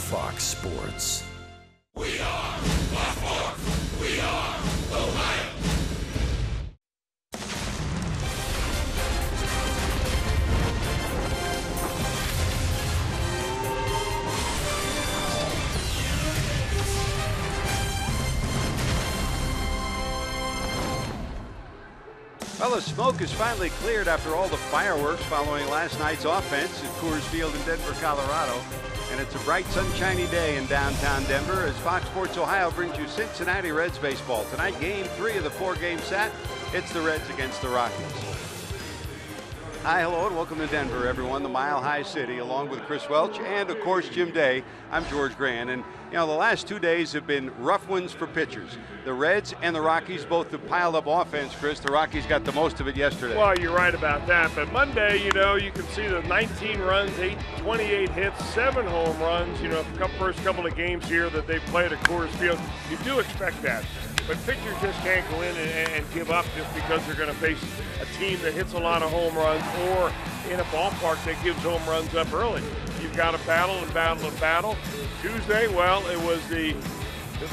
Fox Sports. We are the Fox. We are the Lions. Well, the smoke is finally cleared after all the fireworks following last night's offense at Coors Field in Denver, Colorado. And it's a bright, sunshiny day in downtown Denver as Fox Sports Ohio brings you Cincinnati Reds baseball. Tonight, Game 3 of the 4-game set. It's the Reds against the Rockies. Hi, hello, and welcome to Denver, everyone, the Mile High City, along with Chris Welch and, of course, Jim Day. I'm George Grant, and, you know, the last 2 days have been rough ones for pitchers. The Reds and the Rockies both have piled up offense, Chris. The Rockies got the most of it yesterday. Well, you're right about that, but Monday, you know, you can see the 19 runs, 28 hits, 7 home runs, you know, first couple of games here that they played at Coors Field. You do expect that. But pitchers just can't go in and give up just because they're going to face a team that hits a lot of home runs or in a ballpark that gives home runs up early. You've got to battle and battle and battle. Tuesday, well, it was the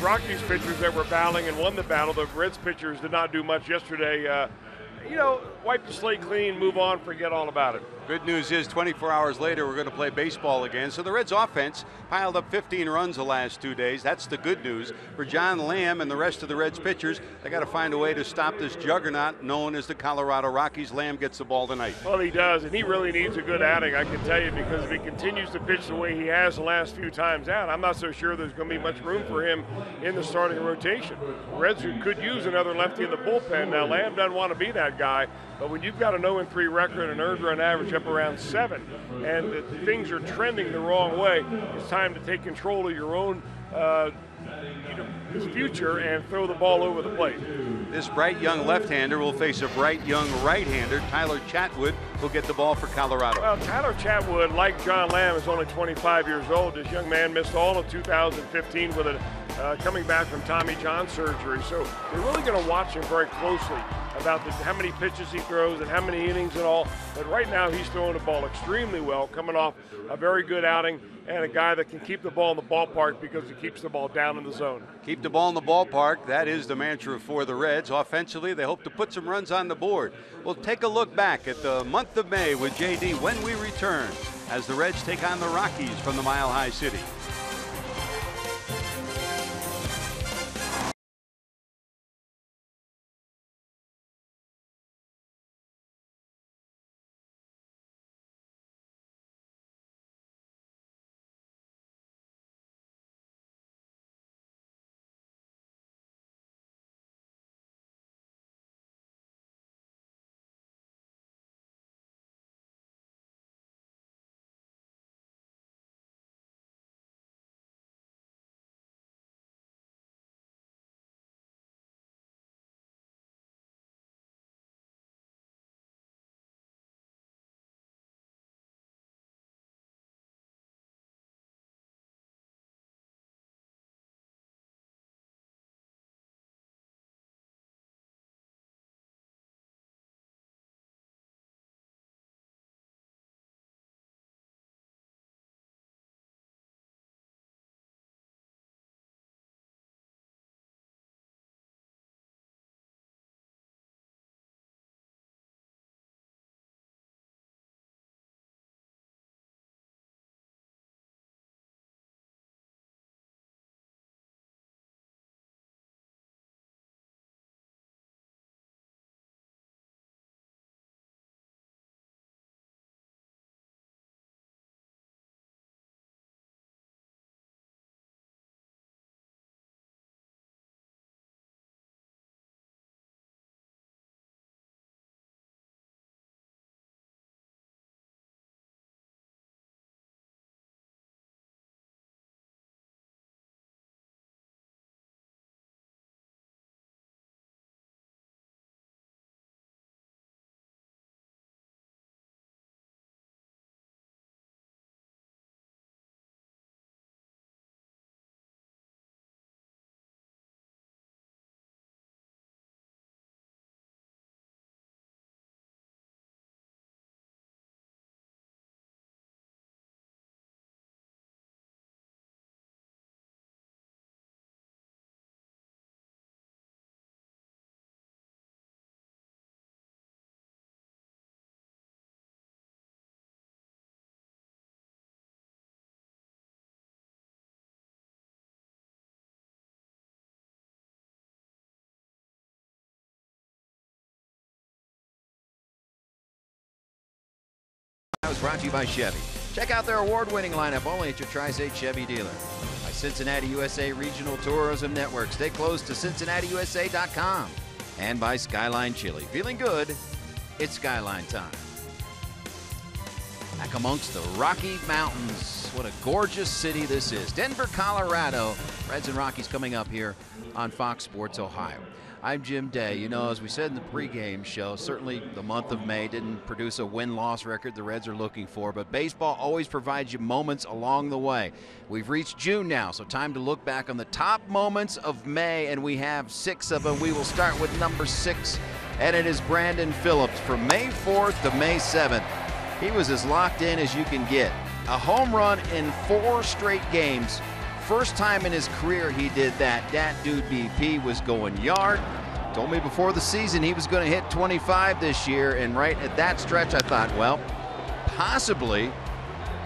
Rockies pitchers that were battling and won the battle. The Reds pitchers did not do much yesterday. You know, wipe the slate clean, move on, forget all about it. Good news is 24 hours later, we're going to play baseball again. So the Reds offense piled up 15 runs the last 2 days. That's the good news. For John Lamb and the rest of the Reds pitchers, they got to find a way to stop this juggernaut known as the Colorado Rockies. Lamb gets the ball tonight. Well, he does, and he really needs a good outing, I can tell you, because if he continues to pitch the way he has the last few times out, I'm not so sure there's going to be much room for him in the starting rotation. The Reds could use another lefty in the bullpen. Now, Lamb doesn't want to be that guy, but when you've got a 0-3 record and earned run average up around 7, and things are trending the wrong way, it's time to take control of your own future and throw the ball over the plate. This bright young left-hander will face a bright young right-hander. Tyler Chatwood will get the ball for Colorado. Well, Tyler Chatwood, like John Lamb, is only 25 years old. This young man missed all of 2015 with coming back from Tommy John surgery. So they're really going to watch him very closely about how many pitches he throws and how many innings and all. But right now he's throwing the ball extremely well, coming off a very good outing, and a guy that can keep the ball in the ballpark because he keeps the ball down in the zone. Keep the ball in the ballpark. That is the mantra for the Reds. Offensively, they hope to put some runs on the board. We'll take a look back at the month of May with JD when we return as the Reds take on the Rockies from the Mile High City. is brought to you by Chevy. Check out their award-winning lineup only at your Tri-State Chevy dealer. By Cincinnati USA Regional Tourism Network. Stay close to CincinnatiUSA.com. And by Skyline Chili. Feeling good? It's Skyline time. Back amongst the Rocky Mountains. What a gorgeous city this is. Denver, Colorado. Reds and Rockies coming up here on Fox Sports Ohio. I'm Jim Day. You know, as we said in the pregame show, certainly the month of May didn't produce a win-loss record the Reds are looking for, but baseball always provides you moments along the way. We've reached June now, so time to look back on the top moments of May, and we have 6 of them. We will start with number 6, and it is Brandon Phillips. From May 4th to May 7th, he was as locked in as you can get. A home run in 4 straight games. First time in his career he did that. That dude BP was going yard. Told me before the season he was going to hit 25 this year, and right at that stretch I thought, well, possibly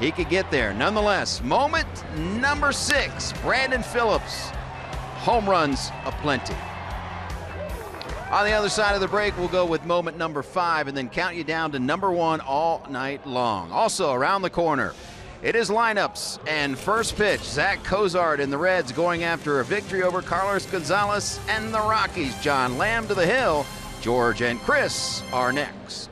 he could get there. Nonetheless, moment number 6, Brandon Phillips. Home runs aplenty. On the other side of the break, we'll go with moment number 5 and then count you down to number 1 all night long. Also around the corner, it is lineups and first pitch. Zach Cozart and the Reds going after a victory over Carlos Gonzalez and the Rockies. John Lamb to the hill. George and Chris are next.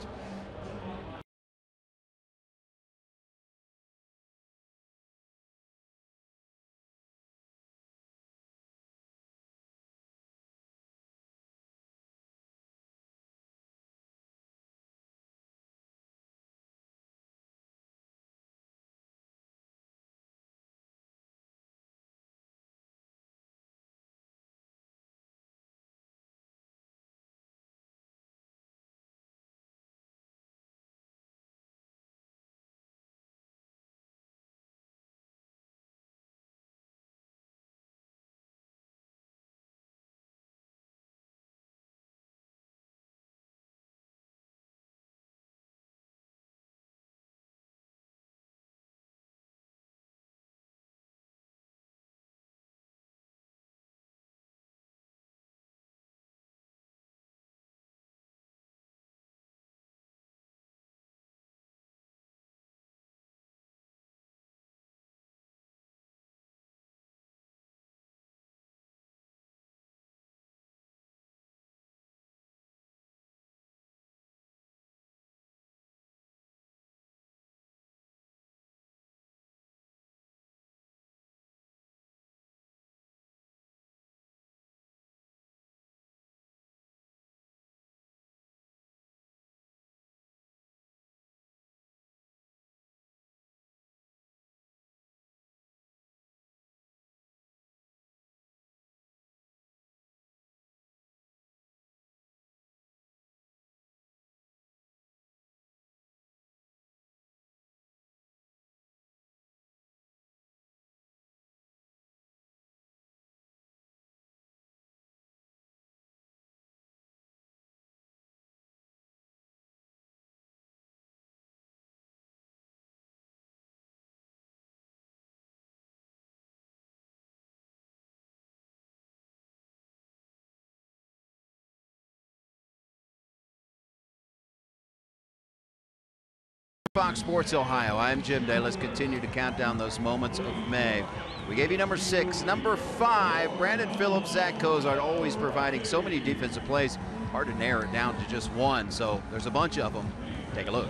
Fox Sports Ohio. I'm Jim Day. Let's continue to count down those moments of May. We gave you number 6. Number 5, Brandon Phillips, Zach Cozart, always providing so many defensive plays. Hard to narrow it down to just one, so there's a bunch of them. Take a look.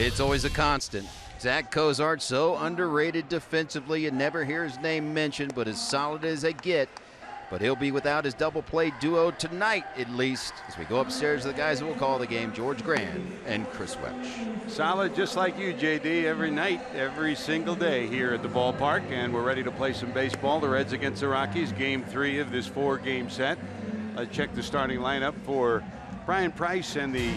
It's always a constant. Zach Cozart, so underrated defensively. You never hear his name mentioned, but as solid as they get. But he'll be without his double play duo tonight, at least, as we go upstairs to the guys that will call the game, George Grand and Chris Welch. Solid just like you, JD, every night, every single day here at the ballpark, and we're ready to play some baseball. The Reds against the Rockies, game 3 of this 4-game set. Let's check the starting lineup for Brian Price and the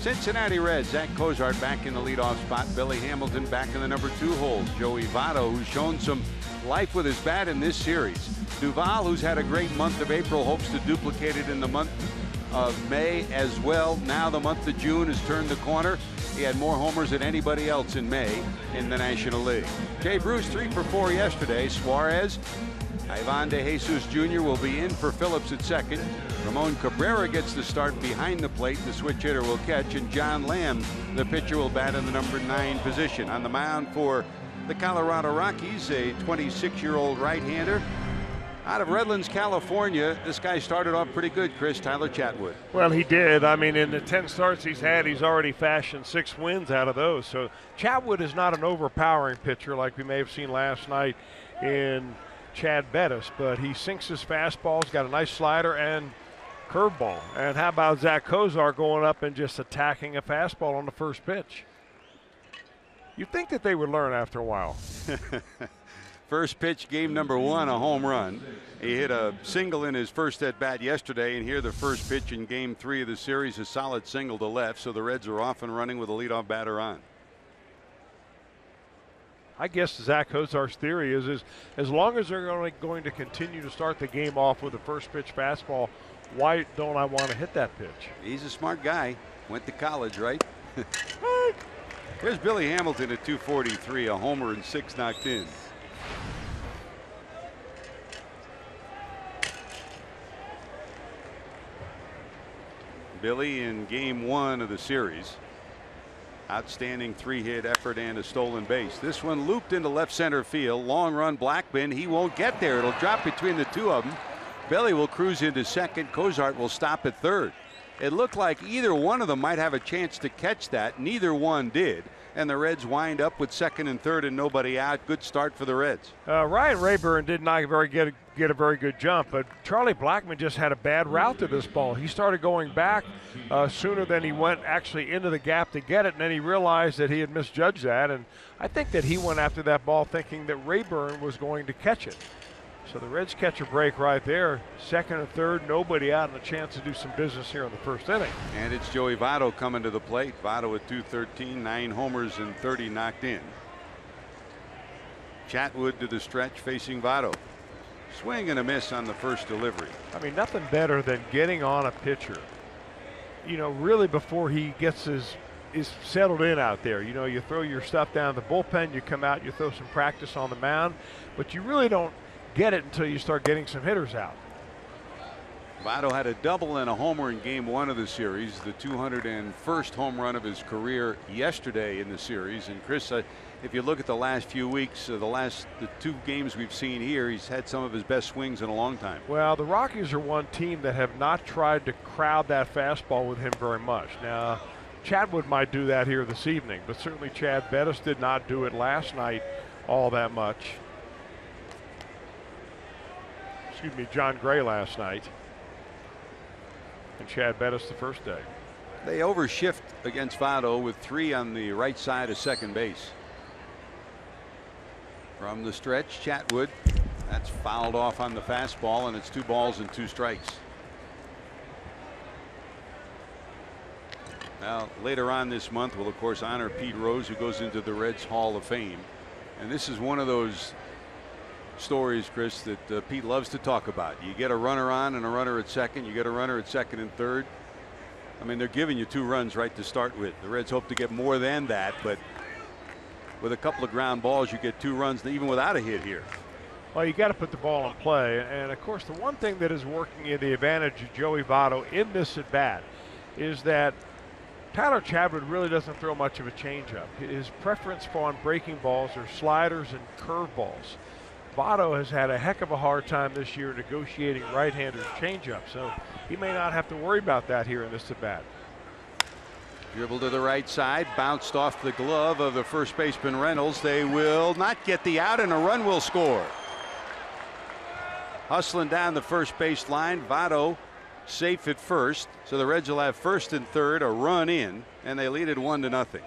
Cincinnati Reds, Zach Cozart back in the leadoff spot. Billy Hamilton back in the number 2 hole. Joey Votto, who's shown some life with his bat in this series. Duvall, who's had a great month of April, hopes to duplicate it in the month of May as well. Now the month of June has turned the corner. He had more homers than anybody else in May in the National League. Jay Bruce 3 for 4 yesterday. Suarez, Ivan De Jesus Jr. will be in for Phillips at second. Ramon Cabrera gets the start behind the plate. The switch hitter will catch, and John Lamb, the pitcher, will bat in the number 9 position. On the mound for the Colorado Rockies, a 26-year-old right-hander out of Redlands, California. This guy started off pretty good, Chris. Tyler Chatwood. Well, he did. I mean, in the 10 starts he's had, he's already fashioned 6 wins out of those. So Chatwood is not an overpowering pitcher like we may have seen last night in Chad Bettis, but he sinks his fastball. He's got a nice slider and curveball. And how about Zach Cozart going up and just attacking a fastball on the first pitch? You'd think that they would learn after a while. First pitch, game number 1, a home run. He hit a single in his first at bat yesterday, and here the first pitch in game 3 of the series, a solid single to left. So the Reds are off and running with a leadoff batter on. I guess Zach Cozart's theory is as long as they're going to continue to start the game off with a first pitch fastball, why don't I want to hit that pitch? He's a smart guy. Went to college, right? Here's Billy Hamilton at 243, a homer and 6 knocked in. Billy in game 1 of the series. Outstanding 3-hit effort and a stolen base. This one looped into left center field. Long run, Blackman. He won't get there. It'll drop between the two of them. Billy will cruise into second. Cozart will stop at third. It looked like either one of them might have a chance to catch that. Neither one did. And the Reds wind up with second and third and nobody out. Good start for the Reds. Ryan Rayburn did not get a very good jump, but Charlie Blackman just had a bad route to this ball. He started going back sooner than he went actually into the gap to get it, and then he realized that he had misjudged that, and I think that he went after that ball thinking that Rayburn was going to catch it. So the Reds catch a break right there. Second and third, nobody out, and a chance to do some business here in the first inning. And it's Joey Votto coming to the plate. Votto at 213, 9 homers and 30 knocked in. Chatwood to the stretch facing Votto. Swing and a miss on the first delivery. I mean, nothing better than getting on a pitcher, you know, really before he gets is settled in out there. You know, you throw your stuff down the bullpen, you come out, you throw some practice on the mound, but you really don't get it until you start getting some hitters out. Votto had a double and a homer in game 1 of the series, the 201st home run of his career yesterday in the series. And Chris, if you look at the last few weeks, the 2 games we've seen here, he's had some of his best swings in a long time. Well, the Rockies are one team that have not tried to crowd that fastball with him very much. Now, Chatwood might do that here this evening, but certainly Chad Bettis did not do it last night all that much. Excuse me, John Gray last night. And Chad Bettis the first day. They overshift against Votto with 3 on the right side of second base. From the stretch, Chatwood. That's fouled off on the fastball, and it's 2 balls and 2 strikes. Now, later on this month, we'll of course honor Pete Rose, who goes into the Reds Hall of Fame. And this is one of those stories, Chris, that Pete loves to talk about. You get a runner on and a runner at second. You get a runner at second and third. I mean, they're giving you 2 runs right to start with. The Reds hope to get more than that, but with a couple of ground balls, you get 2 runs even without a hit here. Well, you got to put the ball in play. And of course, the one thing that is working in the advantage of Joey Votto in this at bat is that Tyler Chatwood really doesn't throw much of a changeup. His preference for on breaking balls are sliders and curveballs. Votto has had a heck of a hard time this year negotiating right-handers changeup, so he may not have to worry about that here in this at bat. Dribble to the right side, bounced off the glove of the first baseman Reynolds. They will not get the out, and a run will score. Hustling down the first base line, Votto safe at first, so the Reds will have first and third, a run in, and they lead it 1-0.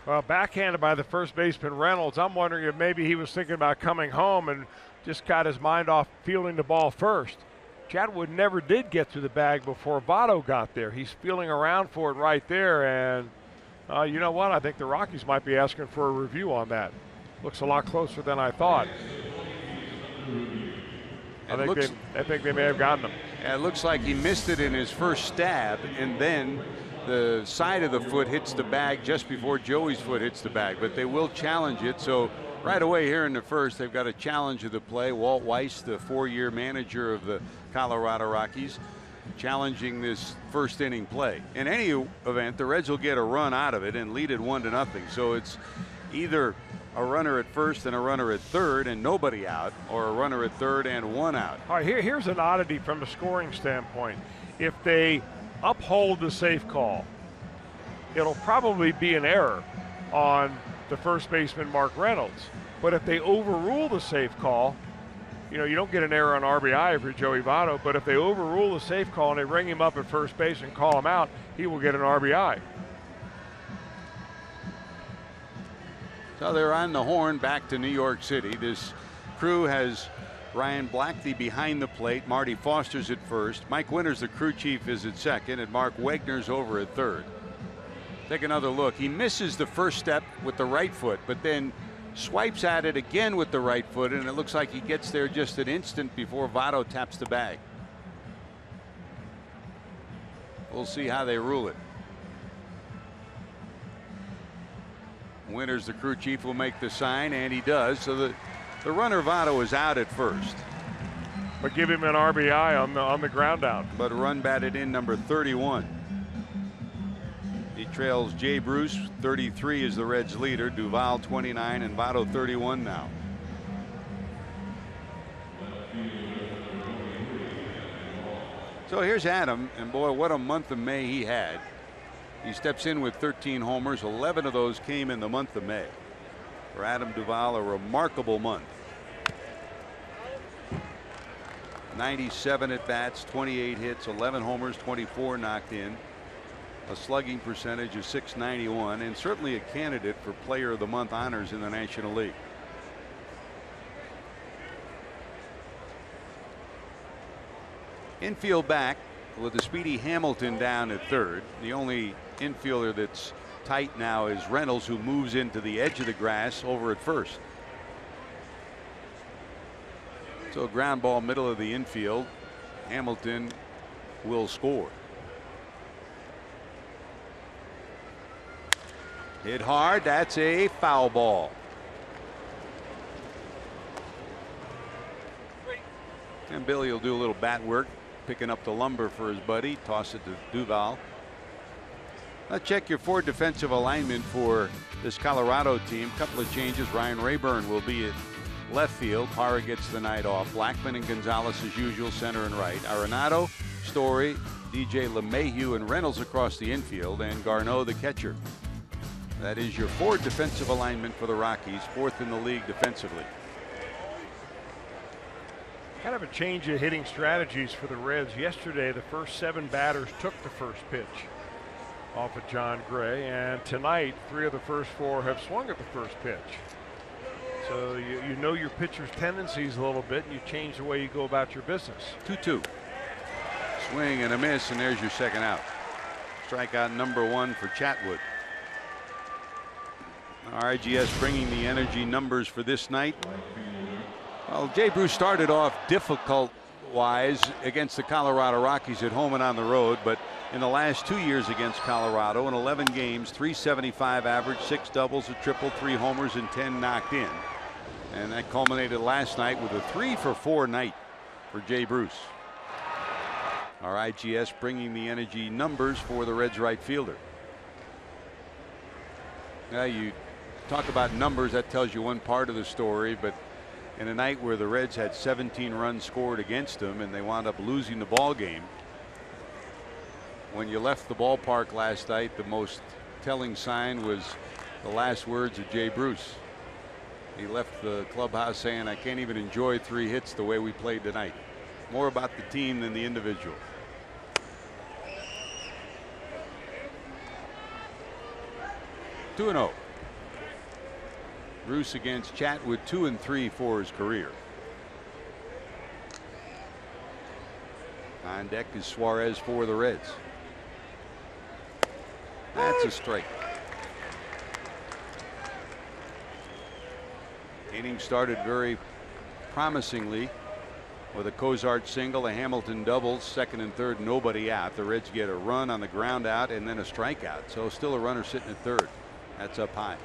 Well, backhanded by the first baseman Reynolds. I'm wondering if maybe he was thinking about coming home and just got his mind off fielding the ball first. Chatwood never did get to the bag before Votto got there. He's feeling around for it right there, and you know what? I think the Rockies might be asking for a review on that. Looks a lot closer than I thought. I think they may have gotten him. It looks like he missed it in his first stab, and then the side of the foot hits the bag just before Joey's foot hits the bag. But they will challenge it. So right away here in the first, they've got a challenge of the play. Walt Weiss, the 4-year manager of the Colorado Rockies, challenging this first inning play. In any event, the Reds will get a run out of it and lead it 1-0. So it's either a runner at first and a runner at third and nobody out, or a runner at third and 1 out. All right, here's an oddity from a scoring standpoint. If they uphold the safe call, it'll probably be an error on the first baseman Mark Reynolds. But if they overrule the safe call, you know, you don't get an error on RBI if you're Joey Votto, but if they overrule the safe call and they ring him up at first base and call him out, he will get an RBI. So they're on the horn back to New York City. This crew has Ryan Blackney behind the plate. Marty Foster's at first. Mike Winters, the crew chief, is at second, and Mark Wegner's over at third. Take another look. He misses the first step with the right foot, but then swipes at it again with the right foot, and it looks like he gets there just an instant before Votto taps the bag. We'll see how they rule it. Winters, the crew chief, will make the sign, and he does. So the runner Votto is out at first. But give him an RBI on the ground out. But run batted in number 31. He trails Jay Bruce. 33 is the Reds leader. Duvall 29 and Votto 31 now. So here's Adam, and boy, what a month of May he had. He steps in with 13 homers. 11 of those came in the month of May. For Adam Duvall, a remarkable month. 97 at bats, 28 hits, 11 homers, 24 knocked in. A slugging percentage of .691, and certainly a candidate for Player of the Month honors in the National League. Infield back with the speedy Hamilton down at third. The only infielder that's tight now is Reynolds, who moves into the edge of the grass over at first. So ground ball middle of the infield. Hamilton will score. Hit hard. That's a foul ball. And Billy will do a little bat work, picking up the lumber for his buddy. Toss it to Duvall. Now check your 4 defensive alignment for this Colorado team. Couple of changes. Ryan Rayburn will be at left field. Parra gets the night off. Blackman and Gonzalez as usual, center and right. Arenado, Story, DJ LeMahieu, and Reynolds across the infield, and Garneau the catcher. That is your 4 defensive alignment for the Rockies, 4th in the league defensively. Kind of a change of hitting strategies for the Reds. Yesterday, the first 7 batters took the first pitch off of John Gray, and tonight 3 of the first 4 have swung at the first pitch. So you know your pitcher's tendencies a little bit, and you change the way you go about your business. 2-2. Swing and a miss, and there's your second out. Strikeout number 1 for Chatwood. RGS bringing the energy numbers for this night. Well, Jay Bruce started off difficult wise against the Colorado Rockies at home and on the road, but in the last 2 years against Colorado, in 11 games, .375 average, 6 doubles, a triple, 3 homers, and 10 knocked in. And that culminated last night with a 3-for-4 night for Jay Bruce. RIGS bringing the energy numbers for the Reds right fielder. Now you talk about numbers, that tells you one part of the story, but in a night where the Reds had 17 runs scored against them and they wound up losing the ball game, when you left the ballpark last night, the most telling sign was the last words of Jay Bruce. He left the clubhouse saying, "I can't even enjoy 3 hits the way we played tonight." More about the team than the individual. (2-0). Bruce against Chatwood, 2-3 for his career. On deck is Suarez for the Reds. That's a strike. Inning started very promisingly with a Cozart single, a Hamilton double, second and third, nobody out. The Reds get a run on the ground out and then a strikeout. So still a runner sitting at third. That's up high.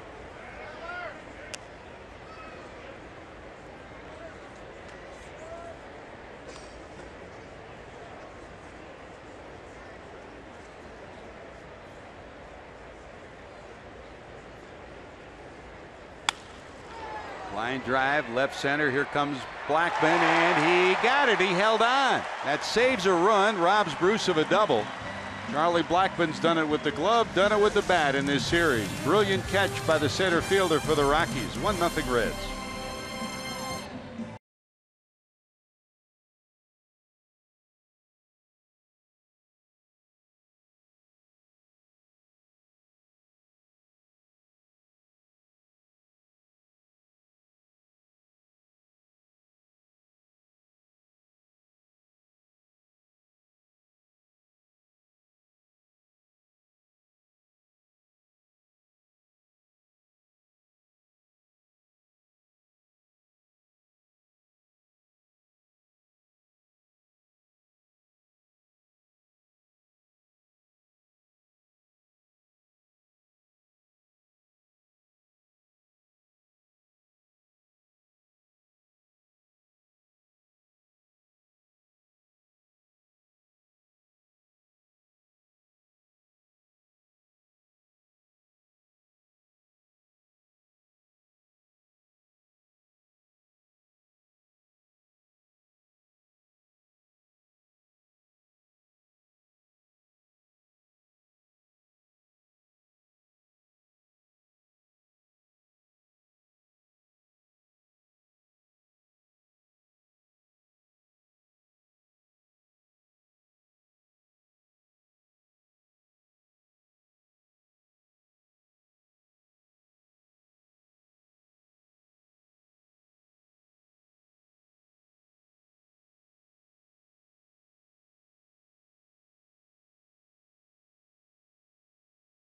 Line drive, left center. Here comes Blackmon, and he got it. He held on. That saves a run, robs Bruce of a double. Charlie Blackmon's done it with the glove, done it with the bat in this series. Brilliant catch by the center fielder for the Rockies. 1-0 Reds.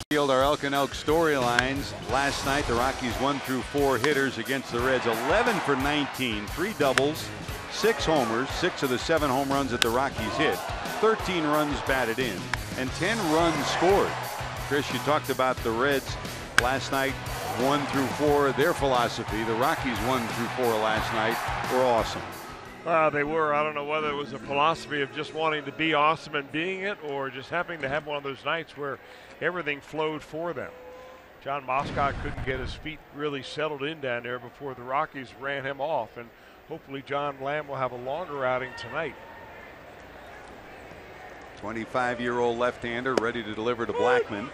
Our Elk and Elk storylines. Last night the Rockies 1 through 4 hitters against the Reds. 11 for 19, 3 doubles, 6 homers, 6 of the 7 home runs that the Rockies hit, 13 runs batted in, and 10 runs scored. Chris, you talked about the Reds last night 1 through 4, their philosophy. The Rockies 1 through 4 last night were awesome. They were. I don't know whether it was a philosophy of just wanting to be awesome and being it, or just happening to have one of those nights where everything flowed for them. John Moscott couldn't get his feet really settled in down there before the Rockies ran him off, and hopefully John Lamb will have a longer outing tonight. 25-year-old left-hander ready to deliver to Blackmon.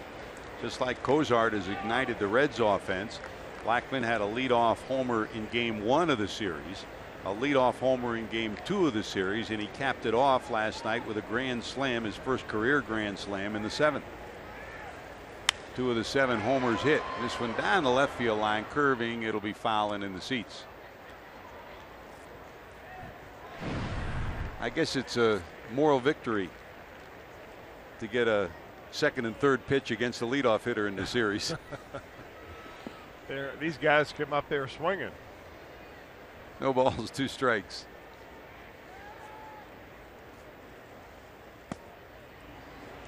Just like Cozart has ignited the Reds offense. Blackmon had a leadoff homer in game 1 of the series, a leadoff homer in game 2 of the series, and he capped it off last night with a grand slam, his first career grand slam in the 7th. 2 of the 7 homers hit. This one down the left field line, curving. It'll be fouling in the seats. I guess it's a moral victory to get a second and third pitch against the leadoff hitter in the series. These guys come up there swinging. No balls, 2 strikes.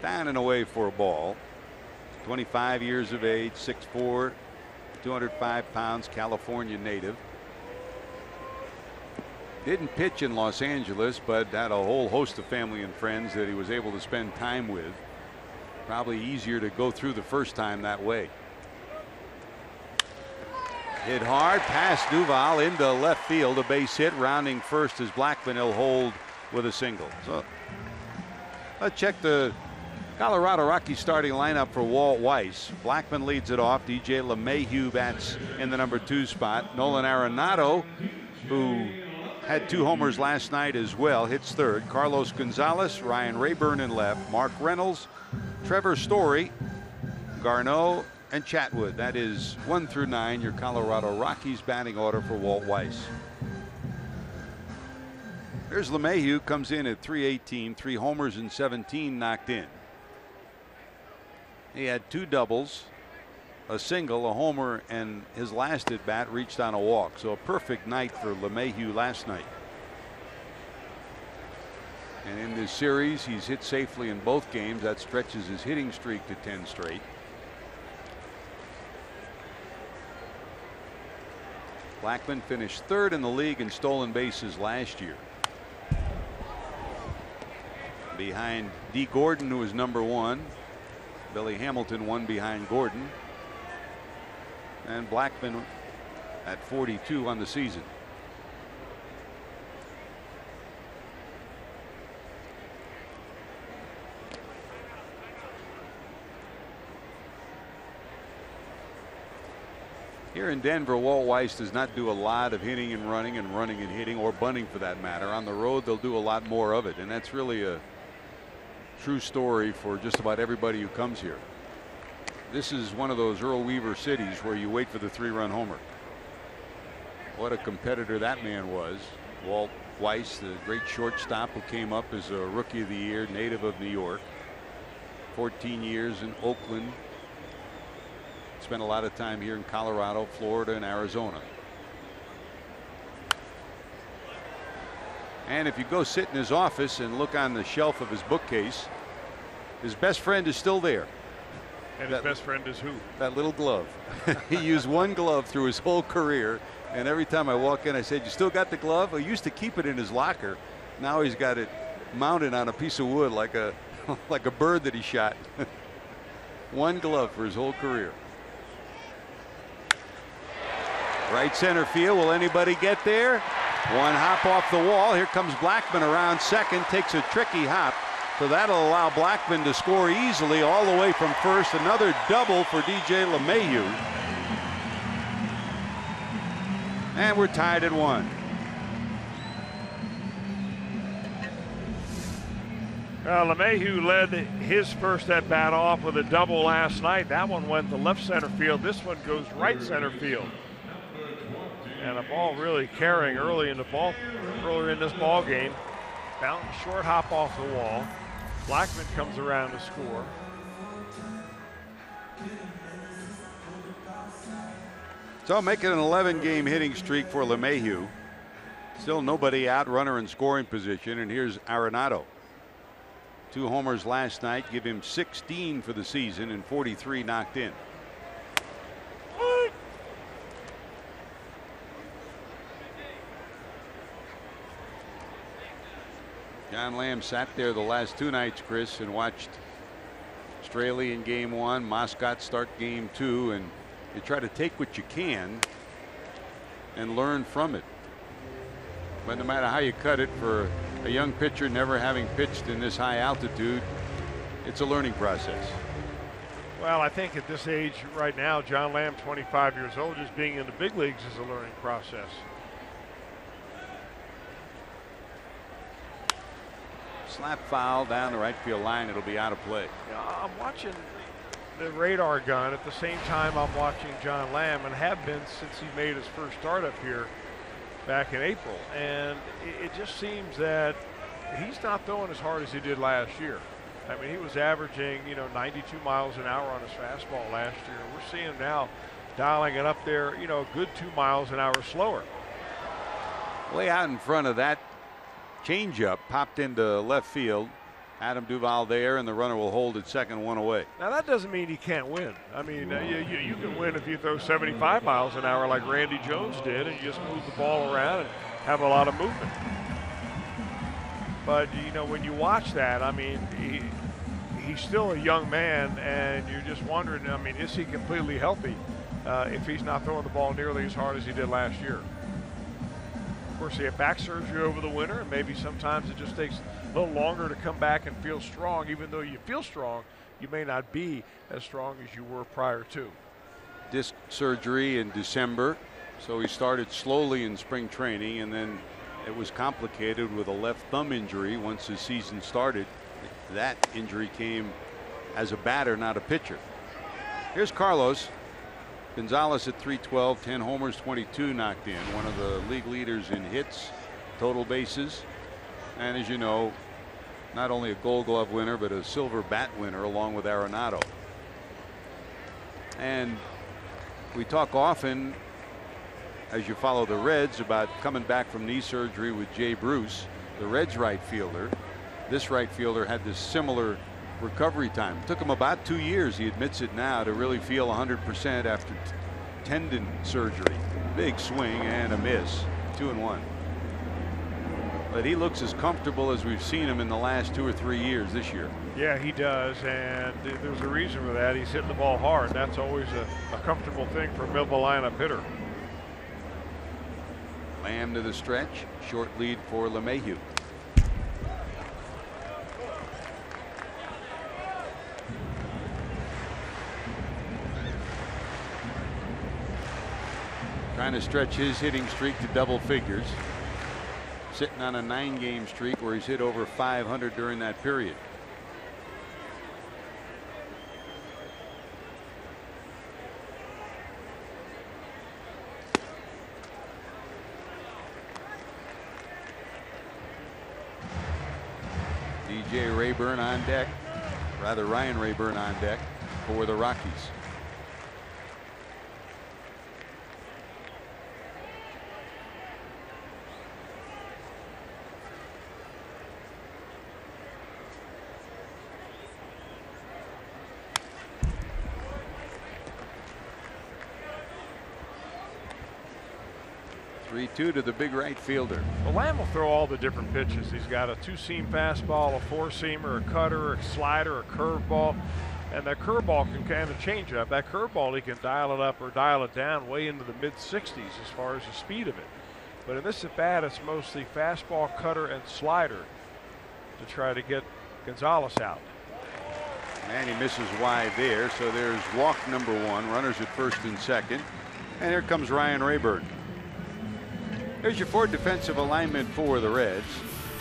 Down and away for a ball. 25 years of age, 6'4", 205 pounds, California native. Didn't pitch in Los Angeles, but had a whole host of family and friends that he was able to spend time with. Probably easier to go through the first time that way. Hit hard past Duval into left field, a base hit. Rounding first is Blackmon. He'll hold with a single. So let's check the Colorado Rockies starting lineup for Walt Weiss. Blackmon leads it off. DJ LeMahieu bats in the number 2 spot. Nolan Arenado, who had 2 homers last night as well, hits third. Carlos Gonzalez, Ryan Rayburn in left. Mark Reynolds, Trevor Story, Garneau, and Chatwood. That is 1 through 9, your Colorado Rockies batting order for Walt Weiss. Here's LeMahieu, comes in at .318, 3 homers and 17 knocked in. He had 2 doubles, a single, a homer, and his last at bat reached on a walk. So a perfect night for LeMahieu last night. And in this series, he's hit safely in both games. That stretches his hitting streak to 10 straight. Blackmon finished 3rd in the league in stolen bases last year, behind D. Gordon, who was #1. Billy Hamilton one behind Gordon, and Blackmon at 42 on the season. Here in Denver, Walt Weiss does not do a lot of hitting and running and hitting, or bunting for that matter. On the road, they'll do a lot more of it, and that's really a true story for just about everybody who comes here. This is one of those Earl Weaver cities where you wait for the 3-run homer. What a competitor that man was. Walt Weiss, the great shortstop who came up as a Rookie of the Year, native of New York. 14 years in Oakland. Spent a lot of time here in Colorado, Florida, and Arizona. And if you go sit in his office and look on the shelf of his bookcase, his best friend is still there. And his best friend is who? That little glove. He used one glove through his whole career, and every time I walk in, I said, "You still got the glove?" He used to keep it in his locker. Now he's got it mounted on a piece of wood like a like a bird that he shot. One glove for his whole career. Right center field. Will anybody get there? One hop off the wall. Here comes Blackmon around second. Takes a tricky hop. So that'll allow Blackmon to score easily all the way from first. Another double for DJ LeMahieu. And we're tied at 1. LeMahieu led his first at bat off with a double last night. That one went to left center field. This one goes right center field. And a ball really carrying earlier in this ball game. Fountain short hop off the wall. Blackmon comes around to score. So making an 11-game hitting streak for LeMahieu. Still nobody out, runner in scoring position, and here's Arenado. 2 homers last night, give him 16 for the season and 43 knocked in. John Lamb sat there the last 2 nights, Chris, and watched Straley in game 1, Moscott start game 2, and you try to take what you can and learn from it. But no matter how you cut it, for a young pitcher never having pitched in this high altitude, it's a learning process. Well, I think at this age right now, John Lamb, 25 years old, just being in the big leagues is a learning process. Slap foul down the right field line. It'll be out of play. Yeah, I'm watching the radar gun at the same time I'm watching John Lamb, and have been since he made his first start up here back in April. And it just seems that he's not throwing as hard as he did last year. I mean, he was averaging, 92 miles an hour on his fastball last year. We're seeing him now dialing it up there, a good 2 miles an hour slower. Way out in front of that changeup, popped into left field. Adam Duvall there, and the runner will hold at second, 1 away. Now that doesn't mean he can't win. I mean, you can win if you throw 75 miles an hour like Randy Jones did, and you just move the ball around and have a lot of movement. But when you watch that, I mean, he's still a young man, and you're just wondering, I mean, is he completely healthy if he's not throwing the ball nearly as hard as he did last year? Of course, he had back surgery over the winter, and maybe sometimes it just takes a little longer to come back and feel strong. Even though you feel strong, you may not be as strong as you were prior to. Disc surgery in December, so he started slowly in spring training, and then it was complicated with a left thumb injury once the season started. That injury came as a batter, not a pitcher. Here's Carlos Gonzalez at .312, 10 homers, 22 knocked in. One of the league leaders in hits, total bases. And as you know, not only a Gold Glove winner, but a Silver Bat winner along with Arenado. And we talk often, as you follow the Reds, about coming back from knee surgery with Jay Bruce, the Reds right fielder. This right fielder had this similar recovery time. It took him about 2 years, he admits it now, to really feel 100% after tendon surgery. Big swing and a miss. 2-1. But he looks as comfortable as we've seen him in the last 2 or 3 years this year. Yeah, he does, and there's a reason for that. He's hitting the ball hard. That's always a comfortable thing for a middle lineup hitter. Lamb to the stretch. Short lead for LeMahieu. Trying to stretch his hitting streak to double figures. Sitting on a 9-game streak where he's hit over 500 during that period. DJ Rayburn on deck, rather Ryan Rayburn on deck for the Rockies. Two to the big right fielder. Well, Lamb will throw all the different pitches. He's got a 2-seam fastball, a 4-seamer, a cutter, a slider, a curveball, and that curveball can kind of change it up. That curveball, he can dial it up or dial it down way into the mid-60s as far as the speed of it. But in this at bat, it's mostly fastball, cutter, and slider to try to get Gonzalez out. And he misses wide there, so there's walk number 1. Runners at first and second, and here comes Ryan Rayburn. Here's your 4 defensive alignment for the Reds.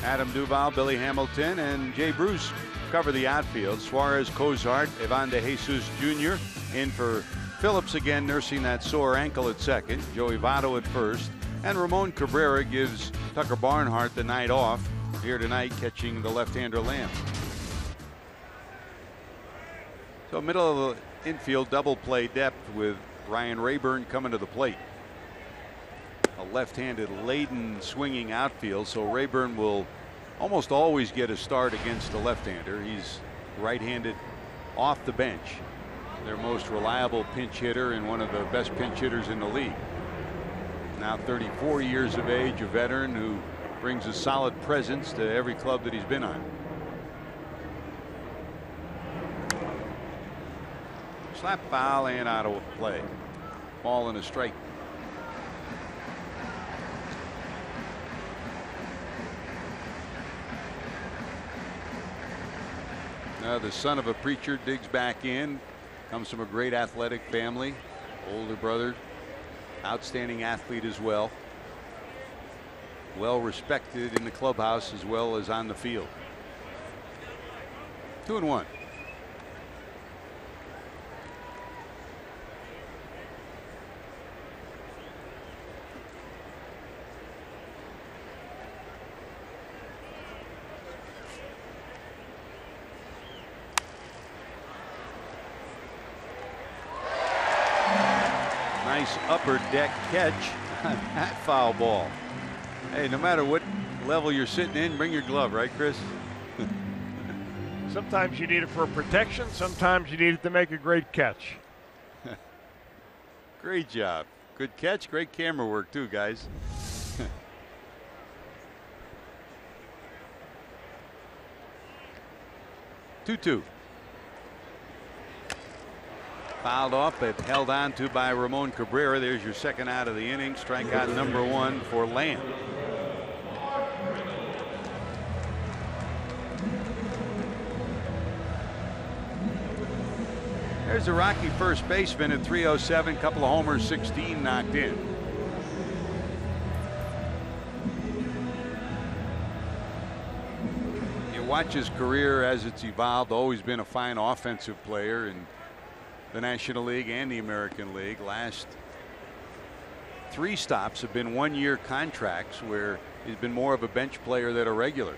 Adam Duvall, Billy Hamilton, and Jay Bruce cover the outfield. Suarez, Cozart, Ivan De Jesus Jr. in for Phillips, again nursing that sore ankle at second. Joey Votto at first. And Ramon Cabrera gives Tucker Barnhart the night off here tonight, catching the left-hander Lamb. So middle of the infield double play depth with Ryan Rayburn coming to the plate. A left-handed laden swinging outfield, so Rayburn will almost always get a start against the left-hander. He's right-handed off the bench, their most reliable pinch hitter and one of the best pinch hitters in the league. Now 34 years of age, a veteran who brings a solid presence to every club that he's been on. Slap foul and out of play. Ball and a strike. The son of a preacher digs back in. Comes from a great athletic family. Older brother, outstanding athlete as well. Well respected in the clubhouse as well as on the field. 2-1. Upper deck catch on that foul ball. Hey, no matter what level you're sitting in, bring your glove, right, Chris? Sometimes you need it for protection, sometimes you need it to make a great catch. Great job. Good catch, great camera work too, guys. 2-2. Fouled off, but held on to by Ramon Cabrera. There's your second out of the inning. Strikeout number 1 for Lamb. There's the Rocky first baseman at 307. Couple of homers, 16 knocked in. You watch his career as it's evolved. Always been a fine offensive player in the National League and the American League. Last 3 stops have been 1-year contracts where he's been more of a bench player than a regular.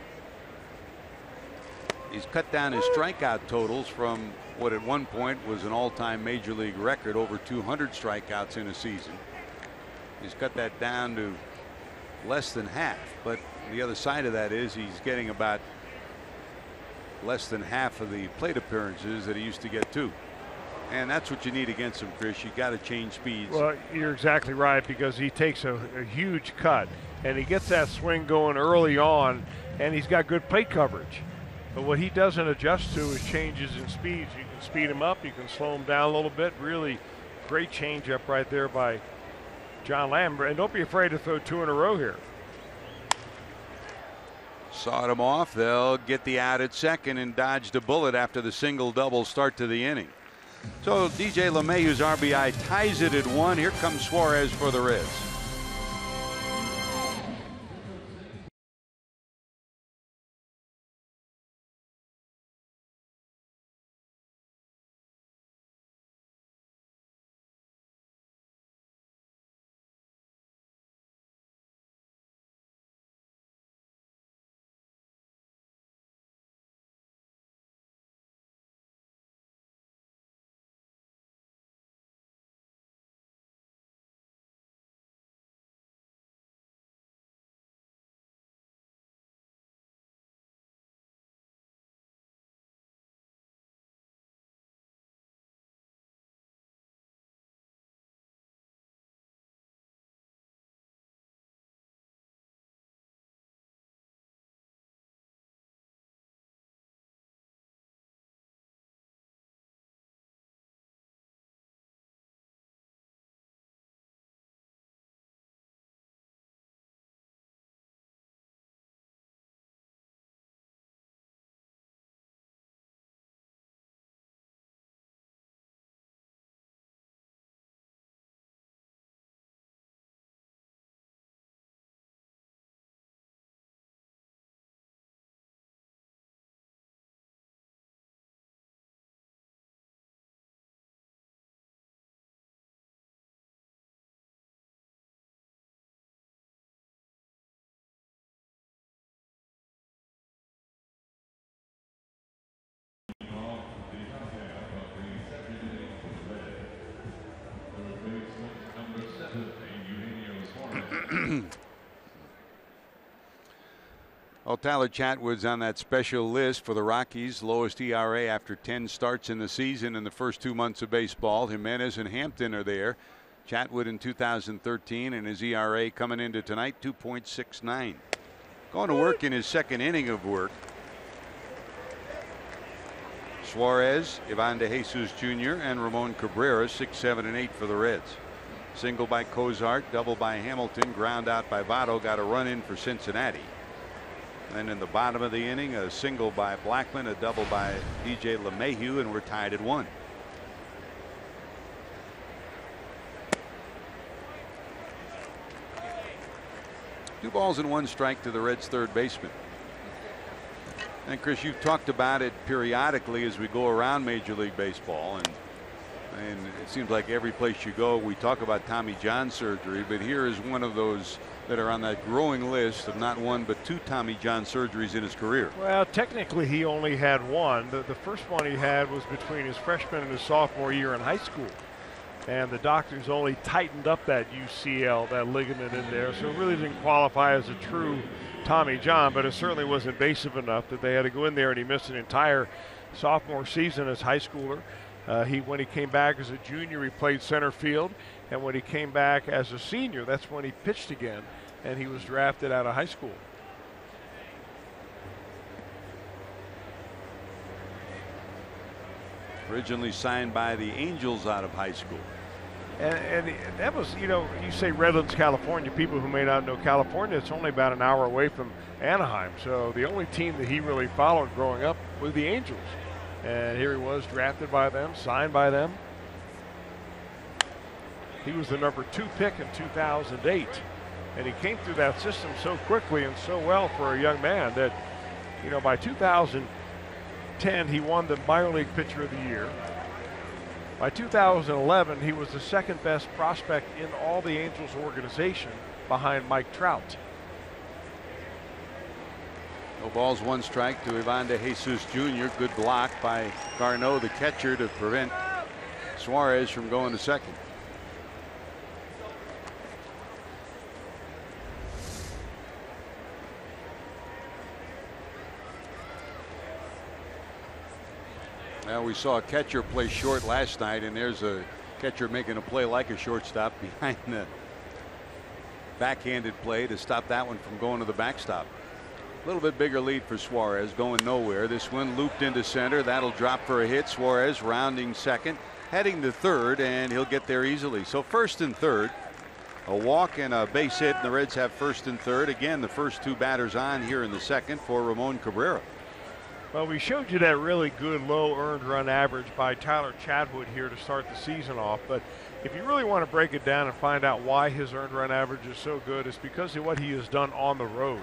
He's cut down his strikeout totals from what at one point was an all-time major league record, over 200 strikeouts in a season. He's cut that down to less than half, but the other side of that is he's getting about less than half of the plate appearances that he used to get too. And that's what you need against him, Chris. You got to change speeds. Well, you're exactly right, because he takes a huge cut and he gets that swing going early on, and he's got good plate coverage. But what he doesn't adjust to is changes in speeds. You can speed him up, you can slow him down a little bit. Really great changeup right there by John Lambert. And don't be afraid to throw 2 in a row here. Sawed him off. They'll get the out at second and dodged a bullet after the single double start to the inning. So DJ LeMahieu's RBI ties it at 1. Here comes Suarez for the Reds. Well, Tyler Chatwood's on that special list for the Rockies. Lowest ERA after 10 starts in the season in the first 2 months of baseball. Jimenez and Hampton are there. Chatwood in 2013, and his ERA coming into tonight 2.69. Going to work in his second inning of work. Suarez, Ivan De Jesus Jr., and Ramon Cabrera, 6, 7, and 8 for the Reds. Single by Cozart, double by Hamilton, ground out by Votto, got a run in for Cincinnati. Then in the bottom of the inning, a single by Blackman, a double by DJ LeMahieu, and we're tied at 1. Two balls and 1 strike to the Reds' third baseman. And Chris, you've talked about it periodically as we go around Major League Baseball, and it seems like every place you go we talk about Tommy John surgery, but here is one of those that are on that growing list of not 1 but 2 Tommy John surgeries in his career. Well, technically he only had 1. The first one he had was between his freshman and his sophomore year in high school, and the doctors only tightened up that UCL, that ligament in there, so it really didn't qualify as a true Tommy John, but it certainly was invasive enough that they had to go in there, and he missed an entire sophomore season as high schooler. When he came back as a junior, he played center field, and when he came back as a senior, that's when he pitched again, and he was drafted out of high school. Originally signed by the Angels out of high school. And that was, you say Redlands, California. People who may not know California, it's only about an hour away from Anaheim. So the only team that he really followed growing up was the Angels. And here he was, drafted by them, signed by them. He was the number 2 pick in 2008. And he came through that system so quickly and so well for a young man that, by 2010, he won the minor league pitcher of the year. By 2011, he was the second best prospect in all the Angels organization behind Mike Trout. No balls, 1 strike to Ivan de Jesus Jr. Good block by Garneau, the catcher, to prevent Suarez from going to second. Well, we saw a catcher play short last night, and there's a catcher making a play like a shortstop behind the backhanded play to stop that one from going to the backstop. A little bit bigger lead for Suarez, going nowhere. This one looped into center. That'll drop for a hit. Suarez rounding second, heading to third, and he'll get there easily. So first and third, a walk and a base hit, and the Reds have first and third. Again, the first 2 batters on here in the second for Ramon Cabrera. Well, we showed you that really good low earned run average by Tyler Chatwood here to start the season off. But if you really want to break it down and find out why his earned run average is so good, it's because of what he has done on the road.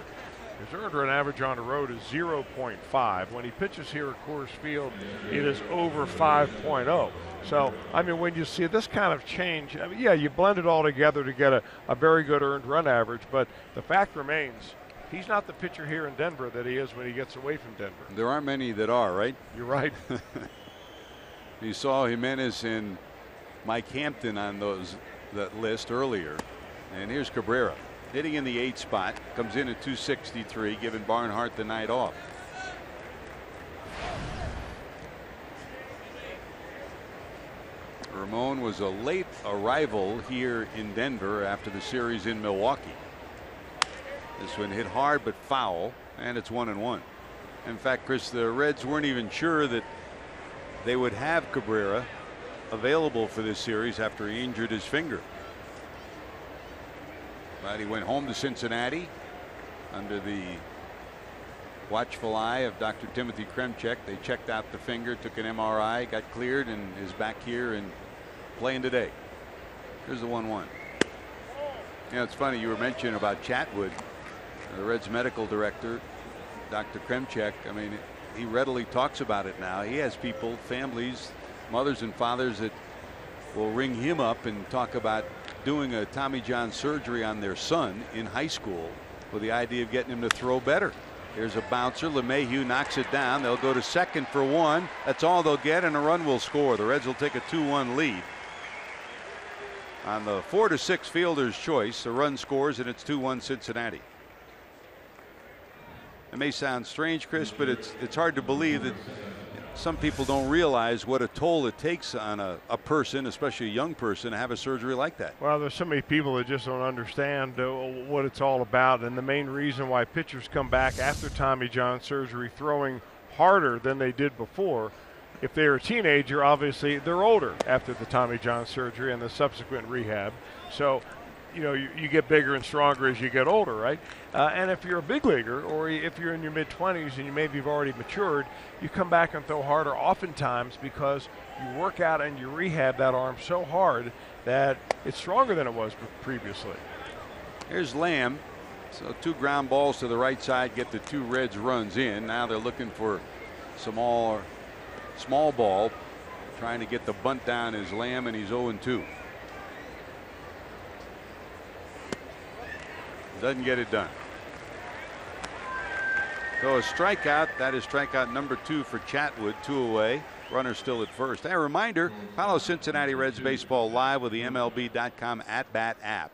His earned run average on the road is 0.5. When he pitches here at Coors Field, it is over 5.0. So, I mean, when you see this kind of change, I mean, yeah, you blend it all together to get a very good earned run average. But the fact remains, he's not the pitcher here in Denver that he is when he gets away from Denver. There aren't many that are, right? You're right. You saw Jimenez and Mike Hampton on that list earlier. And here's Cabrera hitting in the 8th spot, comes in at 263, giving Barnhart the night off. Ramon was a late arrival here in Denver after the series in Milwaukee. This one hit hard but foul, and it's 1-1. In fact, Chris, the Reds weren't even sure that they would have Cabrera available for this series after he injured his finger. But he went home to Cincinnati under the watchful eye of Dr. Timothy Kremchek. They checked out the finger, took an MRI, got cleared, and is back here and playing today. Here's the 1-1. You know, it's funny, you were mentioning about Chatwood. The Reds medical director, Dr. Kremchek, I mean, he readily talks about it now. He has people, families, mothers and fathers that will ring him up and talk about doing a Tommy John surgery on their son in high school with the idea of getting him to throw better. Here's a bouncer. LeMahieu knocks it down. They'll go to second for 1. That's all they'll get, and a run will score. The Reds will take a 2-1 lead. On the 4-6 fielder's choice, the run scores, and it's 2-1 Cincinnati. It may sound strange, Chris, but it's hard to believe that some people don't realize what a toll it takes on a person, especially a young person, to have a surgery like that. Well, there's so many people that just don't understand what it's all about, and the main reason why pitchers come back after Tommy John surgery throwing harder than they did before. If they're a teenager, obviously they're older after the Tommy John surgery and the subsequent rehab. So, you know, you get bigger and stronger as you get older, right? And if you're a big leaguer, or if you're in your mid-20s and you maybe have already matured, you come back and throw harder oftentimes because you work out and you rehab that arm so hard that it's stronger than it was previously. Here's Lamb. So 2 ground balls to the right side get the 2 Reds runs in. Now they're looking for some small ball. Trying to get the bunt down is Lamb, and he's 0-2. Doesn't get it done. So a strikeout. That is strikeout number 2 for Chatwood. 2 away. Runner still at first. And a reminder, follow Cincinnati Reds baseball live with the MLB.com at-bat app.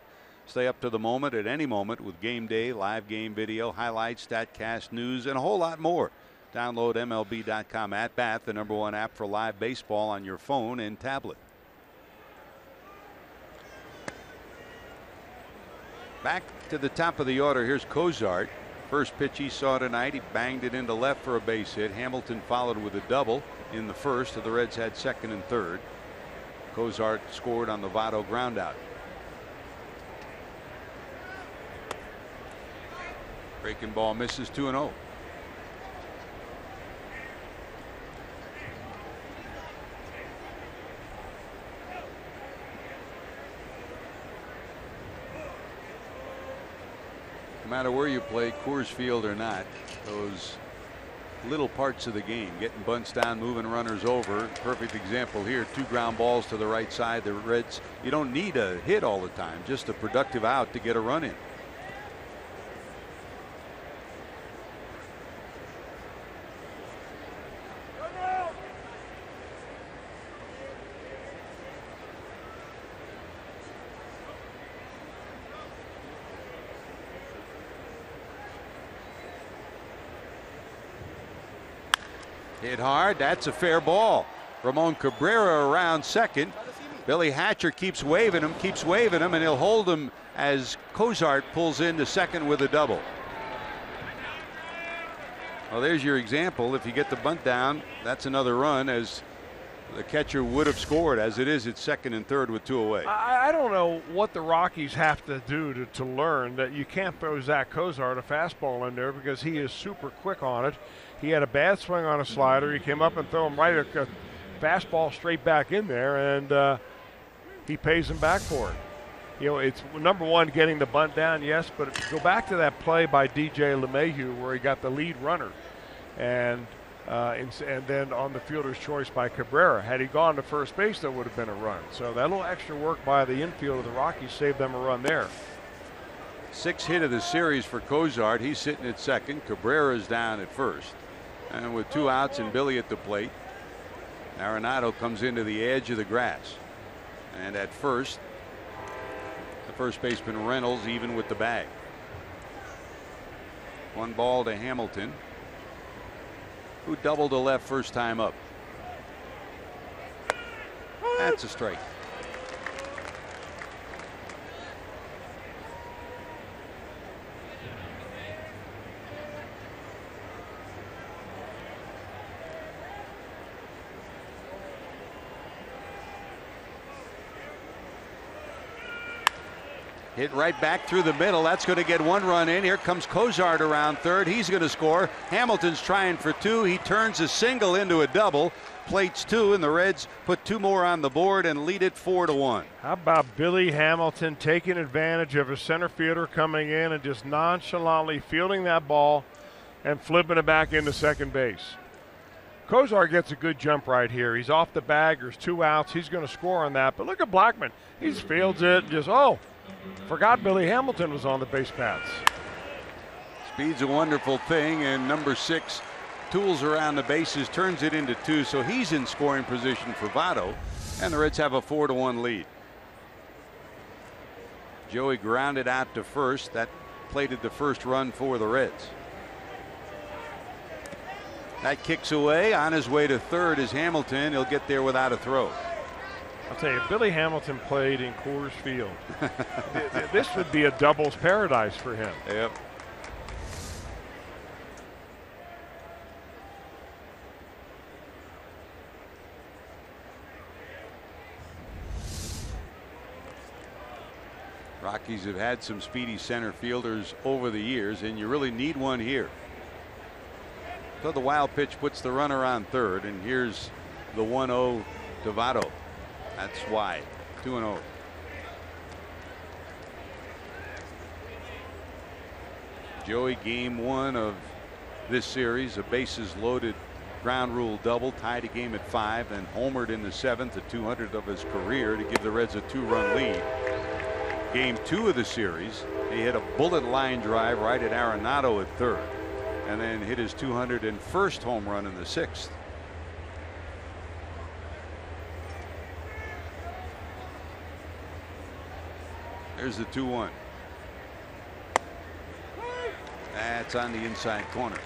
Stay up to the moment at any moment with game day, live game video, highlights, StatCast, news, and a whole lot more. Download MLB.com at-bat, the #1 app for live baseball on your phone and tablet. Back to the top of the order. Here's Cozart. First pitch he saw tonight. He banged it into left for a base hit. Hamilton followed with a double in the first. The Reds had second and third. Cozart scored on the Votto groundout. Breaking ball misses. 2-0. No matter where you play, Coors Field or not, those little parts of the game, getting bunts down, moving runners over. Perfect example here. 2 ground balls to the right side. The Reds, you don't need a hit all the time, just a productive out to get a run in. Hit hard. That's a fair ball. Ramon Cabrera around second. Billy Hatcher keeps waving him, and he'll hold him as Cozart pulls into second with a double. Well, there's your example. If you get the bunt down, that's another run, as the catcher would have scored. As it is, it's second and third with 2 away. I don't know what the Rockies have to do to learn that you can't throw Zach Cozart a fastball in there, because he is super quick on it. He had a bad swing on a slider. He came up and threw him right a fastball straight back in there, and he pays him back for it. You know, it's number one, getting the bunt down, yes, but go back to that play by DJ LeMahieu where he got the lead runner, and then on the fielder's choice by Cabrera. Had he gone to first base, there would have been a run. So that little extra work by the infield of the Rockies saved them a run there. 6th hit of the series for Cozart. He's sitting at second. Cabrera's down at first. And with 2 outs and Billy at the plate, Arenado comes into the edge of the grass. And at first, the first baseman Reynolds even with the bag. 1 ball to Hamilton, who doubled to left first time up. That's a strike. Hit right back through the middle. That's going to get 1 run in. Here comes Cozart around third. He's going to score. Hamilton's trying for 2. He turns a single into a double. Plates 2, and the Reds put 2 more on the board and lead it 4-1. How about Billy Hamilton taking advantage of a center fielder coming in and just nonchalantly fielding that ball and flipping it back into second base. Cozart gets a good jump right here. He's off the bag. There's 2 outs. He's going to score on that. But look at Blackman. He just fields it and just, forgot Billy Hamilton was on the base paths. Speed's a wonderful thing, and number 6 tools around the bases, turns it into 2, so he's in scoring position for Votto, and the Reds have a 4-1 lead. Joey grounded out to first. That plated the first run for the Reds. That kicks away. On his way to third is Hamilton. He'll get there without a throw. I'll tell you, Billy Hamilton played in Coors Field. This would be a doubles paradise for him. Yep. Rockies have had some speedy center fielders over the years, and you really need one here. So the wild pitch puts the runner on third, and here's the 1-0 to Votto. That's wide. 2-0. Joey, game 1 of this series, a bases loaded ground rule double, tied a game at 5, and homered in the 7th, the 200th of his career, to give the Reds a 2-run lead. Game 2 of the series, he hit a bullet line drive right at Arenado at third, and then hit his 201st home run in the 6th. There's the 2-1. That's on the inside corner.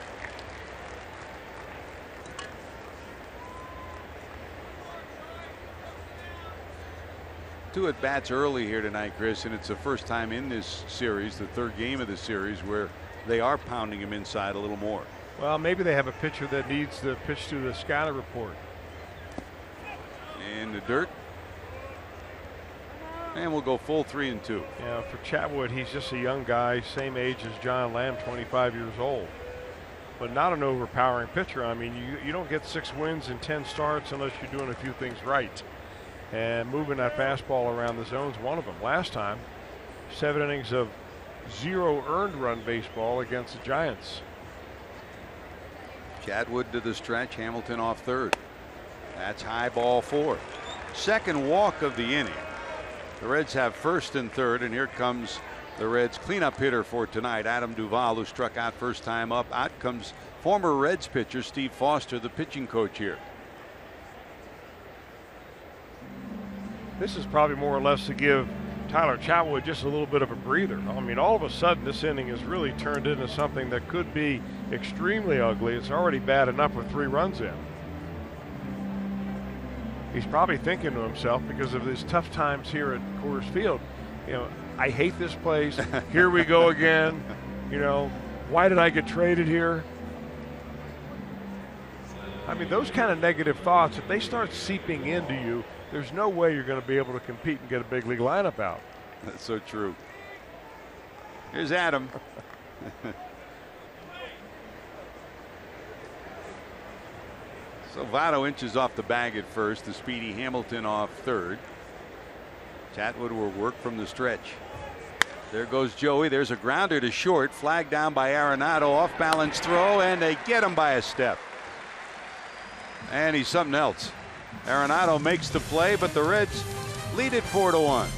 Two at bats early here tonight, Chris, and it's the first time in this series, the 3rd game of the series, where they are pounding him inside a little more. Well, maybe they have a pitcher that needs to pitch to the scouting report. In the dirt. And we'll go full 3-2. Yeah, for Chatwood, he's just a young guy, same age as John Lamb, 25 years old. But not an overpowering pitcher. I mean, you don't get 6 wins in 10 starts unless you're doing a few things right. And moving that fastball around the zone's one of them. Last time, 7 innings of 0 earned run baseball against the Giants. Chatwood to the stretch, Hamilton off third. That's high, ball 4. Second walk of the inning. The Reds have first and third, and here comes the Reds cleanup hitter for tonight, Adam Duvall, who struck out first time up. Out comes former Reds pitcher Steve Foster, the pitching coach here. This is probably more or less to give Tyler Chatwood just a little bit of a breather. I mean, all of a sudden this inning has really turned into something that could be extremely ugly. It's already bad enough with 3 runs in. He's probably thinking to himself, because of his tough times here at Coors Field, you know, I hate this place. Here we go again. You know, why did I get traded here? I mean, those kind of negative thoughts, if they start seeping into you, there's no way you're going to be able to compete and get a big league lineup out. That's so true. Here's Adam. So Votto inches off the bag at first. The speedy Hamilton off third. Chatwood will work from the stretch. There goes Joey. There's a grounder to short. Flag down by Arenado. Off balance throw, and they get him by a step. And he's something else. Arenado makes the play, but the Reds lead it 4-1.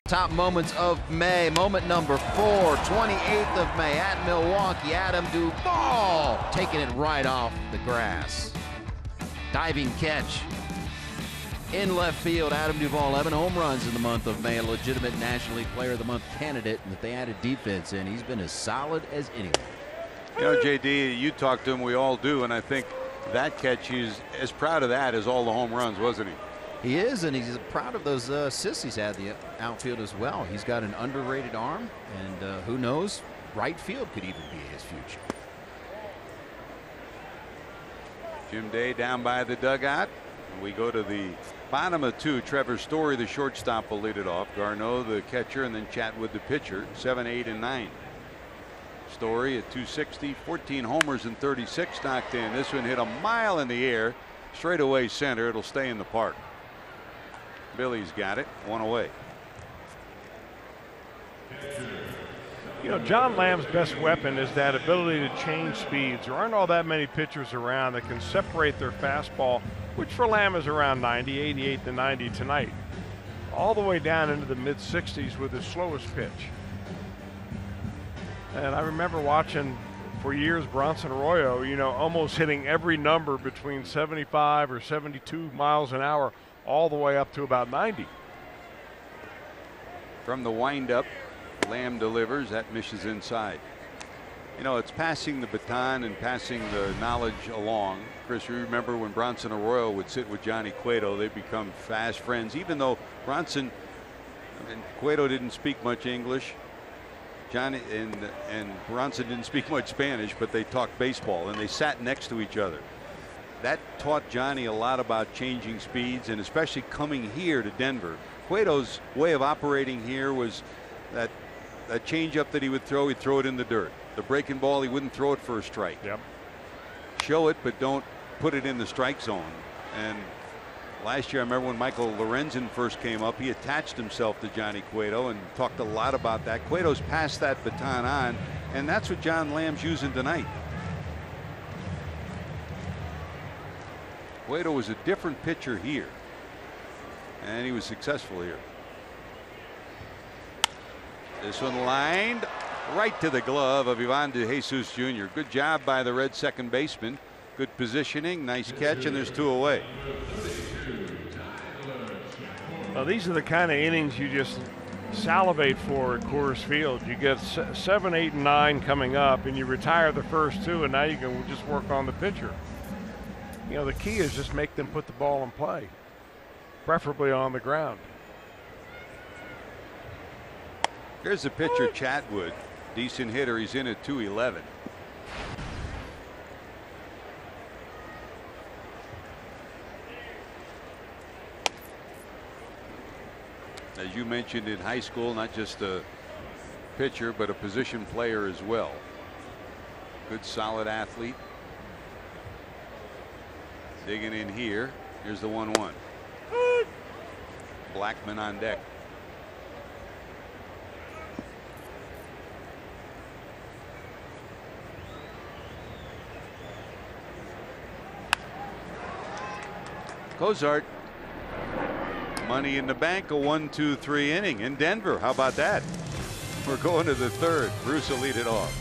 Top moments of May. Moment number 4, 28th of May at Milwaukee. Adam Duvall taking it right off the grass. Diving catch in left field. Adam Duvall, 11 home runs in the month of May. A legitimate National League Player of the Month candidate. And if they added defense in, he's been as solid as anyone. You know, JD, you talked to him. We all do. And I think that catch, he's as proud of that as all the home runs, wasn't he? He is, and he's proud of those assists he's had the outfield as well. He's got an underrated arm, and who knows, right field could even be his future. Jim Day down by the dugout. We go to the bottom of 2. Trevor Story, the shortstop, will lead it off. Garneau, the catcher, and then Chatwood, the pitcher. 7, 8, and 9. Story at 260, 14 homers and 36 knocked in. This one hit a mile in the air, straight away center. It'll stay in the park. Billy's got it, 1 away. You know, John Lamb's best weapon is that ability to change speeds. There aren't all that many pitchers around that can separate their fastball, which for Lamb is around 90, 88 to 90 tonight, all the way down into the mid-60s with his slowest pitch. And I remember watching for years Bronson Arroyo, you know, almost hitting every number between 75 or 72 miles an hour all the way up to about 90. From the windup, Lamb delivers. That misses inside. You know, it's passing the baton and passing the knowledge along. Chris, you remember when Bronson Arroyo would sit with Johnny Cueto, they become fast friends, even though Bronson and Cueto didn't speak much English. Johnny and Bronson didn't speak much Spanish, but they talked baseball and they sat next to each other. That taught Johnny a lot about changing speeds, and especially coming here to Denver. Cueto's way of operating here was that changeup that he would throw, he'd throw it in the dirt. The breaking ball, he wouldn't throw it for a strike. Yep. Show it, but don't put it in the strike zone. And Last year, I remember when Michael Lorenzen first came up, he attached himself to Johnny Cueto and talked a lot about that. Cueto's passed that baton on, and that's what John Lamb's using tonight. Cueto was a different pitcher here, and he was successful here. This one lined right to the glove of Ivan DeJesus Jr. Good job by the Red second baseman. Good positioning, nice catch, and there's 2 away. Well, these are the kind of innings you just salivate for at Coors Field. You get 7, 8, and 9 coming up, and you retire the first 2, and now you can just work on the pitcher. You know, the key is just make them put the ball in play, preferably on the ground. Here's the pitcher, Chatwood. Decent hitter. He's in at 211. As you mentioned, in high school, not just a pitcher, but a position player as well. Good, solid athlete. Digging in here. Here's the 1-1. Blackman on deck. Cozart. Money in the bank, a 1-2-3 inning in Denver. How about that? We're going to the 3rd. Bruce will lead it off.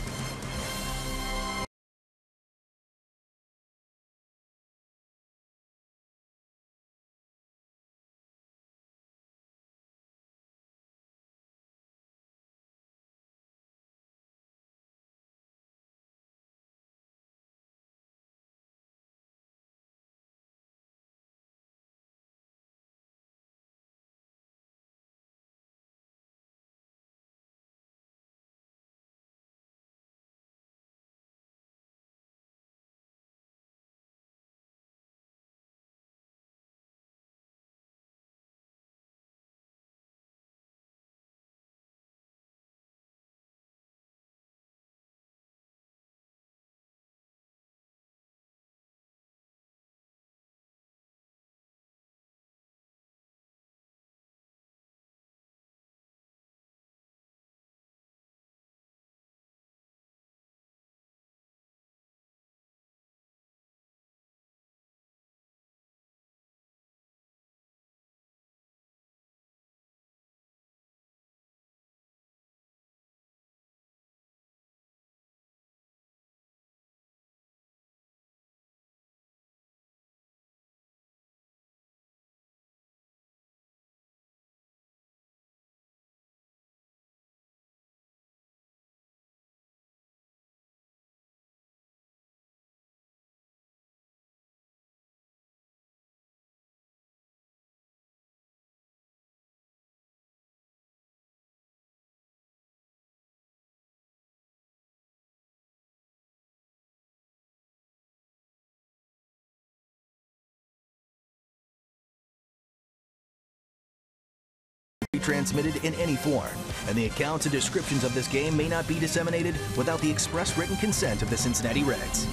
Transmitted in any form, and the accounts and descriptions of this game may not be disseminated without the express written consent of the Cincinnati Reds.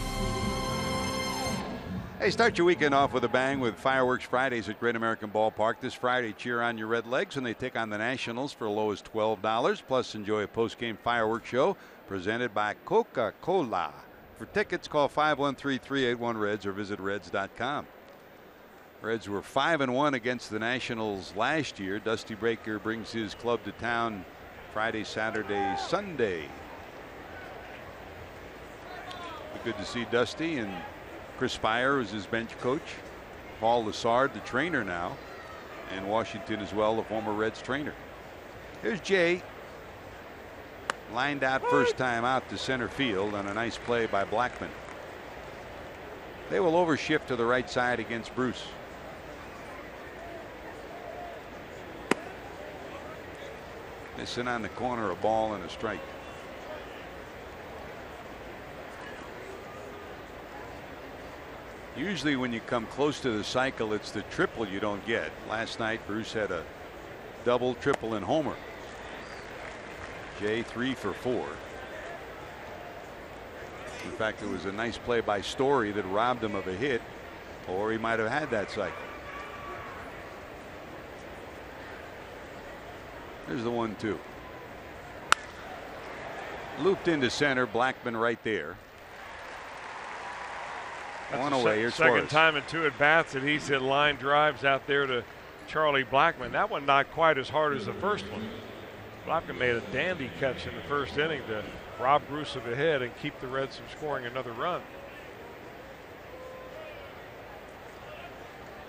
Hey, start your weekend off with a bang with Fireworks Fridays at Great American Ballpark. This Friday, cheer on your Red Legs when they take on the Nationals for as low as $12. Plus, enjoy a post-game fireworks show presented by Coca-Cola. For tickets, call 513-381-REDS or visit reds.com. Reds were 5-1 against the Nationals last year. Dusty Baker brings his club to town Friday, Saturday, Sunday. Good to see Dusty, and Chris Spire is his bench coach. Paul Lassard, the trainer now, and Washington as well, the former Reds trainer. Here's Jay. Lined out first time out to center field on a nice play by Blackman. They will overshift to the right side against Bruce. They sit on the corner, a ball and a strike. Usually when you come close to the cycle, it's the triple you don't get. Last night, Bruce had a double, triple, and homer. Jay 3 for 4. In fact, it was a nice play by Story that robbed him of a hit, or he might have had that cycle. There's the 1-2. Looped into center. Blackman right there. That's One the away. Here's second Suarez. time in 2 at-bats that he's hit line drives out there to Charlie Blackman. That one not quite as hard as the first one. Blackman made a dandy catch in the first inning to rob Bruce of a hit and keep the Reds from scoring another run.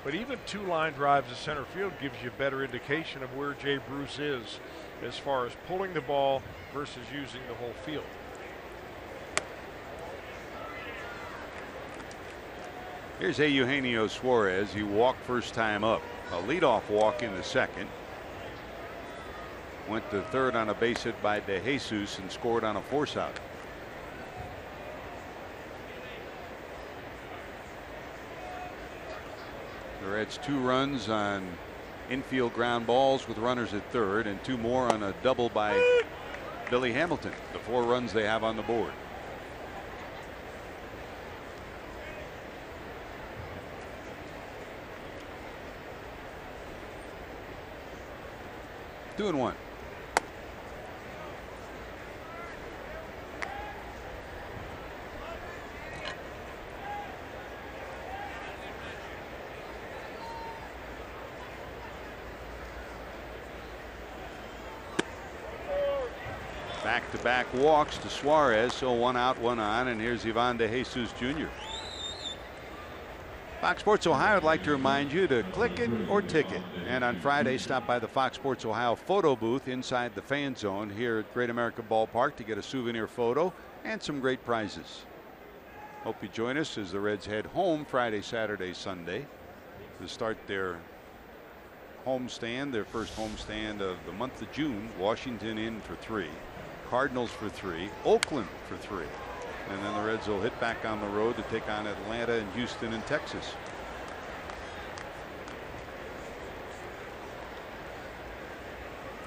But even 2 line drives to center field gives you a better indication of where Jay Bruce is as far as pulling the ball versus using the whole field. Here's Eugenio Suarez. He walked first time up. A leadoff walk in the second. Went to third on a base hit by De Jesus and scored on a force out. The Reds 2 runs on infield ground balls with runners at third, and 2 more on a double by Billy Hamilton. The 4 runs they have on the board. Two and 1. Back-to-back walks to Suarez, so 1 out, 1 on, and here's Ivan De Jesus Jr. Fox Sports Ohio would like to remind you to click it or ticket. And on Friday, stop by the Fox Sports Ohio photo booth inside the fan zone here at Great American Ballpark to get a souvenir photo and some great prizes. Hope you join us as the Reds head home Friday, Saturday, Sunday to start their homestand, their first homestand of the month of June. Washington in for 3, Cardinals for 3, Oakland for 3. And then the Reds will hit back on the road to take on Atlanta and Houston and Texas.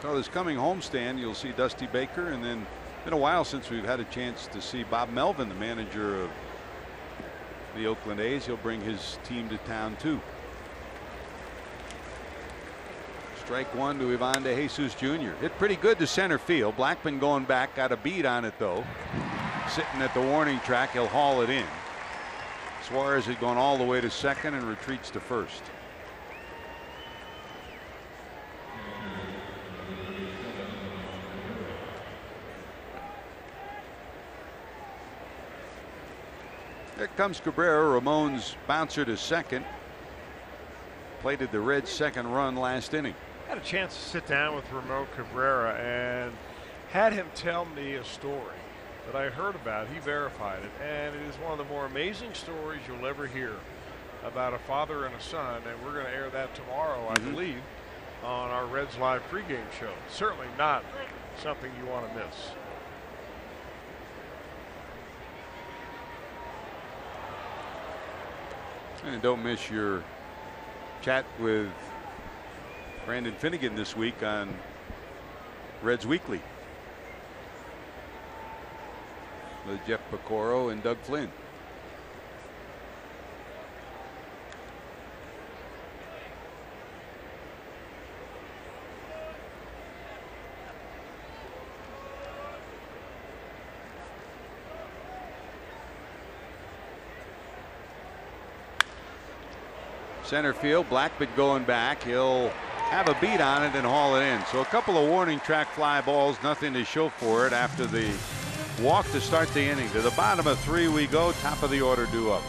So this coming homestand, you'll see Dusty Baker, and then it's been a while since we've had a chance to see Bob Melvin, the manager of the Oakland A's. He'll bring his team to town too. Strike 1 to Ivan De Jesus Jr. Hit pretty good to center field. Blackman going back, got a beat on it though. Sitting at the warning track, he'll haul it in. Suarez had gone all the way to second and retreats to first. There comes Cabrera. Ramon's bouncer to second. Plated the Reds' second run last inning. Had a chance to sit down with Ramon Cabrera and had him tell me a story that I heard about. He verified it, and it is one of the more amazing stories you'll ever hear about a father and a son, and we're going to air that tomorrow, I believe, on our Reds Live pregame show. Certainly not something you want to miss. And don't miss your chat with Brandon Finnegan this week on Reds Weekly with Jeff Pecoro and Doug Flynn. Center field, Blackman going back. He'll have a beat on it and haul it in. So a couple of warning track fly balls, nothing to show for it after the walk to start the inning. To the bottom of 3 we go, top of the order due up.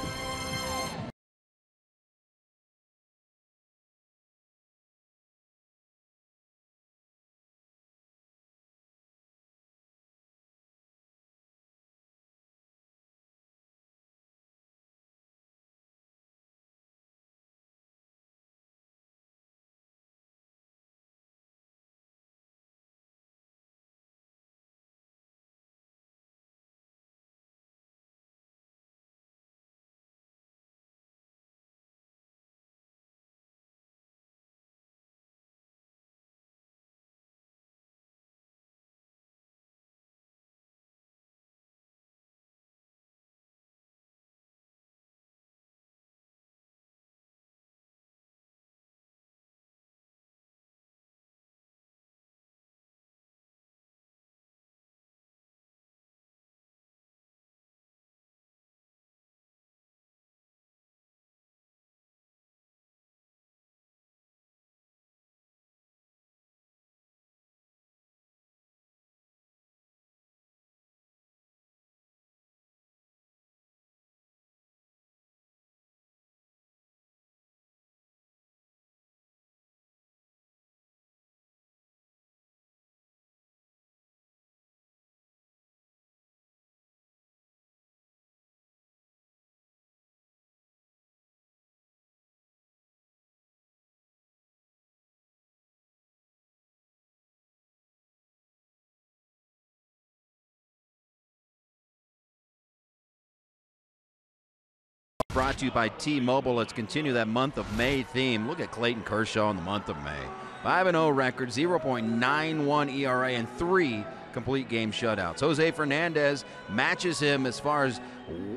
brought to you by T-Mobile. Let's continue that month of May theme. Look at Clayton Kershaw in the month of May. 5-0 record, 0.91 ERA, and 3 complete game shutouts. Jose Fernandez matches him as far as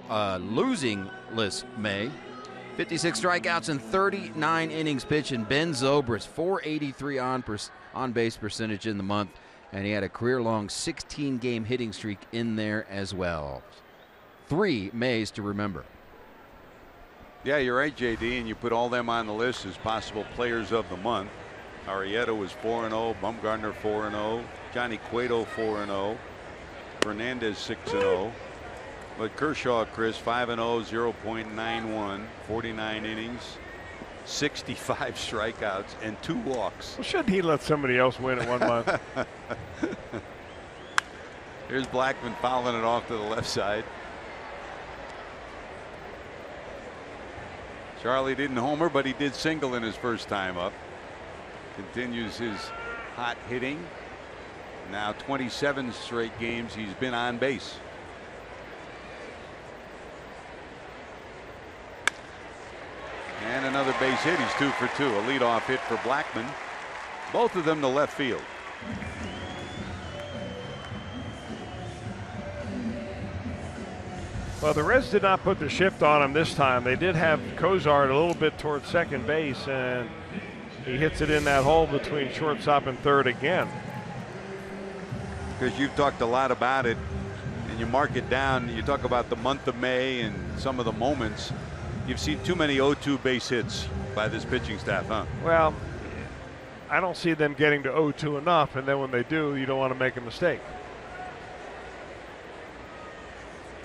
losing-less May. 56 strikeouts and 39 innings pitched. And Ben Zobrist, 483 on-base percentage in the month. And he had a career-long 16-game hitting streak in there as well. 3 Mays to remember. Yeah, you're right, JD, and you put all them on the list as possible players of the month. Arrieta was 4-0, Bumgarner 4-0, Johnny Cueto 4-0, Fernandez 6-0. But Kershaw, Chris, 5-0, 0.91, 49 innings, 65 strikeouts, and 2 walks. Well, shouldn't he let somebody else win it 1 month? Here's Blackman fouling it off to the left side. Charlie didn't homer, but he did single in his first time up. Continues his hot hitting. Now 27 straight games he's been on base. And another base hit. He's 2 for 2. A leadoff hit for Blackman. Both of them to left field. Well, the Reds did not put the shift on him this time. They did have Cozart a little bit towards second base, and he hits it in that hole between shortstop and third again. Because you've talked a lot about it, and you mark it down. You talk about the month of May and some of the moments. You've seen too many 0-2 base hits by this pitching staff, huh? Well, I don't see them getting to 0-2 enough, and then when they do, you don't want to make a mistake.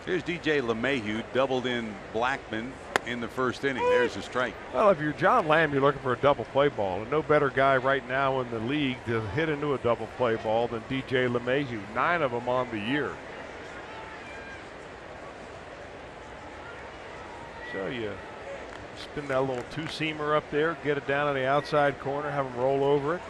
Here's DJ LeMahieu, doubled in Blackman in the first inning. There's a strike. Well, if you're John Lamb, you're looking for a double play ball, and no better guy right now in the league to hit into a double play ball than DJ LeMahieu. 9 of them on the year. So you spin that little 2-seamer up there, get it down on the outside corner, have him roll over it.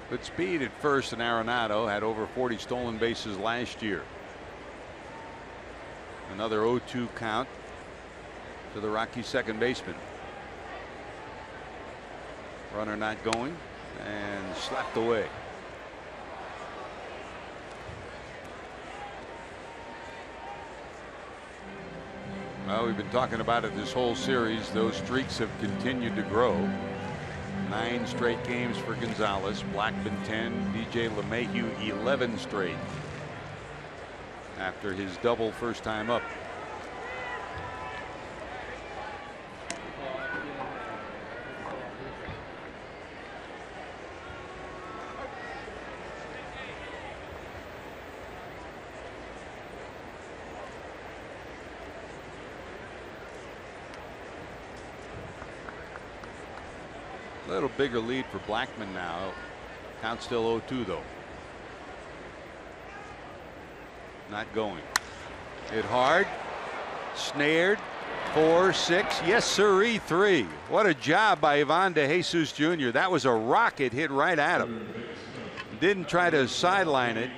Good speed at first, and Arenado had over 40 stolen bases last year. Another 0-2 count to the Rockies second baseman. Runner not going, and slapped away. Well, we've been talking about it this whole series. Those streaks have continued to grow. 9 straight games for Gonzalez, Blackman 10, DJ LeMahieu 11 straight after his double first time up. A little bigger lead for Blackman now. Count still 0-2 though. Not going. Hit hard. Snared. 4-6. Yes, sirree. 3. What a job by Ivan DeJesus Jr. That was a rocket hit right at him. Didn't try to sideline it.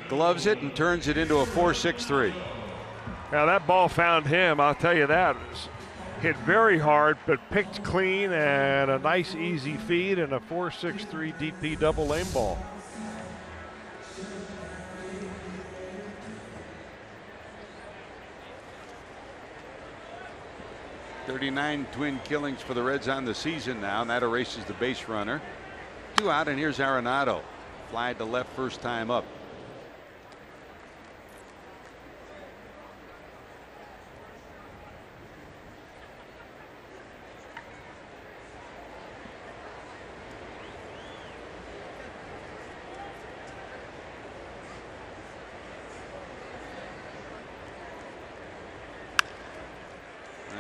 Gloves it and turns it into a 4-6-3. Now that ball found him, I'll tell you that. Hit very hard, but picked clean, and a nice easy feed and a 4-6-3 DP double lane ball. .39 twin killings for the Reds on the season now, and that erases the base runner. 2 out, and here's Arenado. Fly to left first time up.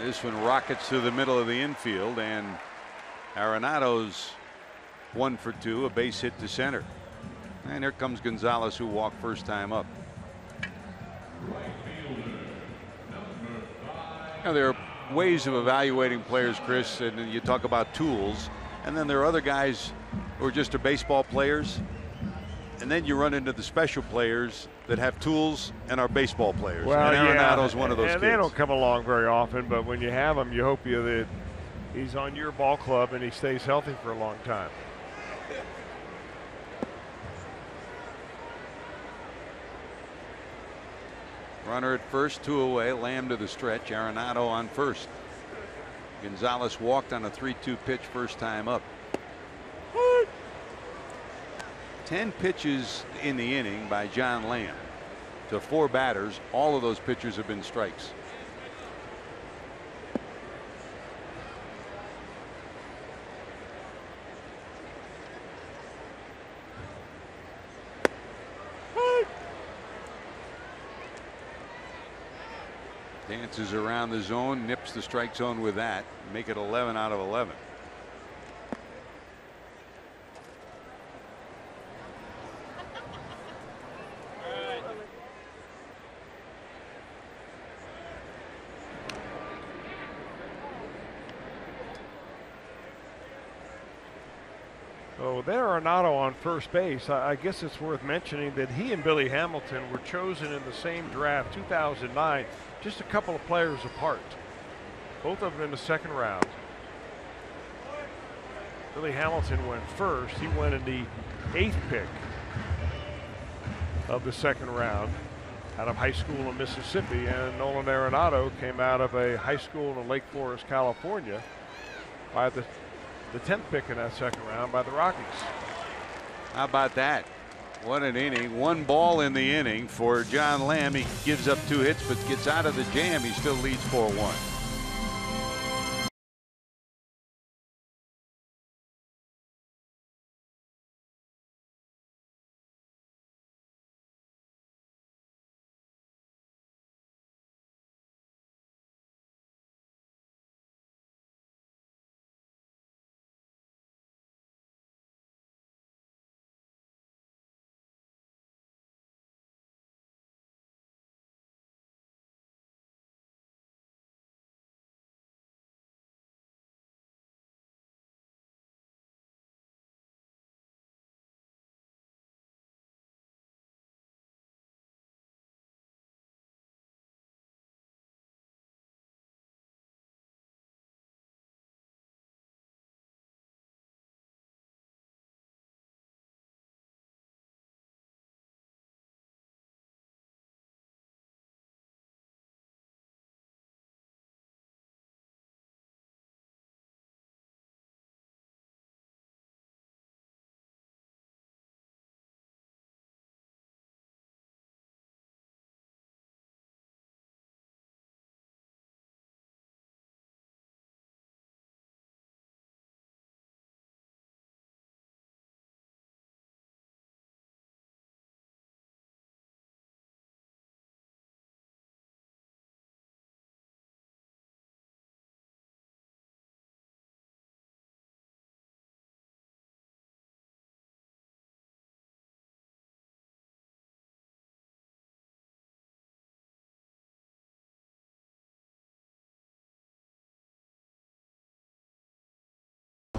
This one rockets to the middle of the infield, and Arenado's 1 for 2, a base hit to center. And here comes Gonzalez, who walked first time up. Now, there are ways of evaluating players, Chris, and you talk about tools, and then there are other guys who are just baseball players, and then you run into the special players that have tools and are baseball players. Well, and Arenado's one of those and kids. they don't come along very often, but when you have them, you hope that he's on your ball club and he stays healthy for a long time. Runner at first, 2 away. Lamb to the stretch. Arenado on first. Gonzalez walked on a 3-2 pitch first time up. 10 pitches in the inning by John Lamb to 4 batters. All of those pitchers have been strikes. Dances around the zone, nips the strike zone with that. Make it 11 out of 11. So there, Arenado on first base. I guess it's worth mentioning that he and Billy Hamilton were chosen in the same draft, 2009, just a couple of players apart. Both of them in the second round. Billy Hamilton went first. He went in the 8th pick of the second round out of high school in Mississippi, and Nolan Arenado came out of a high school in Lake Forest, California, by the 10th pick in that second round by the Rockies. How about that? What an inning. 1 ball in the inning for John Lamb. He gives up 2 hits but gets out of the jam. He still leads 4-1.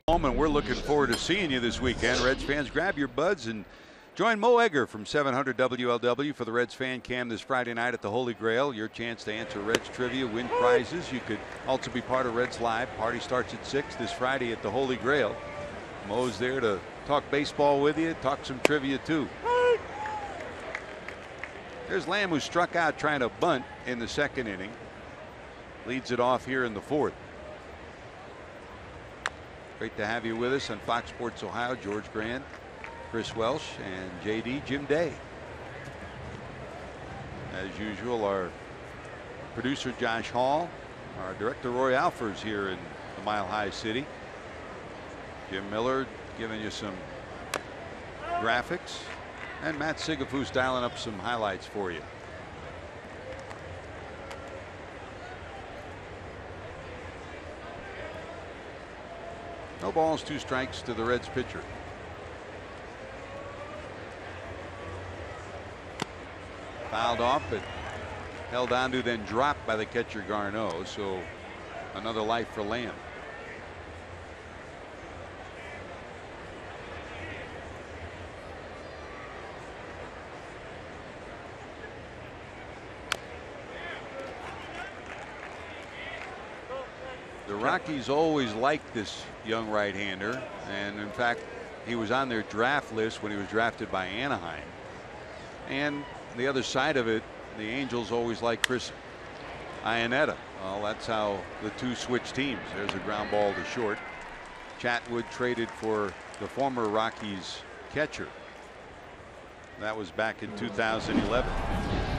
And we're looking forward to seeing you this weekend. Reds fans, grab your buds and join Mo Egger from 700 WLW for the Reds Fan Cam this Friday night at the Holy Grail. Your chance to answer Reds trivia, win prizes. You could also be part of Reds Live. Party starts at 6 this Friday at the Holy Grail. Mo's there to talk baseball with you, talk some trivia too. There's Lamb, who struck out trying to bunt in the second inning. Leads it off here in the 4th. Great to have you with us on Fox Sports Ohio. George Grand, Chris Welsh, and JD Jim Day. As usual, our producer Josh Hall, our director Roy Alfers here in the Mile High City. Jim Miller giving you some graphics, and Matt Sigafus dialing up some highlights for you. No balls, 2 strikes to the Reds pitcher. Fouled off, but held on to, then dropped by the catcher Garneau. So another life for Lamb. The Rockies always liked this young right-hander, and in fact he was on their draft list when he was drafted by Anaheim. And the other side of it, the Angels always liked Chris Iannetta. Well, that's how the two switch teams. There's a ground ball to short. Chatwood traded for the former Rockies catcher. That was back in 2011.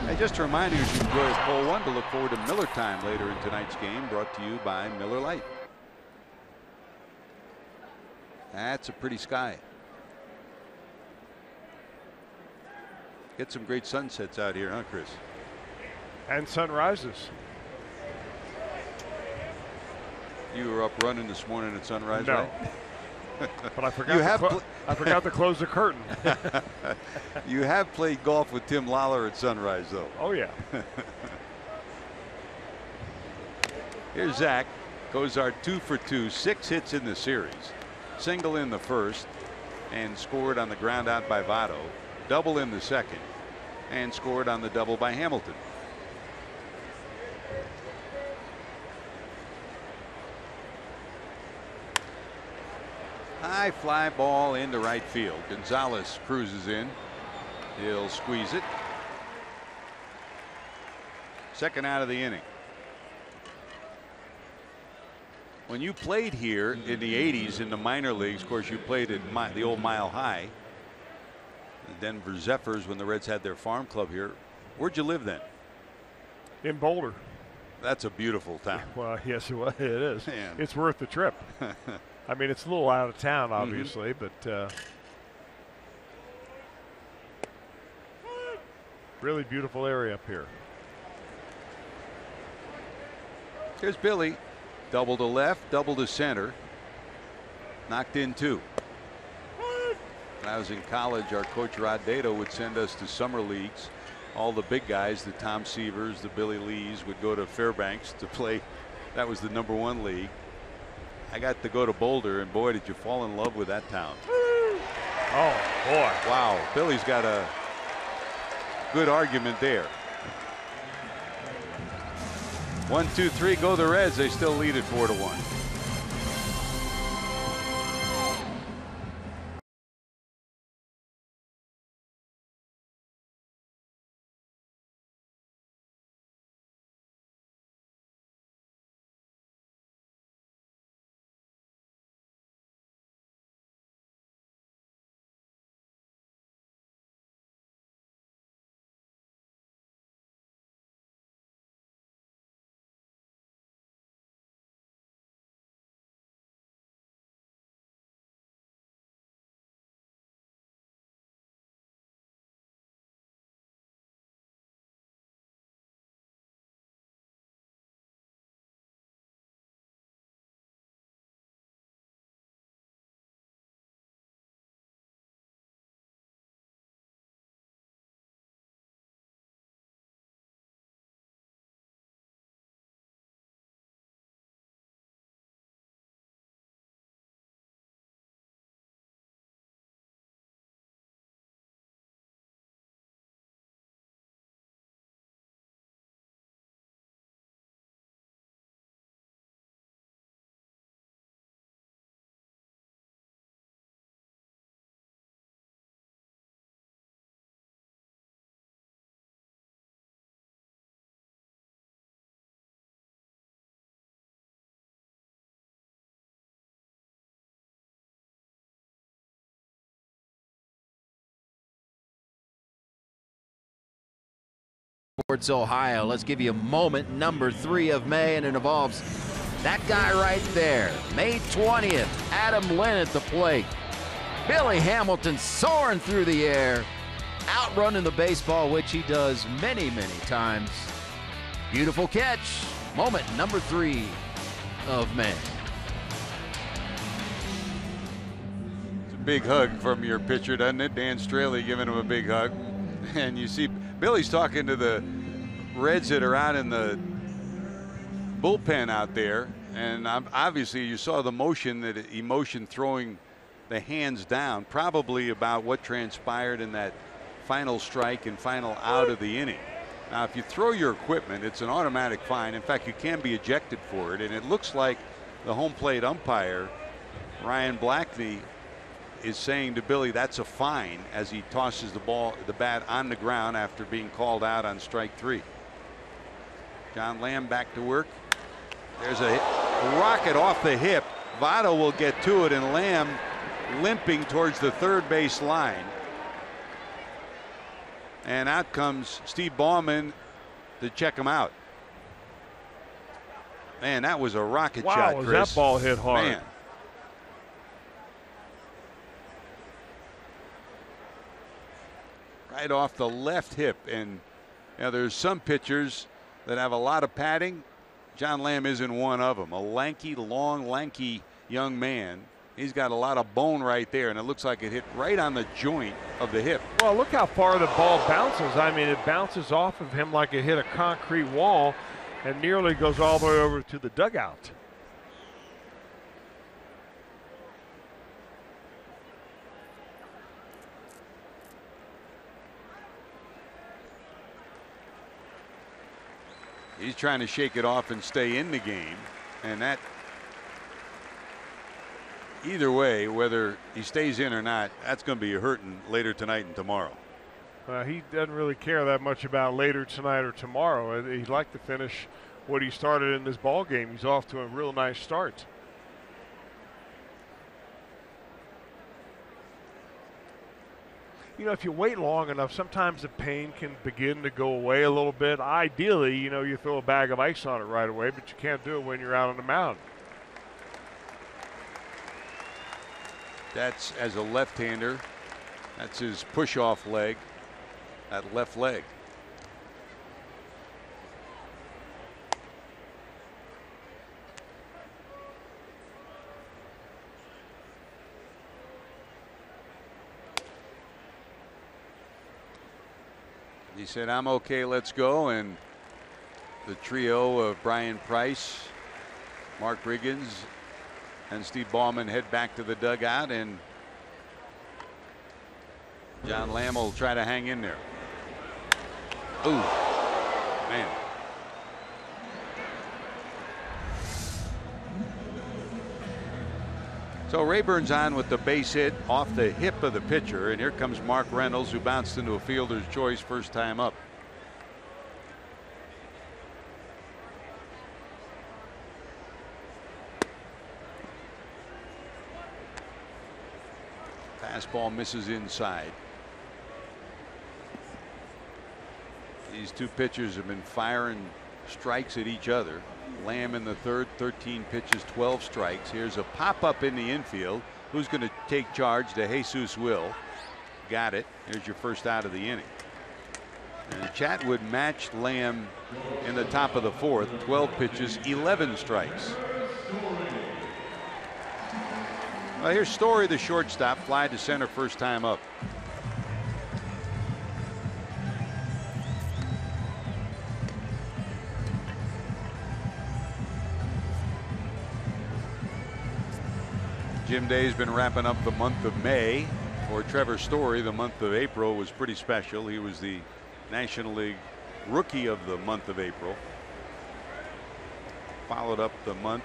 And just to remind you, as you enjoy Pole 1, to look forward to Miller Time later in tonight's game, brought to you by Miller Lite. That's a pretty sky. Get some great sunsets out here, huh, Chris? And sunrises. You were up running this morning at sunrise, no. right? But I forgot. I forgot to close the curtain. You have played golf with Tim Lawler at sunrise, though. Oh yeah. Here's Zach. Cozart 2 for 2, 6 hits in the series. Single in the first, and scored on the ground out by Votto. Double in the second, and scored on the double by Hamilton. High fly ball into right field. Gonzalez cruises in. He'll squeeze it. Second out of the inning. When you played here in the 80s in the minor leagues, of course, you played at the old Mile High, the Denver Zephyrs, when the Reds had their farm club here. Where'd you live then? In Boulder. That's a beautiful town. Well, yes, it is. Man. It's worth the trip. I mean, it's a little out of town, obviously, but really beautiful area up here. Here's Billy. Double to left, double to center. Knocked in 2. When I was in college, our coach Rod Dato would send us to summer leagues. All the big guys, the Tom Seavers, the Billy Lees, would go to Fairbanks to play. That was the #1 league. I got to go to Boulder, and boy, did you fall in love with that town. Oh, boy. Wow. Billy's got a good argument there. 1, 2, 3, go the Reds. They still lead it 4-1. Sports Ohio. Let's give you moment number 3 of May, and it involves that guy right there. May 20th, Adam Lynn at the plate. Billy Hamilton soaring through the air, outrunning the baseball, which he does many, many times. Beautiful catch. Moment number 3 of May. It's a big hug from your pitcher, doesn't it? Dan Straley giving him a big hug. And you see Billy's talking to the Reds that are out in the bullpen out there, and obviously you saw the emotion throwing the hands down, probably about what transpired in that final strike and final out of the inning. Now, if you throw your equipment, it's an automatic fine. In fact, you can be ejected for it, and it looks like the home plate umpire, Ryan Blackney, is saying to Billy that's a fine as he tosses the bat on the ground after being called out on strike 3. John Lamb back to work. There's a rocket off the hip. Votto will get to it, and Lamb limping towards the third base line. And out comes Steve Ballman to check him out. Man, that was a rocket shot, Chris. Wow, that ball hit hard. Man. Right off the left hip. And there's some pitchers that have a lot of padding. John Lamb isn't one of them. A lanky, long, lanky young man. He's got a lot of bone right there, and it looks like it hit right on the joint of the hip. Well, look how far the ball bounces. I mean, it bounces off of him like it hit a concrete wall and nearly goes all the way over to the dugout. He's trying to shake it off and stay in the game, and that either way, whether he stays in or not, that's going to be hurting later tonight and tomorrow. He doesn't really care that much about later tonight or tomorrow. He'd like to finish what he started in this ball game. He's off to a real nice start. You know, if you wait long enough, sometimes the pain can begin to go away a little bit. Ideally, you throw a bag of ice on it right away, but you can't do it when you're out on the mound. That's as a left-hander. That's his push-off leg, that left leg. He said, "I'm okay, let's go." And the trio of Brian Price, Mark Riggins, and Steve Ballman head back to the dugout, and John Lamb will try to hang in there. Ooh, man. So Rayburn's on with the base hit off the hip of the pitcher, and here comes Mark Reynolds, who bounced into a fielder's choice first time up. Fastball misses inside. These two pitchers have been firing strikes at each other. Lamb in the third, 13 pitches, 12 strikes. Here's a pop up in the infield. Who's going to take charge? DeJesus will. Got it. Here's your first out of the inning. And Chatwood matched Lamb in the top of the fourth. 12 pitches, 11 strikes. Well, here's Story, the shortstop, fly to center first time up. Jim Day's been wrapping up the month of May. For Trevor Story, the month of April was pretty special. He was the National League Rookie of the month of April. Followed up the month.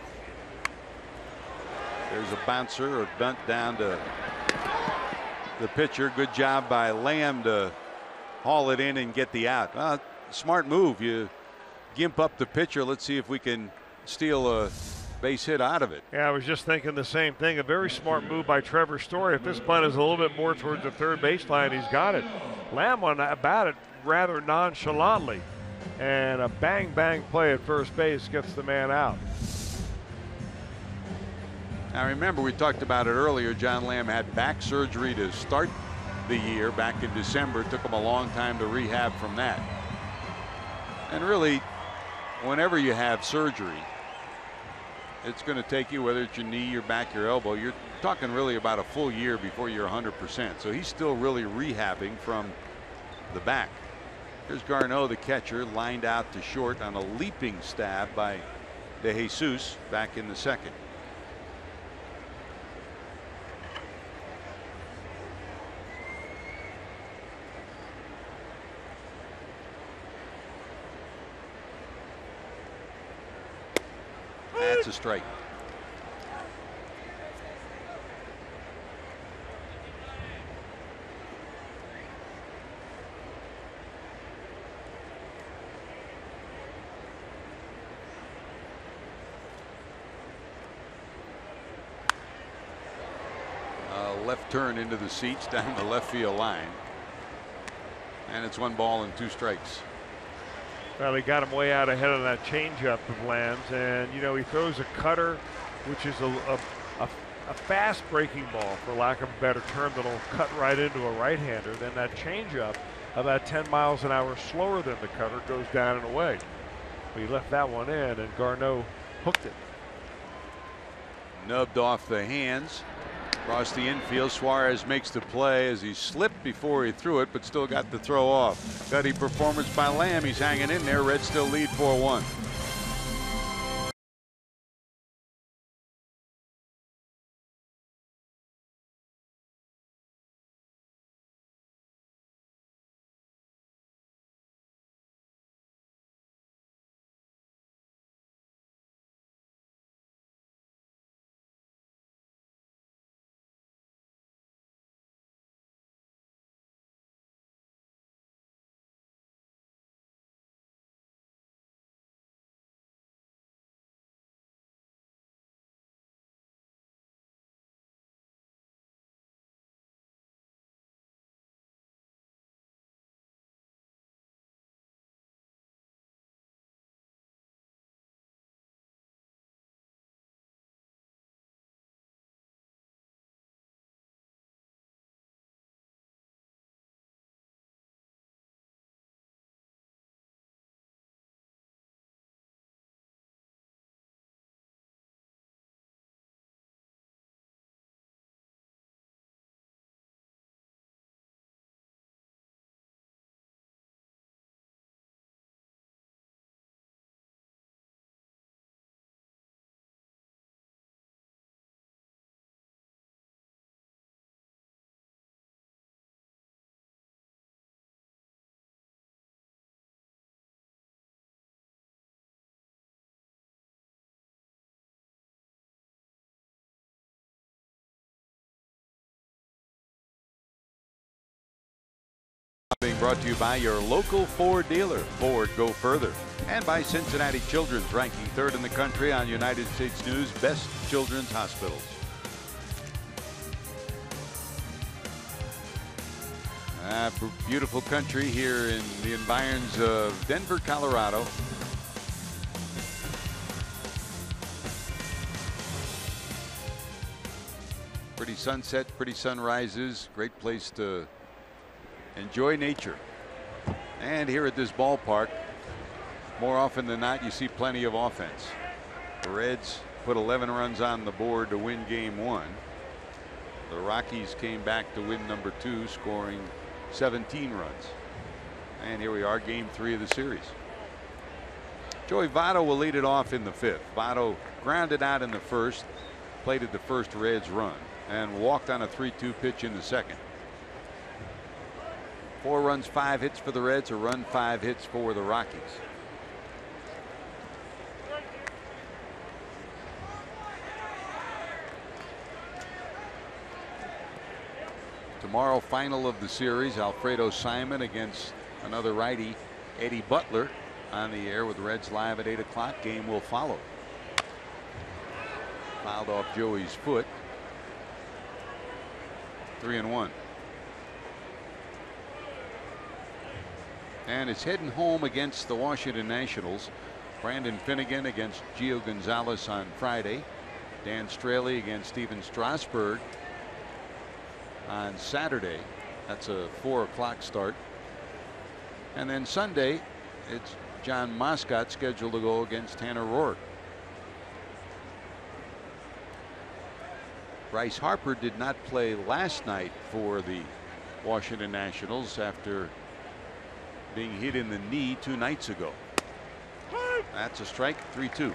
There's a bouncer, a bunt down to the pitcher. Good job by Lamb to haul it in and get the out. Smart move. You gimp up the pitcher. Let's see if we can steal a base hit out of it. Yeah, I was just thinking the same thing. A very smart move by Trevor Story. If this bunt is a little bit more towards the third baseline, he's got it. Lamb went about it rather nonchalantly. And a bang play at first base gets the man out. Now remember, we talked about it earlier. John Lamb had back surgery to start the year back in December. It took him a long time to rehab from that. And really, whenever you have surgery, it's going to take you, whether it's your knee, your back, your elbow, you're talking really about a full year before you're 100%. So he's still really rehabbing from the back. Here's Garneau, the catcher, lined out to short on a leaping stab by De Jesus back in the second. That's a strike. Left turn into the seats down the left field line. And it's 1 ball and 2 strikes. Well, he got him way out ahead of that changeup of Lamb's, and you know he throws a cutter, which is a fast breaking ball, for lack of a better term, that'll cut right into a right-hander. Then that changeup, about 10 miles an hour slower than the cutter, goes down and away. But he left that one in, and Garneau hooked it. Nubbed off the hands. Across the infield, Suarez makes the play as he slipped before he threw it, but still got the throw off. Gutty performance by Lamb. He's hanging in there. Reds still lead 4-1. Being brought to you by your local Ford dealer, Ford Go Further, and by Cincinnati Children's, ranking 3rd in the country on United States News Best Children's Hospitals. Beautiful country here in the environs of Denver, Colorado. Pretty sunset, pretty sunrises, great place to enjoy nature. And here at this ballpark, more often than not, you see plenty of offense. The Reds put 11 runs on the board to win game 1. The Rockies came back to win number 2, scoring 17 runs. And here we are, game 3 of the series. Joey Votto will lead it off in the 5th. Votto grounded out in the 1st, plated the first Reds run, and walked on a 3-2 pitch in the 2nd. 4 runs, 5 hits for the Reds, a run, 5 hits for the Rockies. Tomorrow, final of the series, Alfredo Simon against another righty, Eddie Butler, on the air with Reds Live at 8 o'clock. Game will follow. Fouled off Joey's foot. 3-1. And it's heading home against the Washington Nationals. Brandon Finnegan against Gio Gonzalez on Friday. Dan Straley against Steven Strasburg on Saturday. That's a 4 o'clock start. And then Sunday, it's John Moscott scheduled to go against Tanner Roark. Bryce Harper did not play last night for the Washington Nationals after being hit in the knee 2 nights ago. That's a strike. 3-2.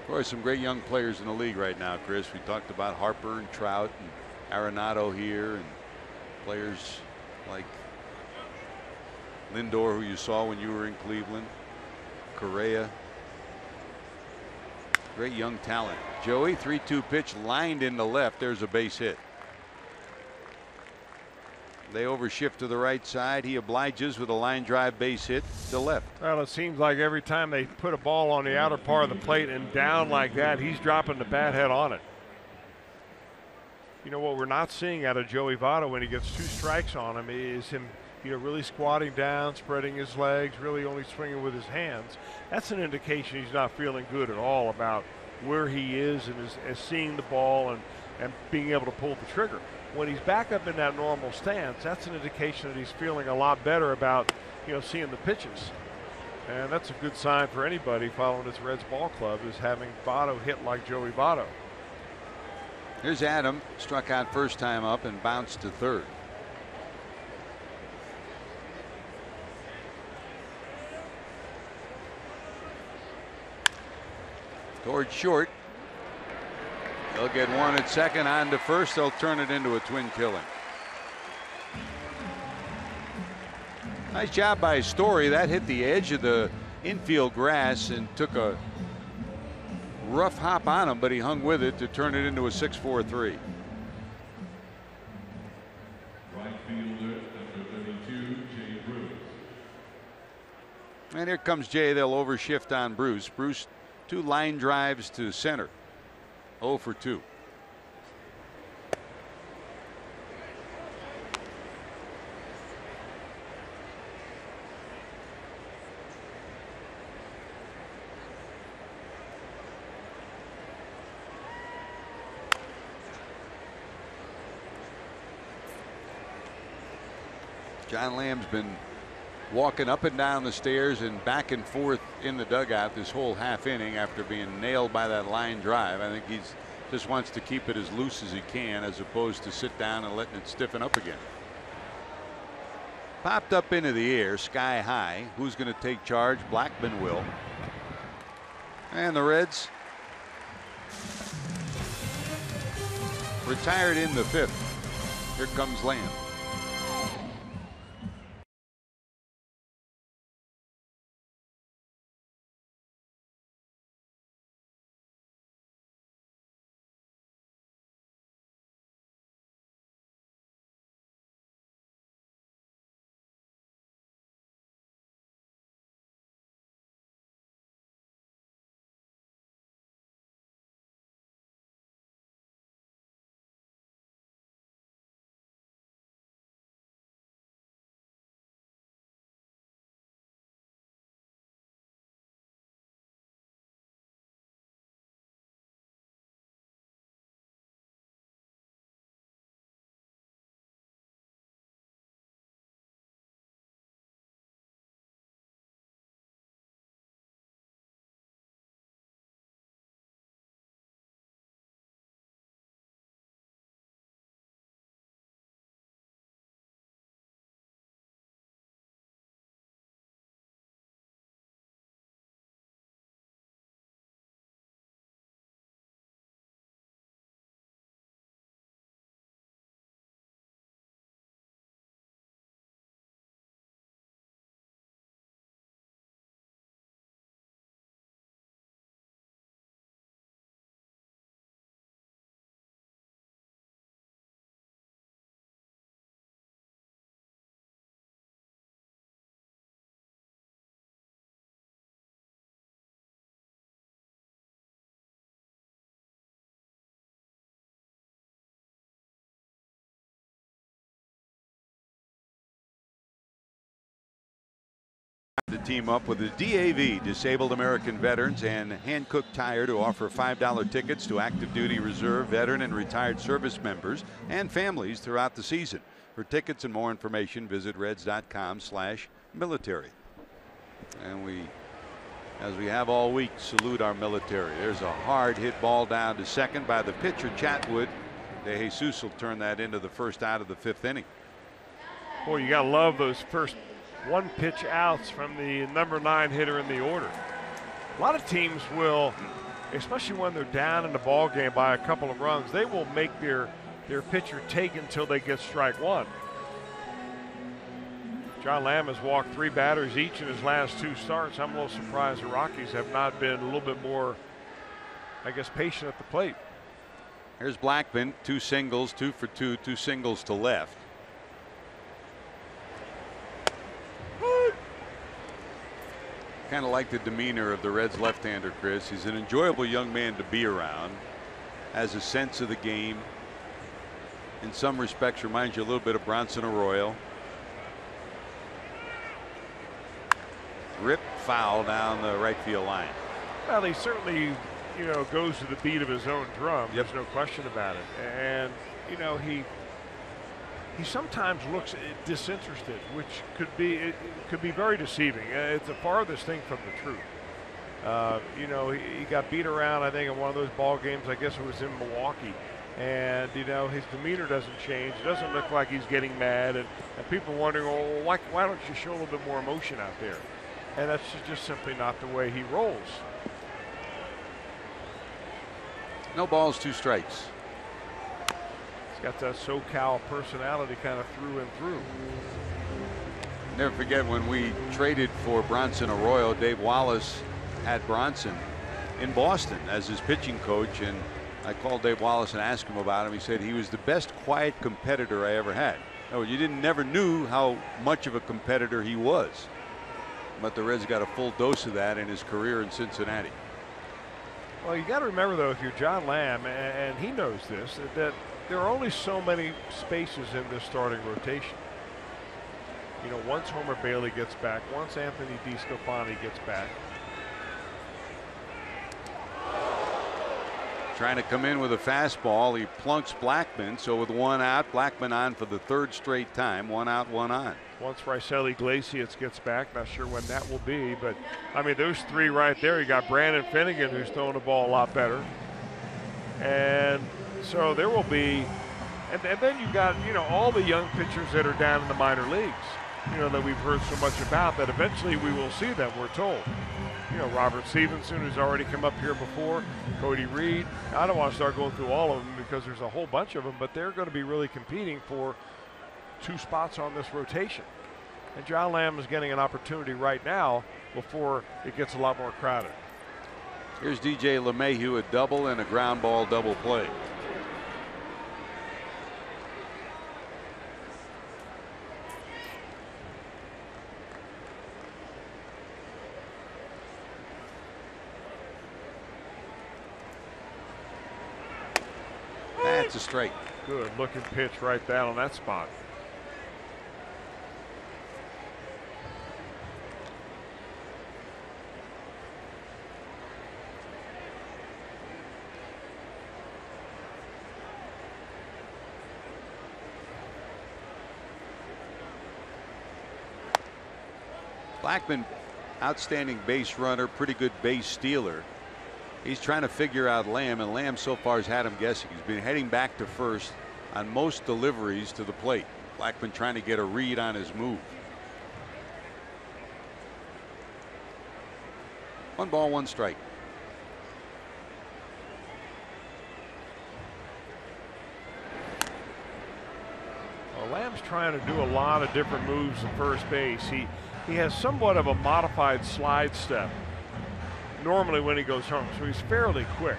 Of course, some great young players in the league right now, Chris. We talked about Harper and Trout and Arenado here, and players like Lindor, who you saw when you were in Cleveland, Correa. Great young talent. Joey, 3-2 pitch lined into left. There's a base hit. They overshift to the right side. He obliges with a line drive base hit to left. Well, it seems like every time they put a ball on the outer part of the plate and down like that, he's dropping the bat head on it. You know what we're not seeing out of Joey Votto when he gets 2 strikes on him is him, really squatting down, spreading his legs, really only swinging with his hands. That's an indication he's not feeling good at all about where he is and is seeing the ball and being able to pull the trigger. When he's back up in that normal stance, that's an indication that he's feeling a lot better about, seeing the pitches. And that's a good sign for anybody following this Reds ball club, is having Votto hit like Joey Votto. Here's Adam, struck out first time up and bounced to third. Towards short. They'll get one at second, on to first. They'll turn it into a twin killing. Nice job by Story. That hit the edge of the infield grass and took a rough hop on him, but he hung with it to turn it into a 6-4-3. Right fielder, number 32, Jay Bruce. And here comes Jay. They'll overshift on Bruce. Bruce, 2 line drives to center. 0 for 2. John Lamb's been walking up and down the stairs and back and forth in the dugout this whole half inning after being nailed by that line drive. I think he's just wants to keep it as loose as he can, as opposed to sit down and letting it stiffen up again. Popped up into the air sky high. Who's going to take charge? Blackman will. And the Reds retired in the 5th. Here comes Lamb. To team up with the DAV, Disabled American Veterans, and Hankook Tire to offer $5 tickets to active duty reserve, veteran, and retired service members and families throughout the season. For tickets and more information, visit reds.com/military. And we, as we have all week, salute our military. There's a hard hit ball down to second by the pitcher Chatwood, De Jesus will turn that into the first out of the 5th inning. Boy, you got to love those first 1-pitch outs from the number 9 hitter in the order. A lot of teams will, especially when they're down in the ball game by a couple of runs, they will make their pitcher take until they get strike 1. John Lamb has walked 3 batters each in his last 2 starts. I'm a little surprised the Rockies have not been a little bit more, I guess, patient at the plate. Here's Blackman, 2 singles, 2 for 2, 2 singles to left. Kind of like the demeanor of the Reds left-hander, Chris. He's an enjoyable young man to be around, has a sense of the game. In some respects reminds you a little bit of Bronson Arroyo. Rip foul down the right field line. Well, he certainly, you know, goes to the beat of his own drum. Yep. There's no question about it. And, you know, he sometimes looks disinterested, which could be very deceiving. It's the farthest thing from the truth. You know, he got beat around, I think, in one of those ball games. I guess it was in Milwaukee. And, you know, his demeanor doesn't change. It doesn't look like he's getting mad. And people wondering, oh, why don't you show a little bit more emotion out there? And that's just simply not the way he rolls. No balls, 2 strikes. He's got that SoCal personality kind of through and through. Never forget when we traded for Bronson Arroyo, Dave Wallace had Bronson in Boston as his pitching coach, and I called Dave Wallace and asked him about him. He said he was the best quiet competitor I ever had. No, you never knew how much of a competitor he was. But the Reds got a full dose of that in his career in Cincinnati. Well, you got to remember, though, if you're John Lamb, and he knows this, that there are only so many spaces in this starting rotation. You know, once Homer Bailey gets back, once Anthony DeSclafani gets back. Trying to come in with a fastball. He plunks Blackman. So with 1 out, Blackman on for the 3rd straight time. 1 out, 1 on. Once Raisel Iglesias gets back, not sure when that will be, but I mean, those 3 right there. You got Brandon Finnegan, who's throwing the ball a lot better. And so there will be, and then you got, you know, all the young pitchers that are down in the minor leagues, you know, that we've heard so much about, that eventually we will see them, we're told. You know, Robert Stevenson, who's already come up here before, Cody Reed. I don't want to start going through all of them because there's a whole bunch of them, but they're going to be really competing for 2 spots on this rotation. And John Lamb is getting an opportunity right now before it gets a lot more crowded. Here's DJ LeMahieu, a double and a ground ball double play. That's a strike. Good looking pitch right down on that spot. Blackman, outstanding base runner, pretty good base stealer. He's trying to figure out Lamb, and Lamb so far has had him guessing. He's been heading back to first on most deliveries to the plate. Blackman trying to get a read on his move. 1 ball, 1 strike. Well, Lamb's trying to do a lot of different moves at first base. He has somewhat of a modified slide step normally when he goes home, so he's fairly quick.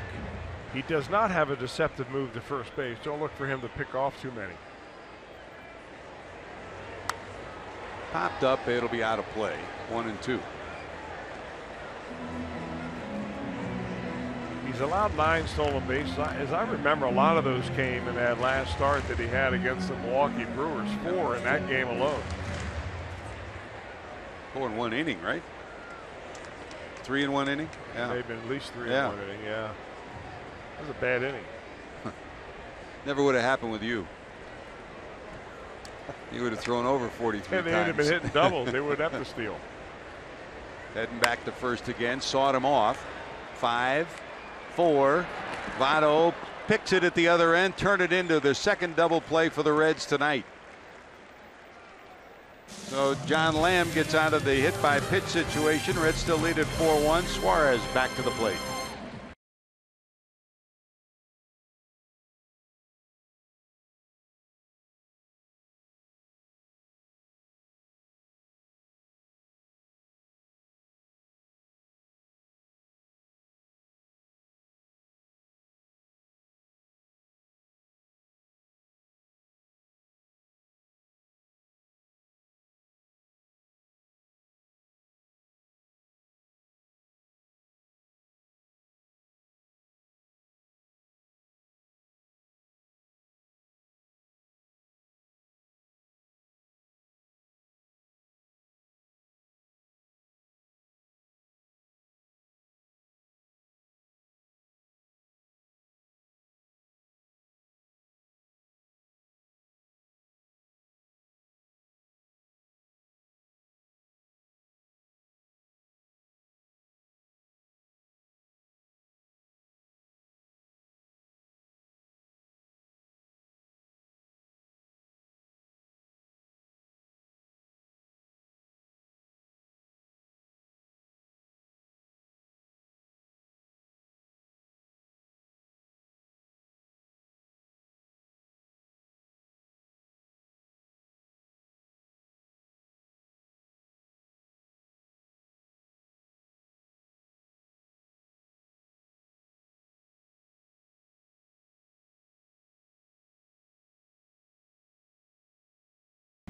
He does not have a deceptive move to first base. Don't look for him to pick off too many. Popped up, it'll be out of play. 1 and 2. He's allowed 9 stolen bases. As I remember, a lot of those came in that last start that he had against the Milwaukee Brewers. 4 in that game alone. 4 in 1 inning, right? 3 in 1 inning? Yeah. They've been at least 3 in 1 inning, yeah. That was a bad inning. Never would have happened with you. You would have thrown over 43 times. They would have been hitting doubles. They would have to steal. Heading back to first again. Sawed him off. 5, 4. Votto picks it at the other end, turn it into the second double play for the Reds tonight. So John Lamb gets out of the hit by pitch situation. Reds still lead at 4-1. Suarez back to the plate.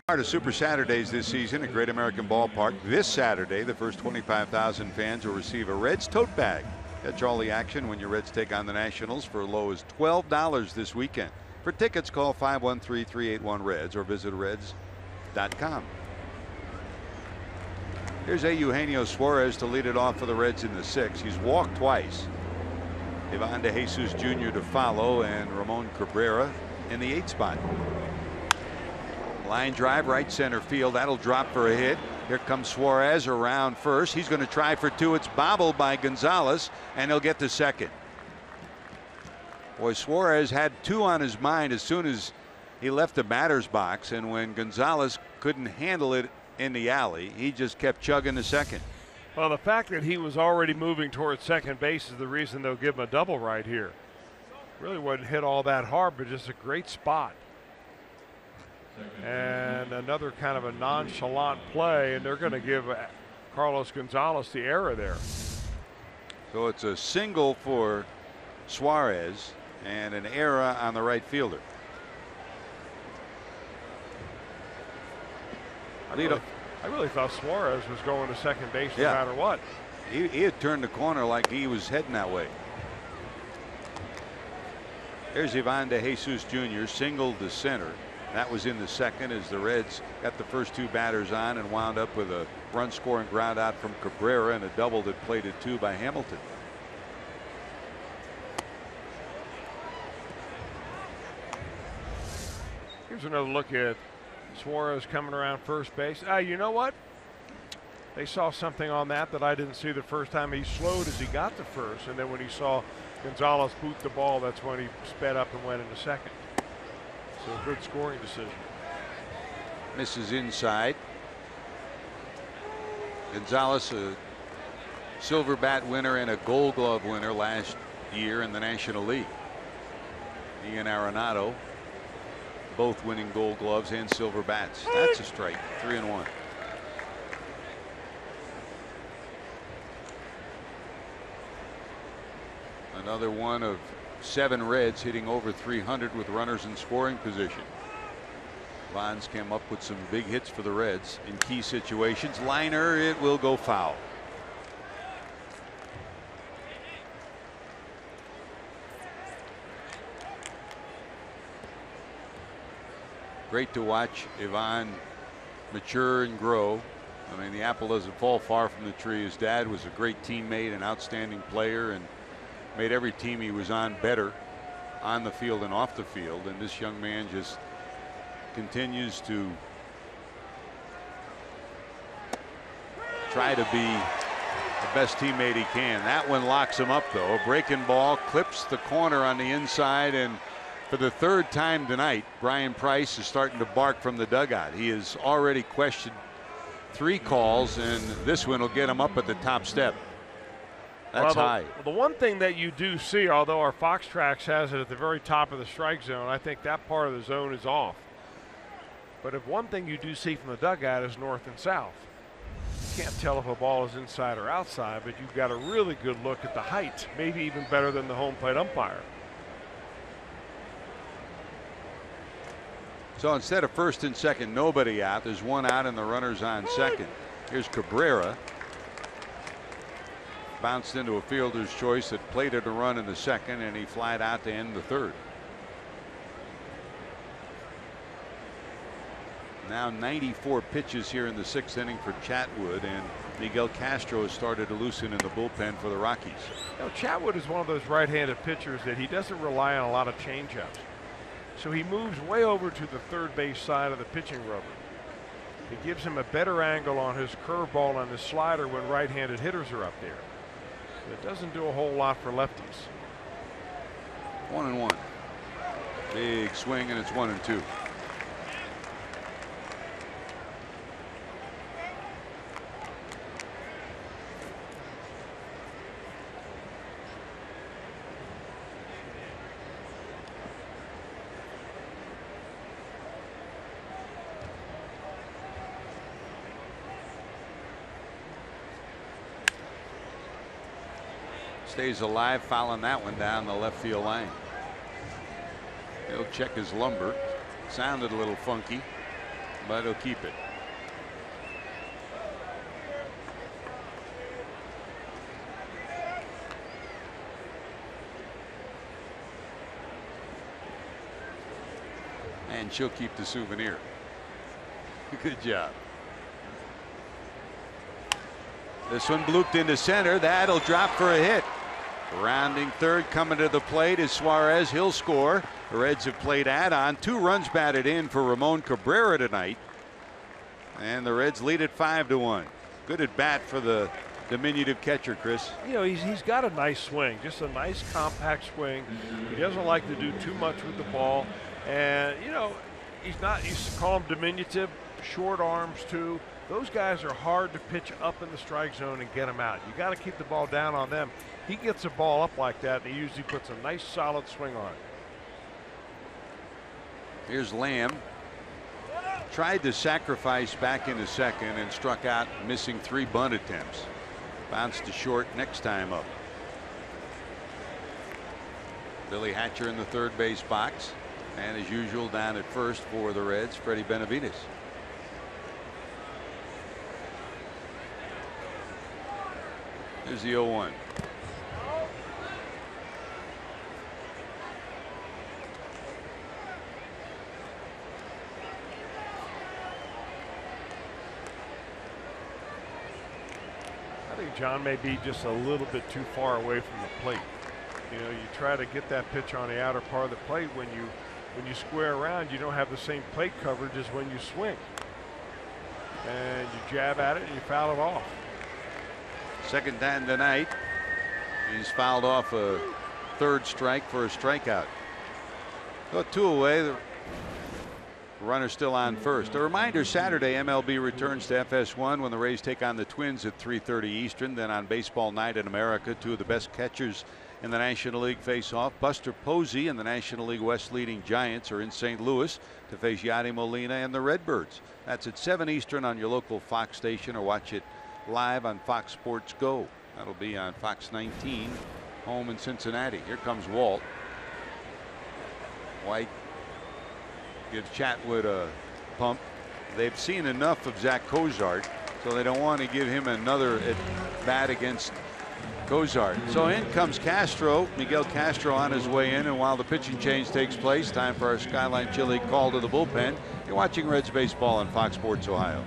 Part of Super Saturdays this season at Great American Ballpark. This Saturday, the first 25,000 fans will receive a Reds tote bag. Catch all the action when your Reds take on the Nationals for as low as $12 this weekend. For tickets, call 513-381-REDS or visit reds.com. Here's Eugenio Suarez to lead it off for the Reds in the 6th. He's walked twice. Ivan De Jesus Jr. to follow, and Ramon Cabrera in the 8th spot. Line drive right center field. That'll drop for a hit. Here comes Suarez around first. He's going to try for 2. It's bobbled by Gonzalez, and he'll get to second. Boy, Suarez had 2 on his mind as soon as he left the batter's box, and when Gonzalez couldn't handle it in the alley, he just kept chugging to second. Well, the fact that he was already moving towards second base is the reason they'll give him a double right here. Really wouldn't hit all that hard, but just a great spot. And another kind of a nonchalant play, and they're going to give Carlos Gonzalez the error there. So it's a single for Suarez and an error on the right fielder. I really thought Suarez was going to second base no matter what. He had turned the corner like he was heading that way. There's Ivan De Jesus Jr. singled to center. That was in the 2nd as the Reds got the first 2 batters on and wound up with a run scoring ground out from Cabrera and a double that played at 2 by Hamilton. Here's another look at Suarez coming around first base. You know what? They saw something on that I didn't see the first time. He slowed as he got to first, and then when he saw Gonzalez boot the ball, that's when he sped up and went into second. So a good scoring decision. Misses inside. Gonzalez, a Silver Bat winner and a Gold Glove winner last year in the National League. He and Arenado both winning Gold Gloves and Silver Bats. That's a strike. 3-1. Another one of 7 Reds hitting over 300 with runners in scoring position. Bonds came up with some big hits for the Reds in key situations. Liner, it will go foul. Great to watch Ivan mature and grow. I mean, the apple doesn't fall far from the tree. His dad was a great teammate, an outstanding player, and made every team he was on better on the field and off the field. And this young man just continues to try to be the best teammate he can. That one locks him up, though. A breaking ball clips the corner on the inside, and for the third time tonight, Brian Price is starting to bark from the dugout. He has already questioned 3 calls, and this one will get him up at the top step. That's high. The one thing that you do see, although our Fox Tracks has it at the very top of the strike zone, I think that part of the zone is off. But if one thing you do see from the dugout is north and south. You can't tell if a ball is inside or outside, but you've got a really good look at the height, maybe even better than the home plate umpire. So instead of first and second, nobody out. There's one out and the runner's on second. Here's Cabrera. Bounced into a fielder's choice that plated a run in the second, and he flied out to end the third. Now 94 pitches here in the 6th inning for Chatwood, and Miguel Castro has started to loosen in the bullpen for the Rockies. You know, Chatwood is one of those right-handed pitchers that he doesn't rely on a lot of changeups. So he moves way over to the third base side of the pitching rubber. It gives him a better angle on his curveball and his slider when right-handed hitters are up there. It doesn't do a whole lot for lefties. 1-1. Big swing, and it's 1-2. Stays alive, fouling that one down the left field line. He'll check his lumber. Sounded a little funky, but he'll keep it. And she'll keep the souvenir. Good job. This one blooped into center. That'll drop for a hit. Rounding third, coming to the plate is Suarez. He'll score. The Reds have played add-on. 2 runs batted in for Ramon Cabrera tonight, and the Reds lead at 5-1. Good at bat for the diminutive catcher, Chris. You know, he's got a nice swing, just a nice compact swing. He doesn't like to do too much with the ball, and you know, he's not. You call him diminutive, short arms too. Those guys are hard to pitch up in the strike zone and get them out. You got to keep the ball down on them. He gets a ball up like that, and he usually puts a nice solid swing on it. Here's Lamb. Tried to sacrifice back into second and struck out, missing 3 bunt attempts. Bounced to short next time up. Billy Hatcher in the third base box, and as usual down at first for the Reds, Freddie Benavides. Here's the 0-1. I think John may be just a little bit too far away from the plate. You know, you try to get that pitch on the outer part of the plate. When you square around, you don't have the same plate coverage as when you swing. And you jab at it and you foul it off. Second time tonight, he's fouled off a third strike for a strikeout. So 2 away. The runner still on first. A reminder, Saturday MLB returns to FS1 when the Rays take on the Twins at 3:30 Eastern. Then on Baseball Night in America, 2 of the best catchers in the National League face off. Buster Posey and the National League West leading Giants are in St. Louis to face Yadi Molina and the Redbirds. That's at 7 Eastern on your local Fox station, or watch it live on Fox Sports Go. That'll be on Fox 19, home in Cincinnati. Here comes Walt. White gives Chatwood a pump. They've seen enough of Zach Cozart, so they don't want to give him another at bat against Cozart. So in comes Castro. Miguel Castro on his way in, and while the pitching change takes place, time for our Skyline Chili call to the bullpen. You're watching Reds baseball on Fox Sports Ohio.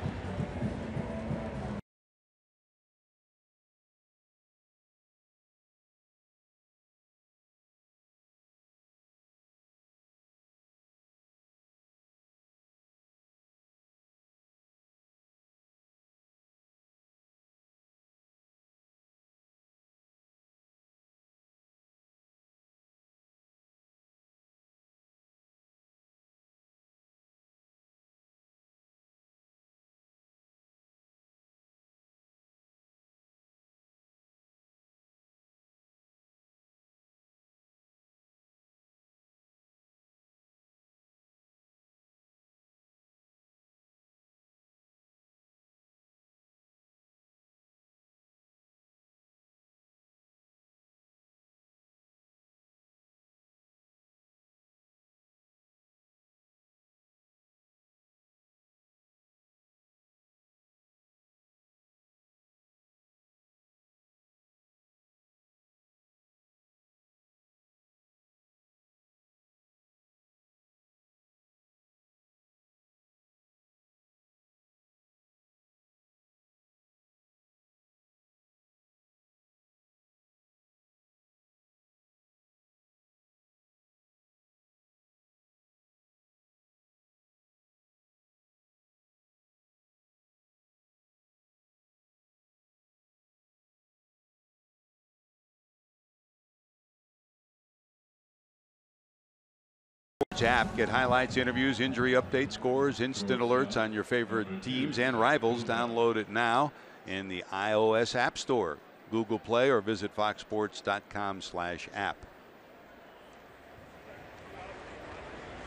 App. Get highlights, interviews, injury updates, scores, instant alerts on your favorite teams and rivals. Download it now in the iOS App Store, Google Play, or visit foxsports.com/app.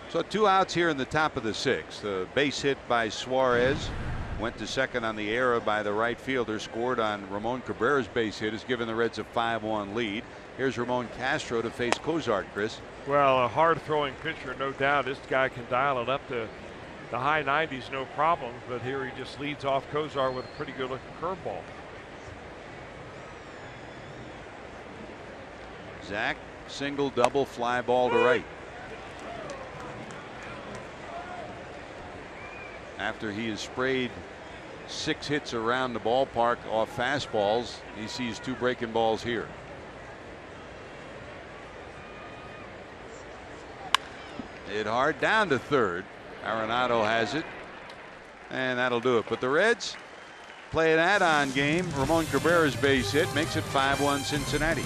So 2 outs here in the top of the 6th. The base hit by Suarez went to second on the error by the right fielder. Scored on Ramon Cabrera's base hit has given the Reds a 5-1 lead. Here's Ramon Castro to face Cozart, Chris. Well, a hard throwing pitcher, no doubt. This guy can dial it up to the high 90s, no problem. But here he just leads off Cozart with a pretty good looking curveball. Zach, single, double, fly ball to right. After he has sprayed 6 hits around the ballpark off fastballs, he sees 2 breaking balls here. Hit hard down to third. Arenado has it, and that'll do it. But the Reds play an add-on game. Ramon Cabrera's base hit makes it 5-1 Cincinnati.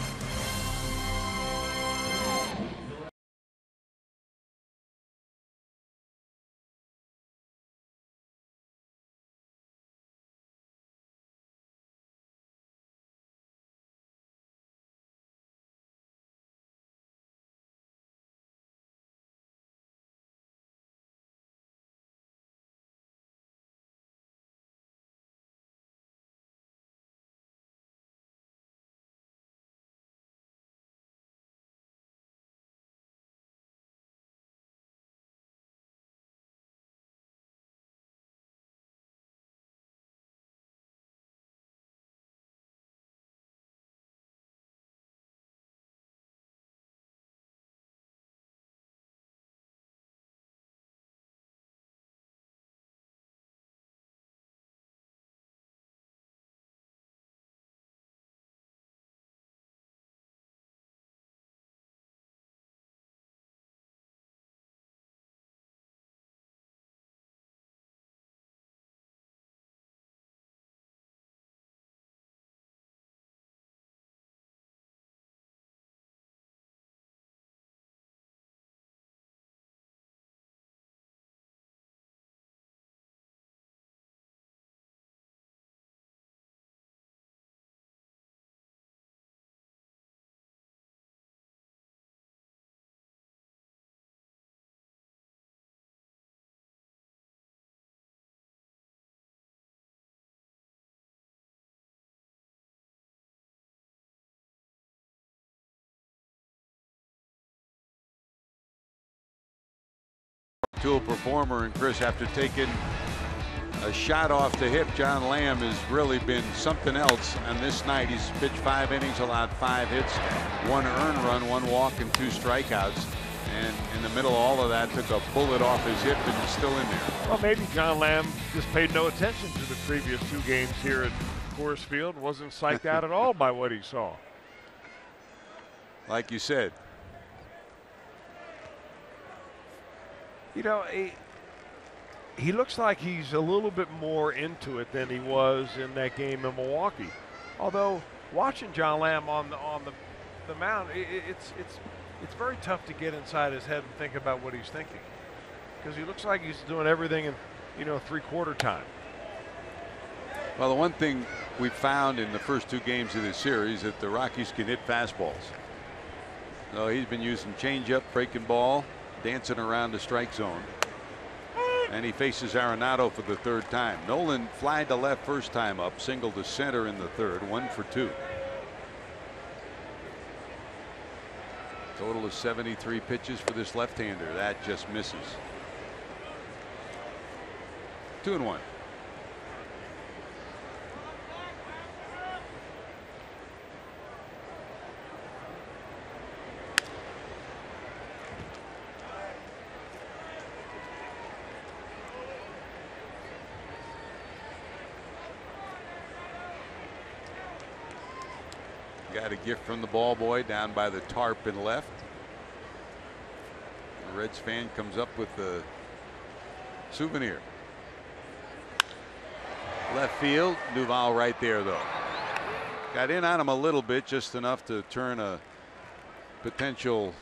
To a performer, and Chris, after taking a shot off the hip, John Lamb has really been something else on this night. He's pitched 5 innings, allowed 5 hits, 1 earned run, 1 walk, and 2 strikeouts. And in the middle of all of that, took a bullet off his hip and is still in there. Well, maybe John Lamb just paid no attention to the previous 2 games here at Coors Field. Wasn't psyched out at all by what he saw. Like you said. You know, he looks like he's a little bit more into it than he was in that game in Milwaukee. Although watching John Lamb on the mound, it's very tough to get inside his head and think about what he's thinking, because he looks like he's doing everything in 3/4 time. Well, the one thing we found in the first 2 games of this series that the Rockies can hit fastballs. So he's been using changeup, breaking ball, dancing around the strike zone. And he faces Arenado for the 3rd time. Nolan flied to left first time up, singled to center in the 3rd, 1 for 2. Total of 73 pitches for this left-hander. That just misses. 2-1. Got a gift from the ball boy down by the tarp in left. The Reds fan comes up with the souvenir. Left field, Duval right there though. Got in on him a little bit, just enough to turn a potential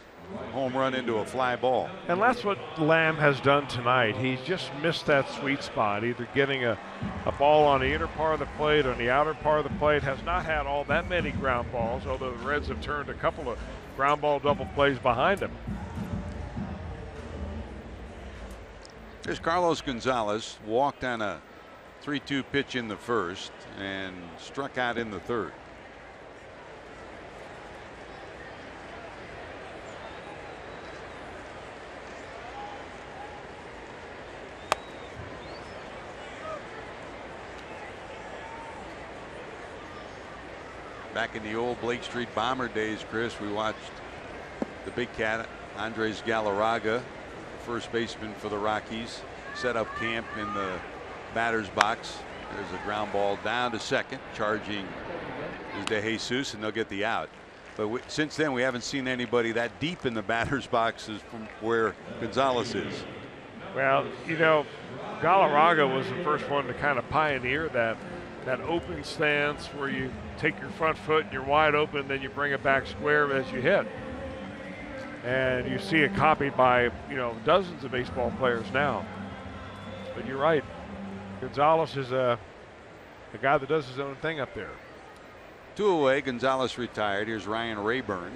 home run into a fly ball. And that's what Lamb has done tonight. He's just missed that sweet spot, either getting a ball on the inner part of the plate or on the outer part of the plate. Has not had all that many ground balls, although the Reds have turned a couple of ground ball double plays behind him. There's Carlos Gonzalez, walked on a 3-2 pitch in the first and struck out in the third. Back in the old Blake Street Bomber days, Chris, we watched the big cat, Andres Galarraga, first baseman for the Rockies, set up camp in the batter's box. There's a ground ball down to second, charging is De Jesus, and they'll get the out. But since then, we haven't seen anybody that deep in the batter's boxes from where Gonzalez is. Well, you know, Galarraga was the first one to kind of pioneer that open stance where you take your front foot and you're wide open, then you bring it back square as you hit. And you see it copied by, you know, dozens of baseball players now. But you're right. Gonzalez is a guy that does his own thing up there. 2 away, Gonzalez retired. Here's Ryan Rayburn.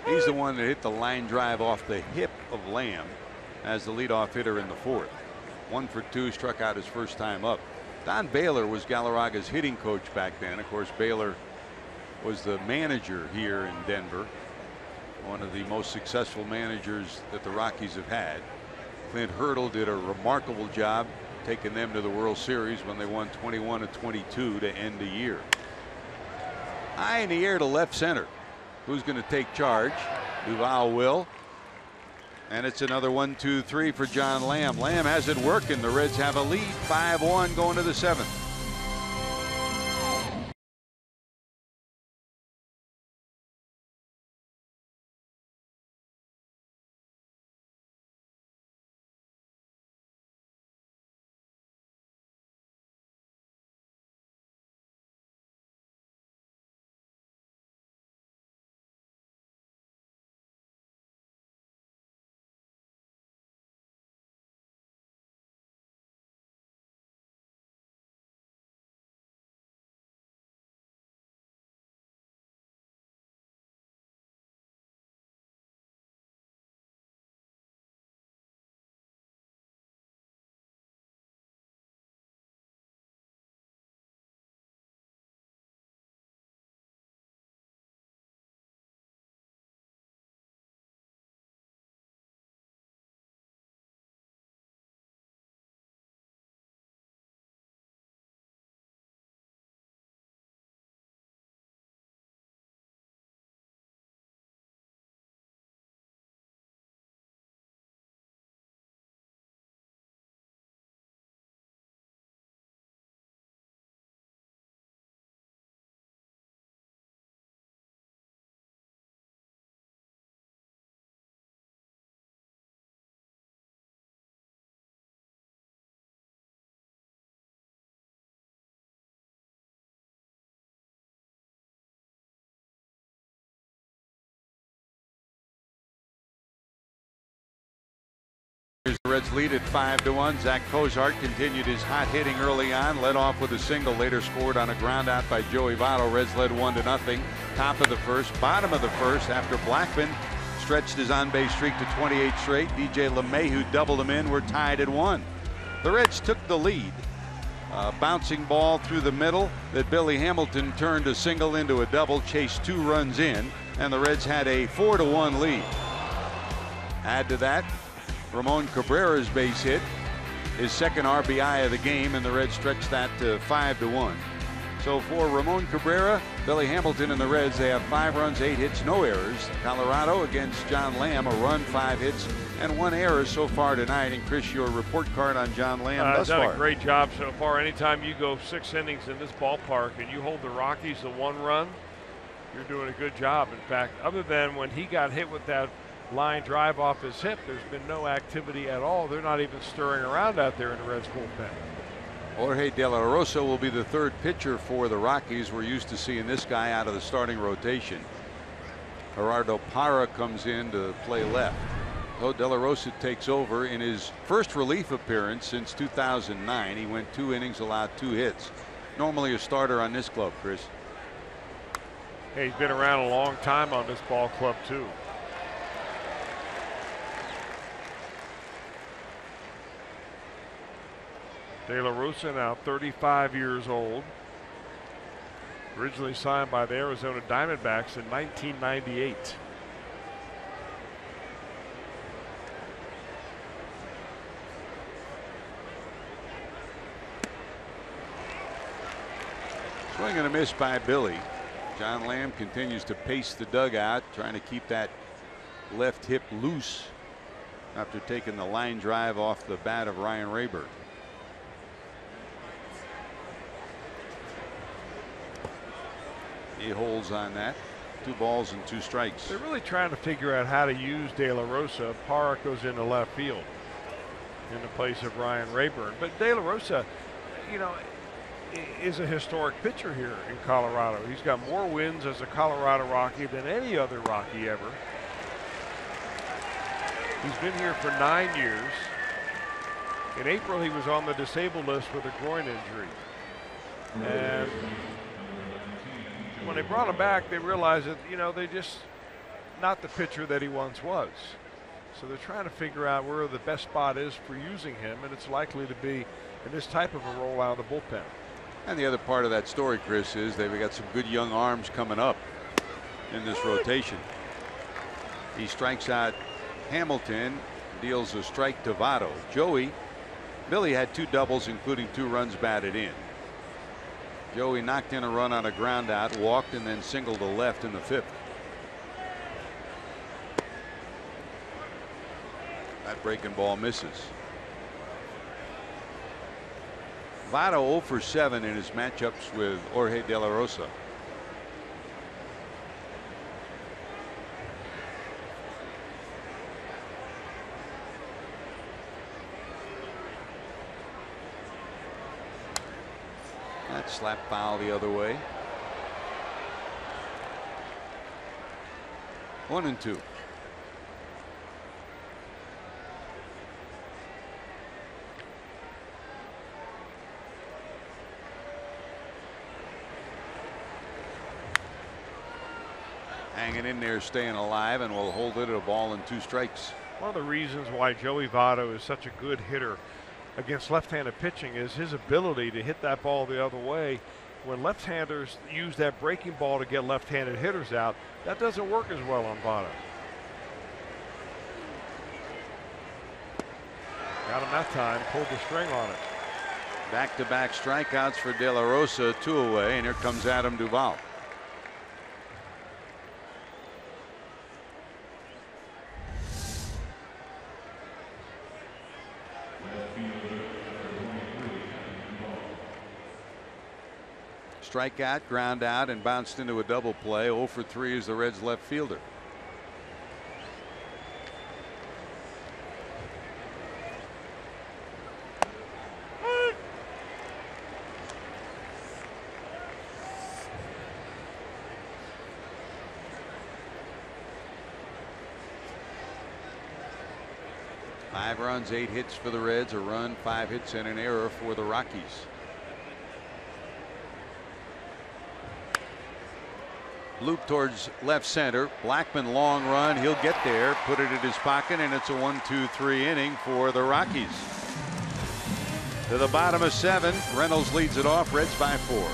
He's the one that hit the line drive off the hip of Lamb as the leadoff hitter in the fourth. 1 for 2, struck out his first time up. Don Baylor was Galarraga's hitting coach back then. Of course, Baylor was the manager here in Denver, one of the most successful managers that the Rockies have had. Clint Hurdle did a remarkable job taking them to the World Series when they won 21-22 to end the year. High in the air to left center. Who's going to take charge? Duvall will. And it's another 1-2-3 for John Lamb. Lamb has it working. The Reds have a lead, 5-1 going to the 7th. The Reds lead at 5-1. Zach Cozart continued his hot hitting early on, led off with a single, later scored on a ground out by Joey Votto. Reds led 1-0. Top of the first, bottom of the first, after Blackman stretched his on-base streak to 28 straight. DJ LeMahieu doubled him in. We're tied at 1. The Reds took the lead. Bouncing ball through the middle that Billy Hamilton turned a single into a double, chased 2 runs in, and the Reds had a 4-1 lead. Add to that Ramon Cabrera's base hit, his second RBI of the game, and the Reds stretched that to 5-1. So for Ramon Cabrera, Billy Hamilton, and the Reds, they have 5 runs, 8 hits, no errors. Colorado against John Lamb, a run, 5 hits, and 1 error so far tonight. And Chris, your report card on John Lamb thus far. Done a great job so far. Anytime you go 6 innings in this ballpark and you hold the Rockies to 1 run, you're doing a good job. In fact, other than when he got hit with that line drive off his hip, there's been no activity at all. They're not even stirring around out there in the Reds bullpen. Jorge De La Rosa will be the 3rd pitcher for the Rockies. We're used to seeing this guy out of the starting rotation. Gerardo Parra comes in to play left. So De La Rosa takes over in his first relief appearance since 2009. He went 2 innings, allowed 2 hits. Normally a starter on this club, Chris. Hey, he's been around a long time on this ball club too. De La Rosa now 35 years old. Originally signed by the Arizona Diamondbacks in 1998. Swing and a miss by Billy. John Lamb continues to pace the dugout, trying to keep that left hip loose after taking the line drive off the bat of Ryan Rayburn. He holds on that. 2 balls and 2 strikes. They're really trying to figure out how to use De La Rosa. Parra goes into left field in the place of Ryan Rayburn. But De La Rosa, you know, is a historic pitcher here in Colorado. He's got more wins as a Colorado Rocky than any other Rocky ever. He's been here for 9 years. In April, he was on the disabled list with a groin injury. And when they brought him back, they realized that, you know, they just not the pitcher that he once was. So they're trying to figure out where the best spot is for using him, and it's likely to be in this type of a role out of the bullpen. And the other part of that story, Chris, is they've got some good young arms coming up in this rotation. He strikes out Hamilton, deals a strike to Votto. Billy had 2 doubles, including 2 runs batted in. Joey knocked in a run on a ground out, walked, and then singled to left in the 5th. That breaking ball misses. Votto 0 for 7 in his matchups with Jorge De La Rosa. That slap foul the other way. 1-2. Hanging in there, staying alive, and will hold it at a ball and 2 strikes. One of the reasons why Joey Votto is such a good hitter against left-handed pitching is his ability to hit that ball the other way. When left-handers use that breaking ball to get left-handed hitters out, that doesn't work as well on Votto. Got him that time, pulled the string on it. Back-to-back strikeouts for De La Rosa, 2 away, and here comes Adam Duvall. Strikeout, ground out, and bounced into a double play. 0 for 3 is the Reds left fielder. Five runs, 8 hits for the Reds, a run, 5 hits, and an error for the Rockies. Loop towards left center. Blackman long run. He'll get there, put it in his pocket, and it's a 1-2-3 inning for the Rockies. To the bottom of 7. Reynolds leads it off. Reds by 4.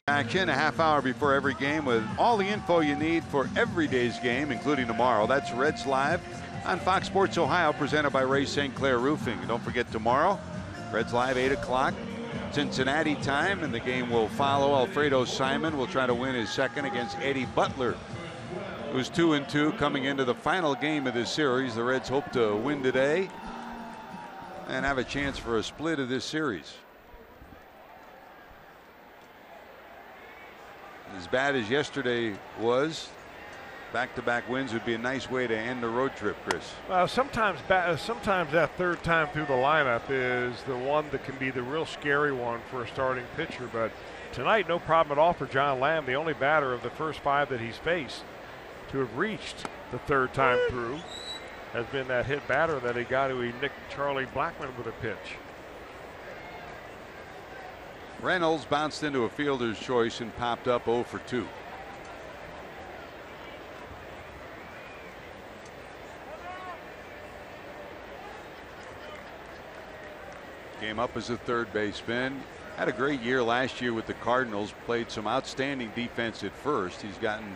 Action a half hour before every game with all the info you need for every day's game, including tomorrow. That's Reds Live on Fox Sports Ohio, presented by Ray St. Clair Roofing. And don't forget tomorrow, Reds Live 8 o'clock Cincinnati time, and the game will follow. Alfredo Simon will try to win his second against Eddie Butler, who's 2-2 coming into the final game of this series. The Reds hope to win today and have a chance for a split of this series. As bad as yesterday was, back-to-back wins would be a nice way to end the road trip, Chris. Well, sometimes that third time through the lineup is the one that can be the real scary one for a starting pitcher. But tonight, no problem at all for John Lamb, the only batter of the first 5 that he's faced to have reached the third time through has been that hit batter that he got, who he nicked Charlie Blackmon with a pitch. Reynolds bounced into a fielder's choice and popped up 0 for 2. Came up as a third baseman. Had a great year last year with the Cardinals. Played some outstanding defense at first. He's gotten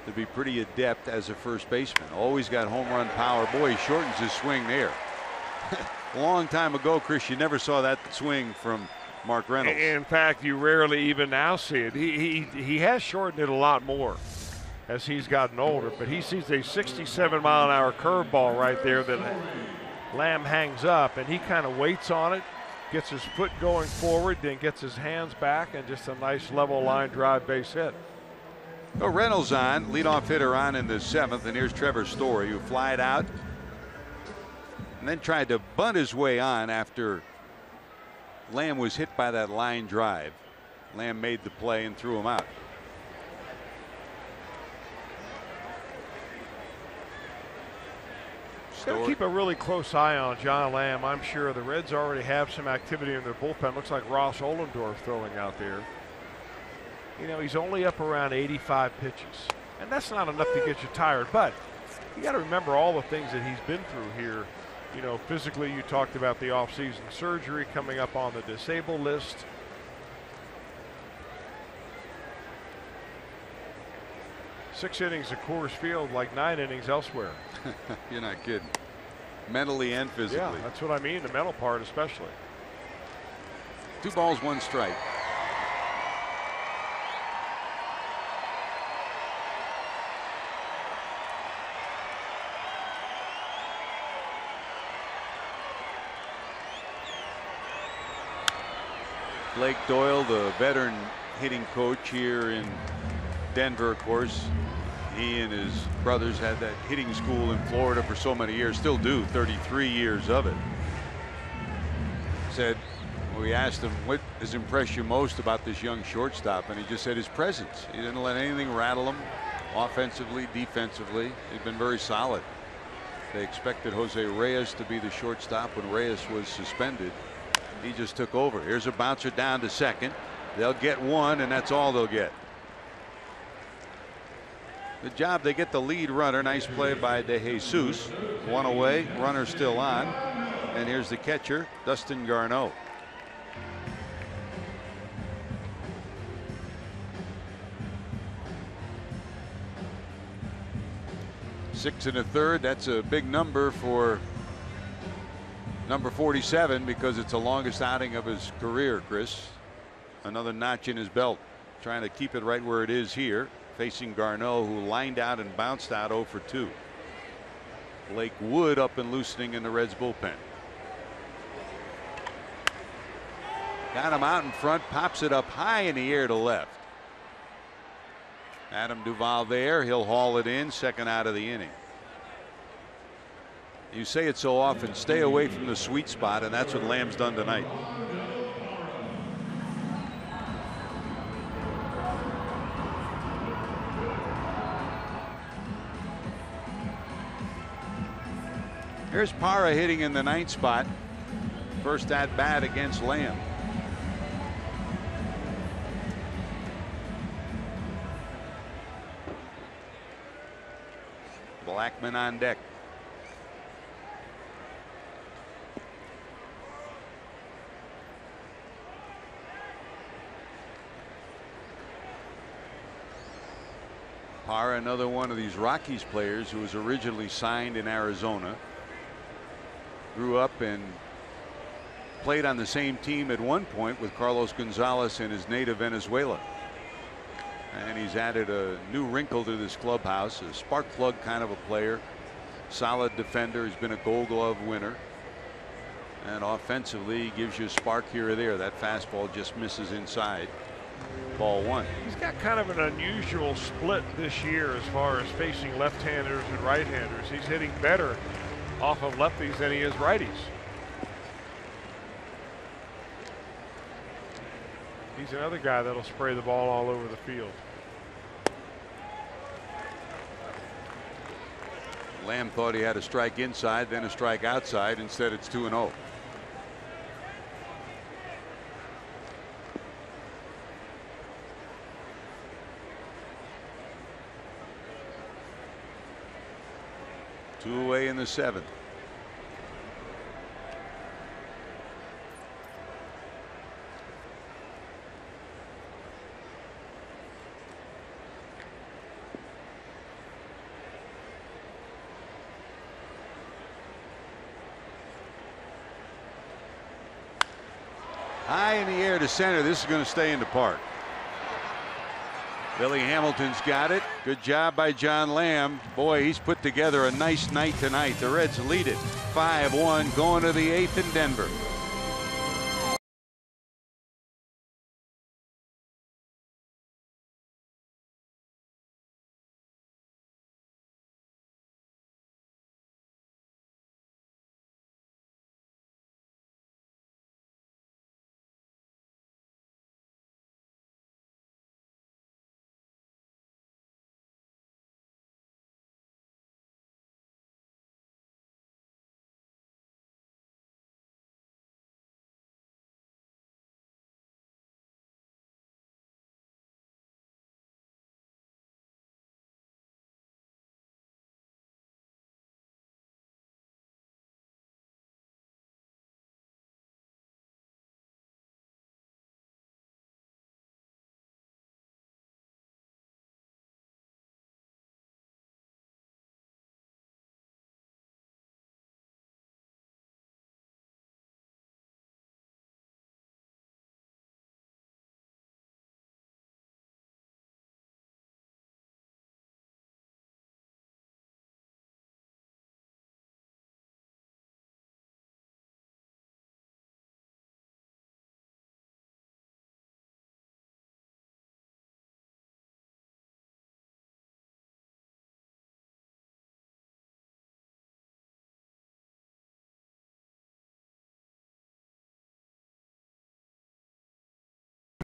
to be pretty adept as a first baseman. Always got home run power. Boy, he shortens his swing there. A long time ago, Chris, you never saw that swing from Mark Reynolds. In fact, you rarely even now see it. He has shortened it a lot more as he's gotten older, but he sees a 67-mile-an-hour curveball right there that Lamb hangs up, and he kind of waits on it, gets his foot going forward, then gets his hands back, and just a nice level line drive base hit. So Reynolds on, leadoff hitter on in the 7th, and here's Trevor Story, who flied out and then tried to bunt his way on after Lamb was hit by that line drive. Lamb made the play and threw him out. Got to keep a really close eye on John Lamb. I'm sure the Reds already have some activity in their bullpen. Looks like Ross Ollendorf throwing out there. You know, he's only up around 85 pitches, and that's not enough to get you tired, but you got to remember all the things that he's been through here. You know, physically, you talked about the offseason surgery, coming up on the disabled list. Six innings at Coors Field, like 9 innings elsewhere. You're not kidding. Mentally and physically. Yeah, that's what I mean, the mental part especially. 2 balls, 1 strike. Blake Doyle, the veteran hitting coach here in Denver, of course. He and his brothers had that hitting school in Florida for so many years, still do, 33 years of it. Said, we asked him, what has impressed you most about this young shortstop? And he just said his presence. He didn't let anything rattle him, offensively, defensively. He's been very solid. They expected Jose Reyes to be the shortstop when Reyes was suspended. He just took over. Here's a bouncer down to second. They'll get 1, and that's all they'll get. Good job. They get the lead runner. Nice play by De Jesus. 1 away. Runner still on. And here's the catcher, Dustin Garneau. Six and a third. That's a big number for number 47 because it's the longest outing of his career, Chris. Another notch in his belt. Trying to keep it right where it is here. Facing Garneau, who lined out and bounced out 0 for 2. Blake Wood up and loosening in the Reds bullpen. Got him out in front, pops it up high in the air to left. Adam Duvall there, he'll haul it in, second out of the inning. You say it so often, stay away from the sweet spot, and that's what Lamb's done tonight. Here's Parra hitting in the 9th spot. First at bat against Lamb. Blackmon on deck. Parra, another one of these Rockies players who was originally signed in Arizona, grew up and played on the same team at one point with Carlos Gonzalez in his native Venezuela. And he's added a new wrinkle to this clubhouse, a spark plug kind of a player, solid defender. He's been a Gold Glove winner, and offensively he gives you a spark here or there. That fastball just misses inside. Ball one. He's got kind of an unusual split this year as far as facing left-handers and right-handers. He's hitting better off of lefties than he is righties. He's another guy that'll spray the ball all over the field. Lamb thought he had a strike inside, then a strike outside. Instead, it's 2-0. Two away in the seventh. High in the air to center. This is going to stay in the park. Billy Hamilton's got it. Good job by John Lamb. Boy, he's put together a nice night tonight. The Reds lead it 5-1 going to the eighth in Denver.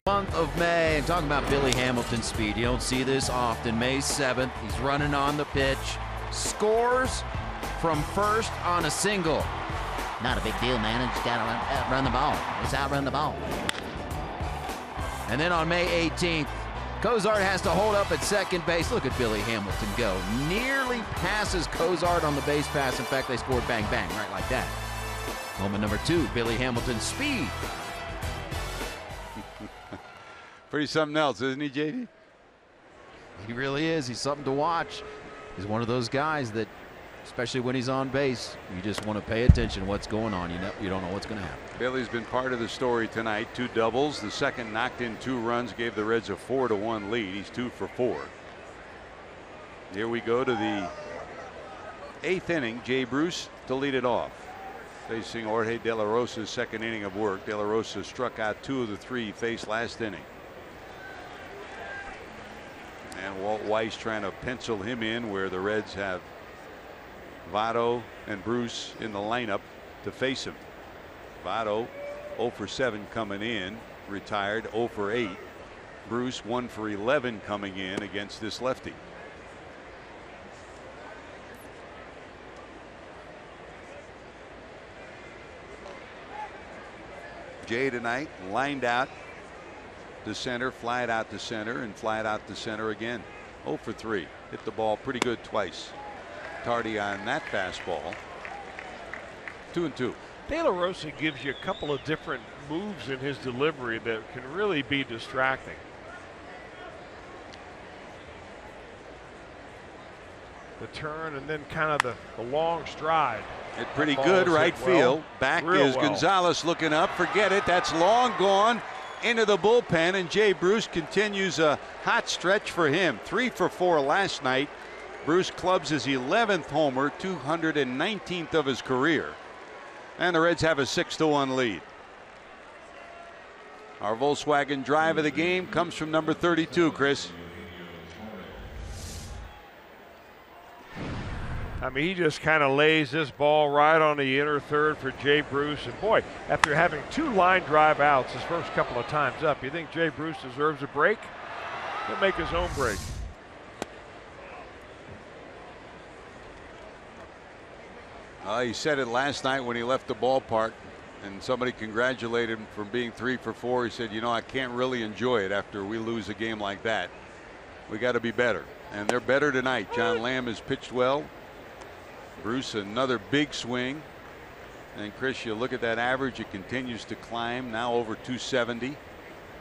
Month of May, and talking about Billy Hamilton's speed, you don't see this often. May 7th, he's running on the pitch, scores from first on a single. Not a big deal, man. Just got to outrun the ball. Let's outrun the ball. And then on May 18th, Cozart has to hold up at second base. Look at Billy Hamilton go. Nearly passes Cozart on the base pass. In fact, they scored bang, bang, right like that. Moment number 2, Billy Hamilton's speed. Pretty something else, isn't he, JD? He really is. He's something to watch. He's one of those guys that, especially when he's on base, you just want to pay attention to what's going on. You don't know what's going to happen. Billy's been part of the story tonight. 2 doubles. The second knocked in 2 runs, gave the Reds a 4-1 lead. He's 2 for 4. Here we go to the 8th inning. Jay Bruce to lead it off, facing Jorge De La Rosa's second inning of work. De La Rosa struck out 2 of the 3 he faced last inning. And Walt Weiss trying to pencil him in where the Reds have Votto and Bruce in the lineup to face him. Votto 0 for 7 coming in, retired 0 for 8. Bruce 1 for 11 coming in against this lefty. Jay tonight lined out to center, fly it out to center, and fly it out to center again. 0 for 3. Hit the ball pretty good twice. Tardy on that fastball. 2-2. De La Rosa gives you a couple of different moves in his delivery that can really be distracting. the turn, and then kind of the long stride. Hit pretty good right field. Back is Gonzalez looking up. Forget it. That's long gone into the bullpen, and Jay Bruce continues a hot stretch for him. 3 for 4 last night. Bruce clubs his 11th homer, 219th of his career. And the Reds have a 6-1 lead. Our Volkswagen drive of the game comes from number 32, Chris. I mean, he just kind of lays this ball right on the inner third for Jay Bruce. And boy, after having 2 line drive outs his first couple of times up, you think Jay Bruce deserves a break? He'll make his own break. He said it last night when he left the ballpark, and somebody congratulated him for being 3 for 4. He said, you know, I can't really enjoy it after we lose a game like that. We got to be better. And they're better tonight. John Lamb has pitched well. Bruce, another big swing. And Chris, you look at that average, it continues to climb, now over 270.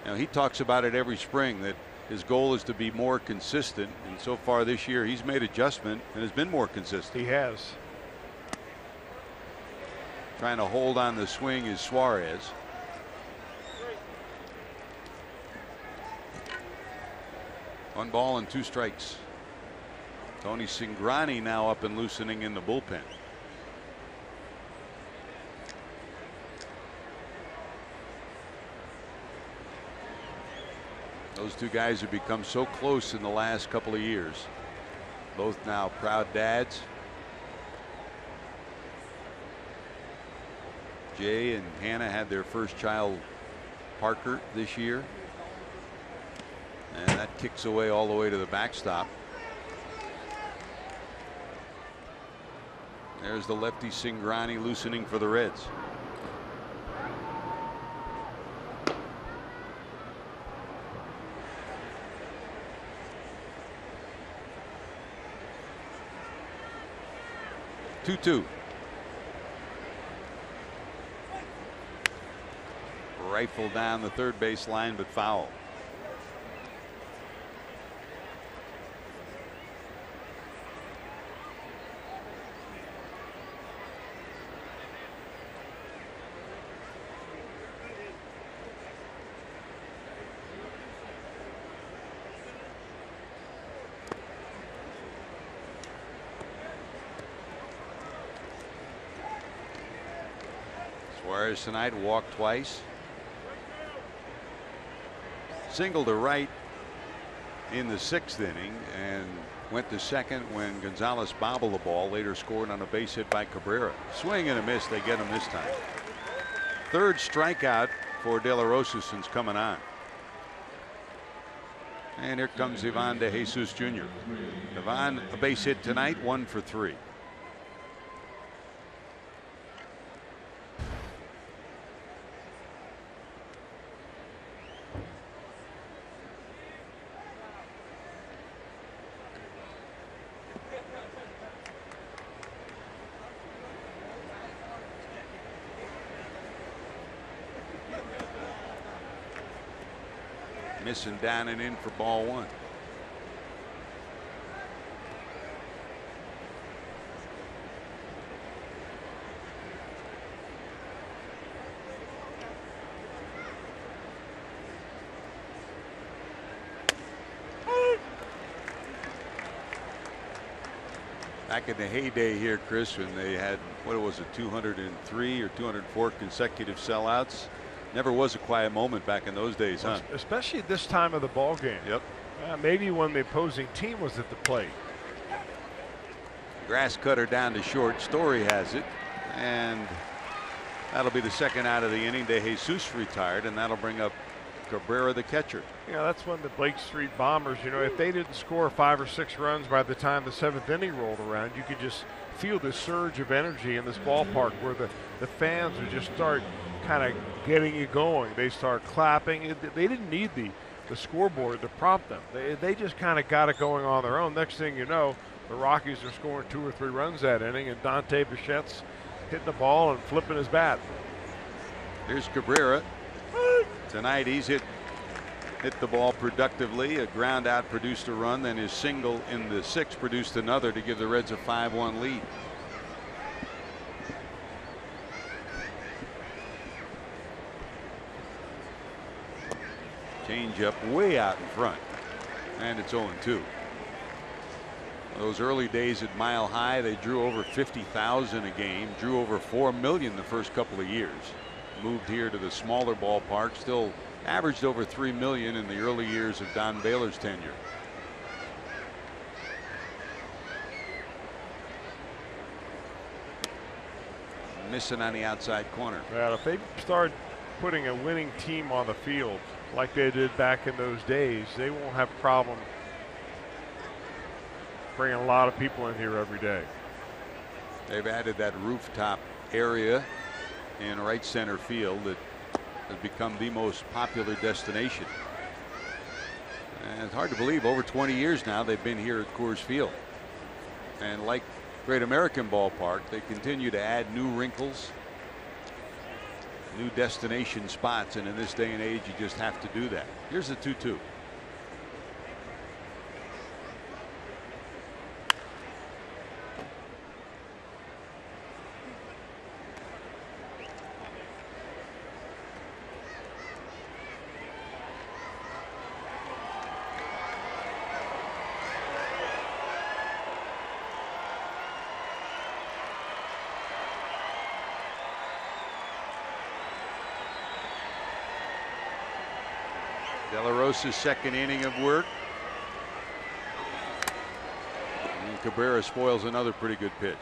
Now, he talks about it every spring that his goal is to be more consistent. And so far this year, he's made adjustment and has been more consistent. He has. Trying to hold on the swing is Suarez. One ball and 2 strikes. Tony Cingrani now up and loosening in the bullpen. Those 2 guys have become so close in the last couple of years. Both now proud dads. Jay and Hannah had their first child, Parker, this year. And that kicks away all the way to the backstop. There's the lefty Cingrani loosening for the Reds. Two. Rifle down the third base line, but foul. Suarez tonight walked twice. Single to right in the 6th inning and went to second when Gonzalez bobbled the ball, later scored on a base hit by Cabrera. Swing and a miss, they get him this time. 3rd strikeout for De La Rosa since coming on. And here comes Ivan De Jesus Jr. Ivan, a base hit tonight, 1 for 3. Missing down and in for ball 1. Back in the heyday here, Chris, when they had, what was it, 203 or 204 consecutive sellouts. Never was a quiet moment back in those days, huh? Especially this time of the ball game. Yep. Maybe when the opposing team was at the plate. Grass cutter down to short. Story has it, and that'll be the 2nd out of the inning. De Jesus retired, and that'll bring up Cabrera, the catcher. Yeah, that's when the Blake Street Bombers, you know, if they didn't score 5 or 6 runs by the time the 7th inning rolled around, you could just feel this surge of energy in this ballpark where the fans would just start kind of getting it going. They start clapping. They didn't need the scoreboard to prompt them. They just kind of got it going on their own. Next thing you know, the Rockies are scoring 2 or 3 runs that inning, and Dante Bichette's hitting the ball and flipping his bat. Here's Cabrera. Tonight he's hit hit the ball productively. A ground out produced a run, then his single in the 6th produced another to give the Reds a 5-1 lead. Change up way out in front, and it's 0-2. Those early days at Mile High, they drew over 50,000 a game, drew over 4 million the first couple of years. Moved here to the smaller ballpark, still averaged over 3 million in the early years of Don Baylor's tenure. Missing on the outside corner. Well, if they start putting a winning team on the field like they did back in those days, they won't have a problem bringing a lot of people in here every day. They've added that rooftop area in right center field that has become the most popular destination. And it's hard to believe, over 20 years now they've been here at Coors Field. And like Great American Ballpark, they continue to add new wrinkles, new destination spots, and in this day and age you just have to do that. Here's the 2-2. De La Rosa's second inning of work. And Cabrera spoils another pretty good pitch.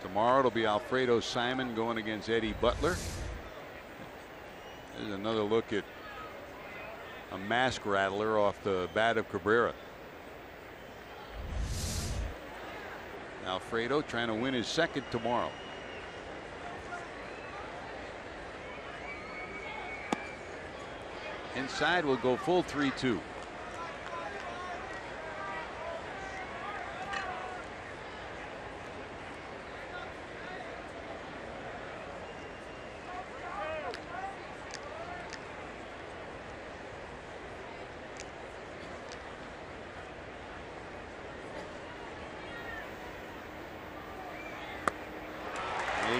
Tomorrow it'll be Alfredo Simon going against Eddie Butler. There's another look at a mask rattler off the bat of Cabrera. Alfredo trying to win his second tomorrow. Inside will go full 3-2.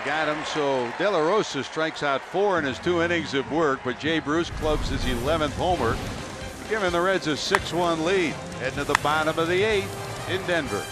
Got him, so De La Rosa strikes out 4 in his 2 innings of work, but Jay Bruce clubs his 11th homer, giving the Reds a 6-1 lead. Heading to the bottom of the 8th in Denver.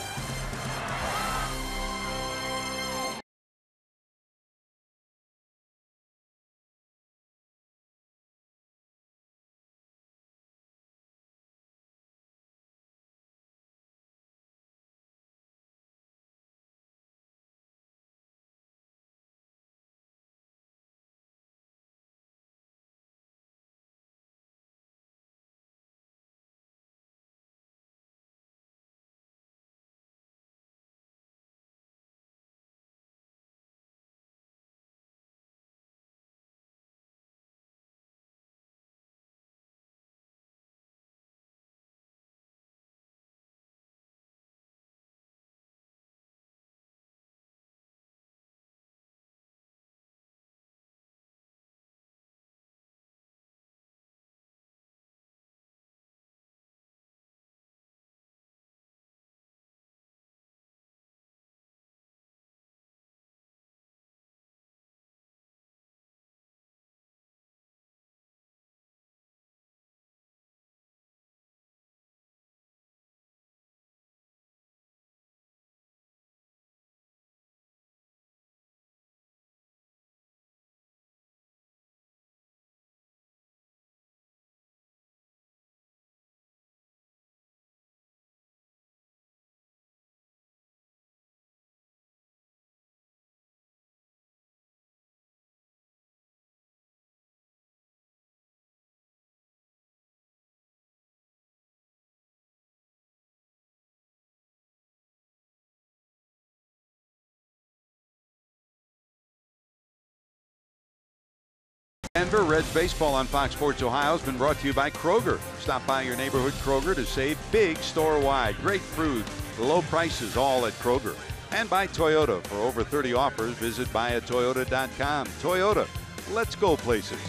Denver Reds baseball on Fox Sports Ohio has been brought to you by Kroger. Stop by your neighborhood Kroger to save big store-wide. Great food, low prices, all at Kroger. And by Toyota. For over 30 offers, visit buyatoyota.com. Toyota, let's go places.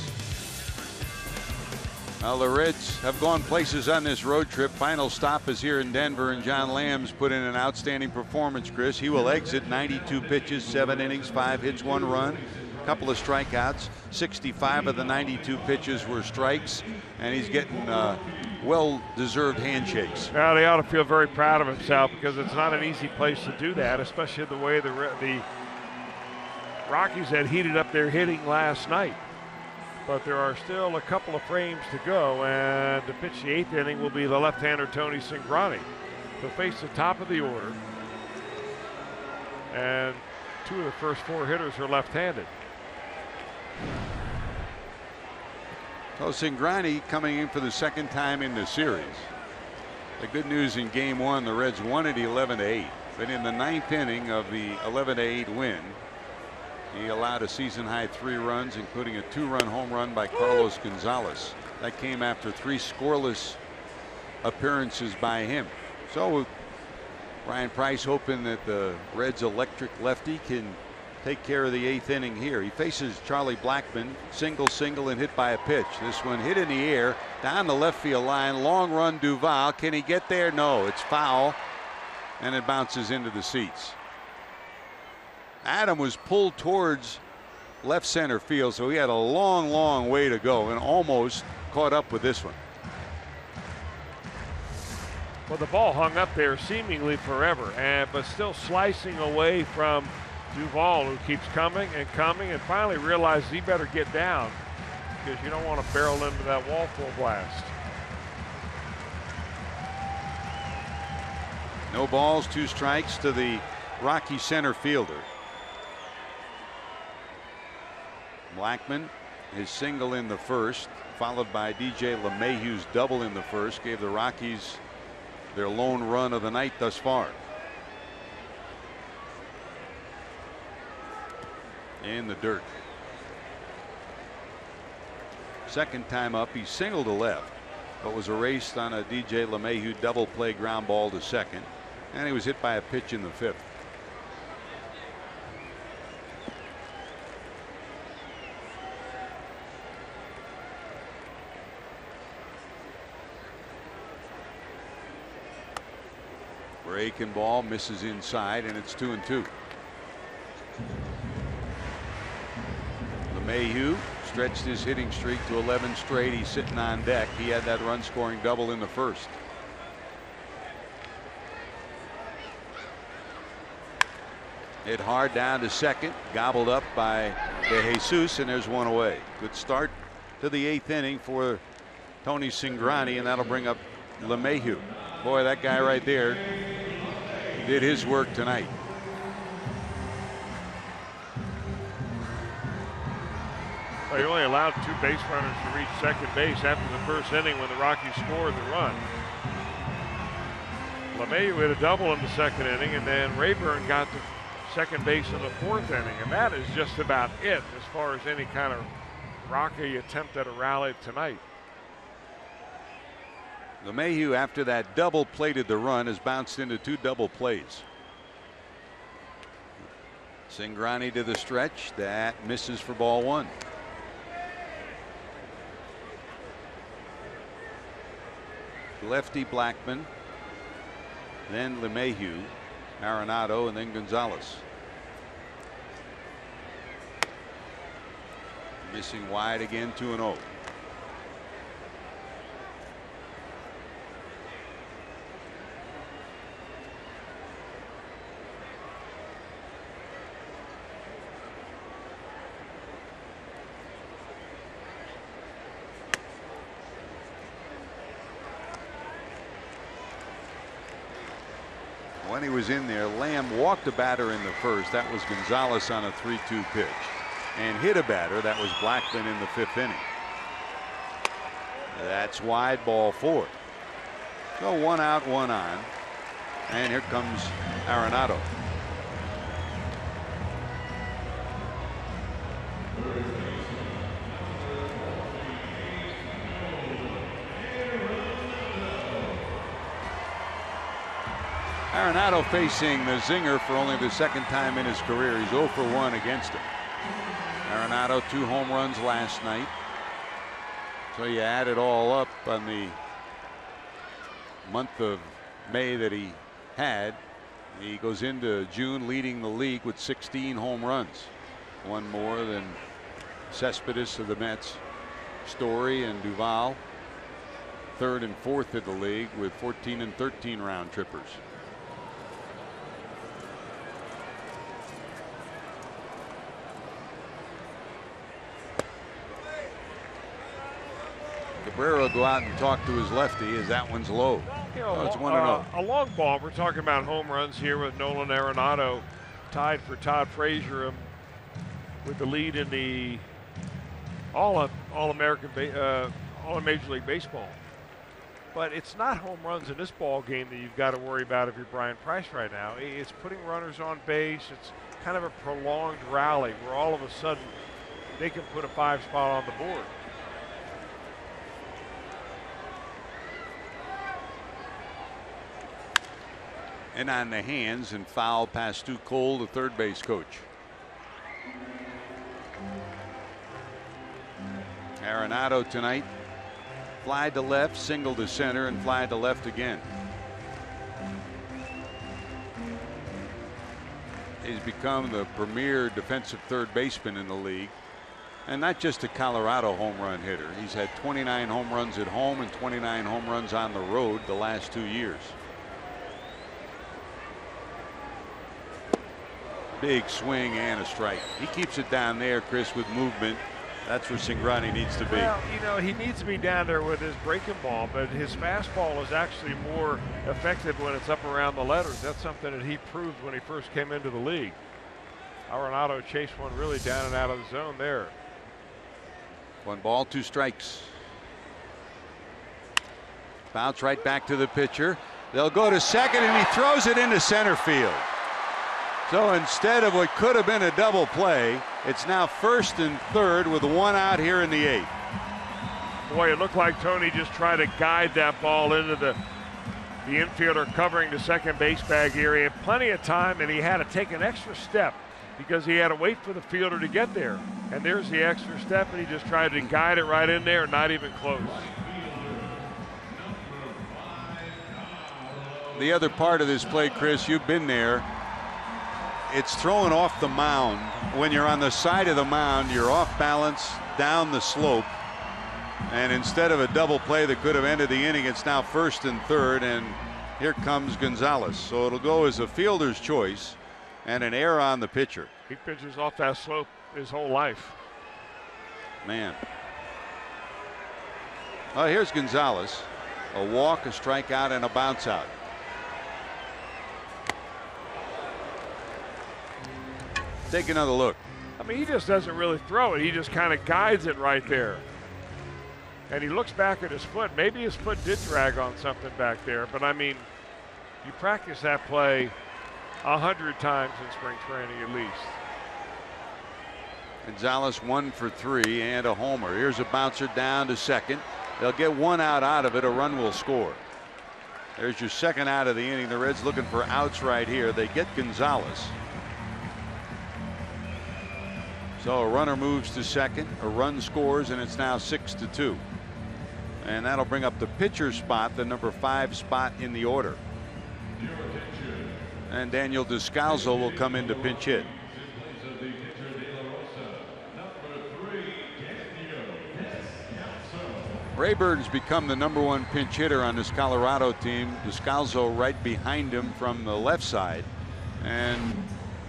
Well, the Reds have gone places on this road trip. Final stop is here in Denver, and John Lamb's put in an outstanding performance, Chris. He will exit 92 pitches, 7 innings, 5 hits, 1 run, a couple of strikeouts. 65 of the 92 pitches were strikes, and he's getting well-deserved handshakes. Well, he ought to feel very proud of himself because it's not an easy place to do that, especially the way the Rockies had heated up their hitting last night. But there are still a couple of frames to go, and to pitch the 8th inning will be the left-hander Tony Cingrani. He'll face the top of the order, and 2 of the first 4 hitters are left-handed. So Cingrani coming in for the 2nd time in the series. The good news in game 1, the Reds won it 11-8. But in the 9th inning of the 11-8 win, he allowed a season-high 3 runs, including a 2-run home run by Carlos Gonzalez. That came after 3 scoreless appearances by him. So Ryan Price hoping that the Reds' electric lefty can take care of the 8th inning here. He faces Charlie Blackmon, single, and hit by a pitch. This one hit in the air, down the left field line, long run Duvall. Can he get there? No, it's foul, and it bounces into the seats. Adam was pulled towards left center field, so he had a long way to go and almost caught up with this one. Well, the ball hung up there seemingly forever, but still slicing away from Duvall, who keeps coming and finally realizes he better get down because you don't want to barrel into that wall full blast. No balls, 2 strikes to the Rocky center fielder. Blackmon, his single in the 1st, followed by DJ LeMahieu's double in the 1st, gave the Rockies their lone run of the night thus far. In the dirt. 2nd time up, he singled to left, but was erased on a DJ LeMahieu double play ground ball to 2nd, and he was hit by a pitch in the 5th. Breaking ball misses inside, and it's 2-2. LeMahieu stretched his hitting streak to 11 straight. He's sitting on deck. He had that run scoring double in the 1st. Hit hard down to 2nd, gobbled up by De Jesus, and there's 1 away. Good start to the 8th inning for Tony Cingrani, and that'll bring up LeMahieu. Boy, that guy right there did his work tonight. Well, he only allowed 2 base runners to reach 2nd base after the 1st inning when the Rockies scored the run. LeMahieu hit a double in the 2nd inning, and then Rayburn got to 2nd base in the 4th inning, and that is just about it as far as any kind of Rocky attempt at a rally tonight. LeMahieu, after that double plated the run, has bounced into 2 double plays. Cingrani to the stretch, that misses for ball 1. Lefty Blackmon, then LeMahieu, Arenado, and then Gonzalez. Missing wide again, 2-0. When he was in there, Lamb walked a batter in the 1st. That was Gonzalez on a 3-2 pitch, and hit a batter. That was Blackmon in the 5th inning. That's wide, ball 4. So 1 out, 1 on, and here comes Arenado. Arenado facing the zinger for only the second time in his career. He's 0 for 1 against him. Arenado 2 home runs last night. So you add it all up on the month of May that he had. He goes into June leading the league with 16 home runs. One more than Cespedes of the Mets, Story and Duvall. 3rd and 4th in the league with 14 and 13 round trippers. Cabrera will go out and talk to his lefty as that one's low. You know, it's 1-0. A long ball. We're talking about home runs here with Nolan Arenado tied for Todd Frazier with the lead in the All-American, All Major League Baseball. But it's not home runs in this ball game that you've got to worry about if you're Brian Price right now. It's putting runners on base. It's kind of a prolonged rally where all of a sudden they can put a 5 spot on the board. And on the hands and foul past Stu Cole, the third base coach. Arenado tonight. Fly to left, single to center, and fly to left again. He's become the premier defensive third baseman in the league. And not just a Colorado home run hitter. He's had 29 home runs at home and 29 home runs on the road the last 2 years. Big swing and a strike. He keeps it down there, Chris, with movement. That's where Cingrani needs to be. Well, you know, he needs to be down there with his breaking ball, but his fastball is actually more effective when it's up around the letters. That's something that he proved when he first came into the league. Arenado chased one really down and out of the zone there. 1 ball, 2 strikes. Bounce right back to the pitcher. They'll go to second, and he throws it into center field. So instead of what could have been a double play, it's now 1st and 3rd with 1 out here in the 8th. Boy, it looked like Tony just tried to guide that ball into the infielder covering the second base bag area. Plenty of time, and he had to take an extra step because he had to wait for the fielder to get there. And there's the extra step, and he just tried to guide it right in there, not even close. The other part of this play, Chris, you've been there. It's thrown off the mound. When you're on the side of the mound, you're off balance down the slope. And instead of a double play that could have ended the inning, it's now 1st and 3rd, and here comes Gonzalez. So it'll go as a fielder's choice and an error on the pitcher. He pitches off that slope his whole life. Man. Oh, here's Gonzalez. A walk, a strikeout, and a bounce out. Take another look. I mean, he just doesn't really throw it. He just kind of guides it right there. And he looks back at his foot. Maybe his foot did drag on something back there. But, I mean, you practice that play 100 times in spring training at least. Gonzalez 1 for 3 and a homer. Here's a bouncer down to second. They'll get 1 out of it. A run will score. There's your 2nd out of the inning. The Reds looking for outs right here. They get Gonzalez. So a runner moves to second, a run scores, and it's now 6-2. And that'll bring up the pitcher spot, the number 5 spot in the order. And Daniel Descalzo will come in to pinch hit. Rayburn's become the number 1 pinch hitter on this Colorado team. Descalzo right behind him from the left side. And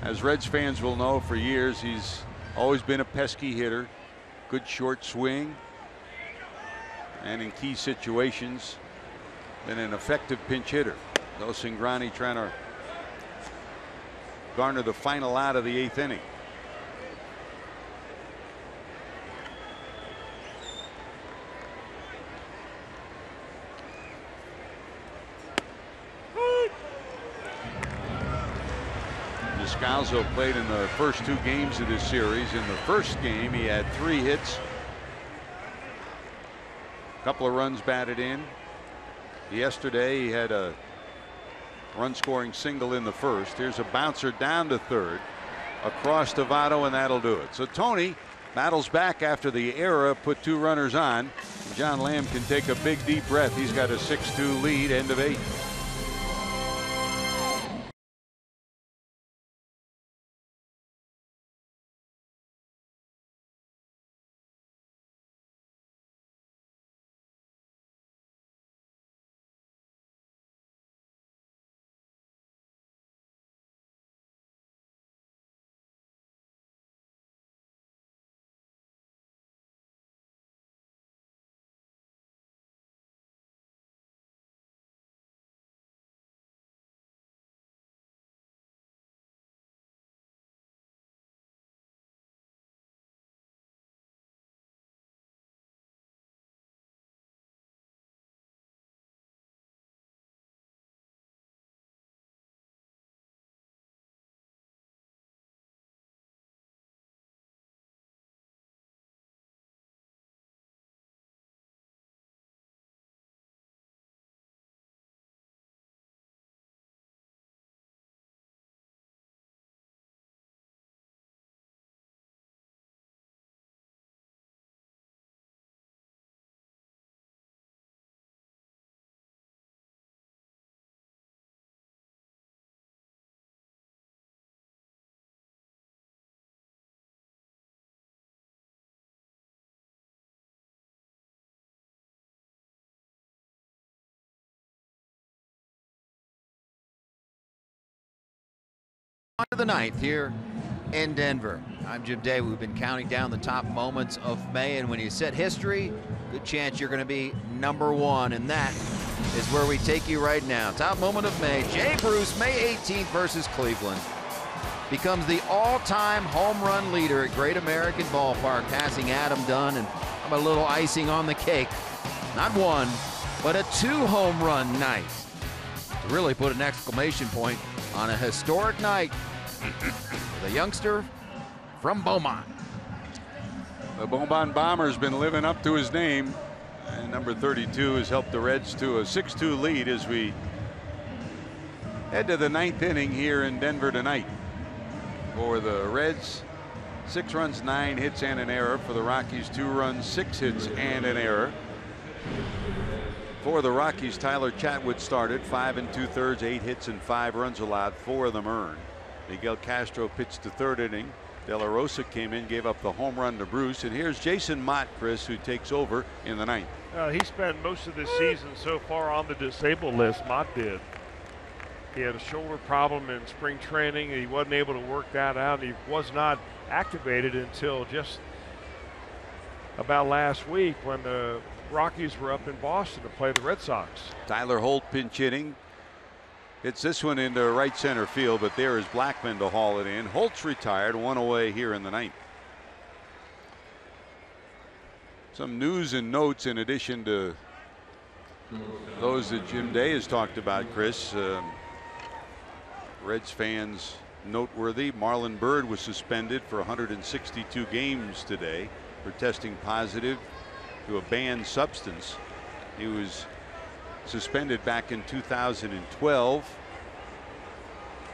as Reds fans will know, for years he's always been a pesky hitter, good short swing, and in key situations, been an effective pinch hitter. Though Cingrani trying to garner the final out of the 8th inning. Descalzo played in the first 2 games of this series. In the first game, he had 3 hits, a couple of runs batted in. Yesterday, he had a run scoring single in the first. Here's a bouncer down to third, across to Votto, and that'll do it. So Tony battles back after the error, put 2 runners on. John Lamb can take a big deep breath. He's got a 6-2 lead, end of 8. On to the 9th here in Denver. I'm Jim Day. We've been counting down the top moments of May, and when you set history, good chance you're going to be number 1, and that is where we take you right now. Top moment of May, Jay Bruce, May 18th versus Cleveland. Becomes the all-time home run leader at Great American Ballpark, passing Adam Dunn, and I'm a little icing on the cake. Not 1, but a 2 home run night. To really put an exclamation point on a historic night with a youngster from Beaumont. The Beaumont Bomber's been living up to his name, and number 32 has helped the Reds to a 6-2 lead as we head to the 9th inning here in Denver tonight. For the Reds, 6 runs, 9 hits, and an error. For the Rockies, 2 runs, 6 hits, and an error. For the Rockies, Tyler Chatwood started, 5 2/3, 8 hits and 5 runs allowed, 4 of them earned. Miguel Castro pitched the 3rd inning. De La Rosa came in, gave up the home run to Bruce, and here's Jason Mott, Chris, who takes over in the 9th. He spent most of the season so far on the disabled list. Mott did. He had a shoulder problem in spring training. He wasn't able to work that out. He was not activated until just about last week when the Rockies were up in Boston to play the Red Sox. Tyler Holt pinch hitting. Hits this one into right center field, but there is Blackman to haul it in. Holt's retired, 1 away here in the 9th. Some news and notes in addition to those that Jim Day has talked about, Chris. Reds fans noteworthy. Marlon Byrd was suspended for 162 games today for testing positive to a banned substance. He was suspended back in 2012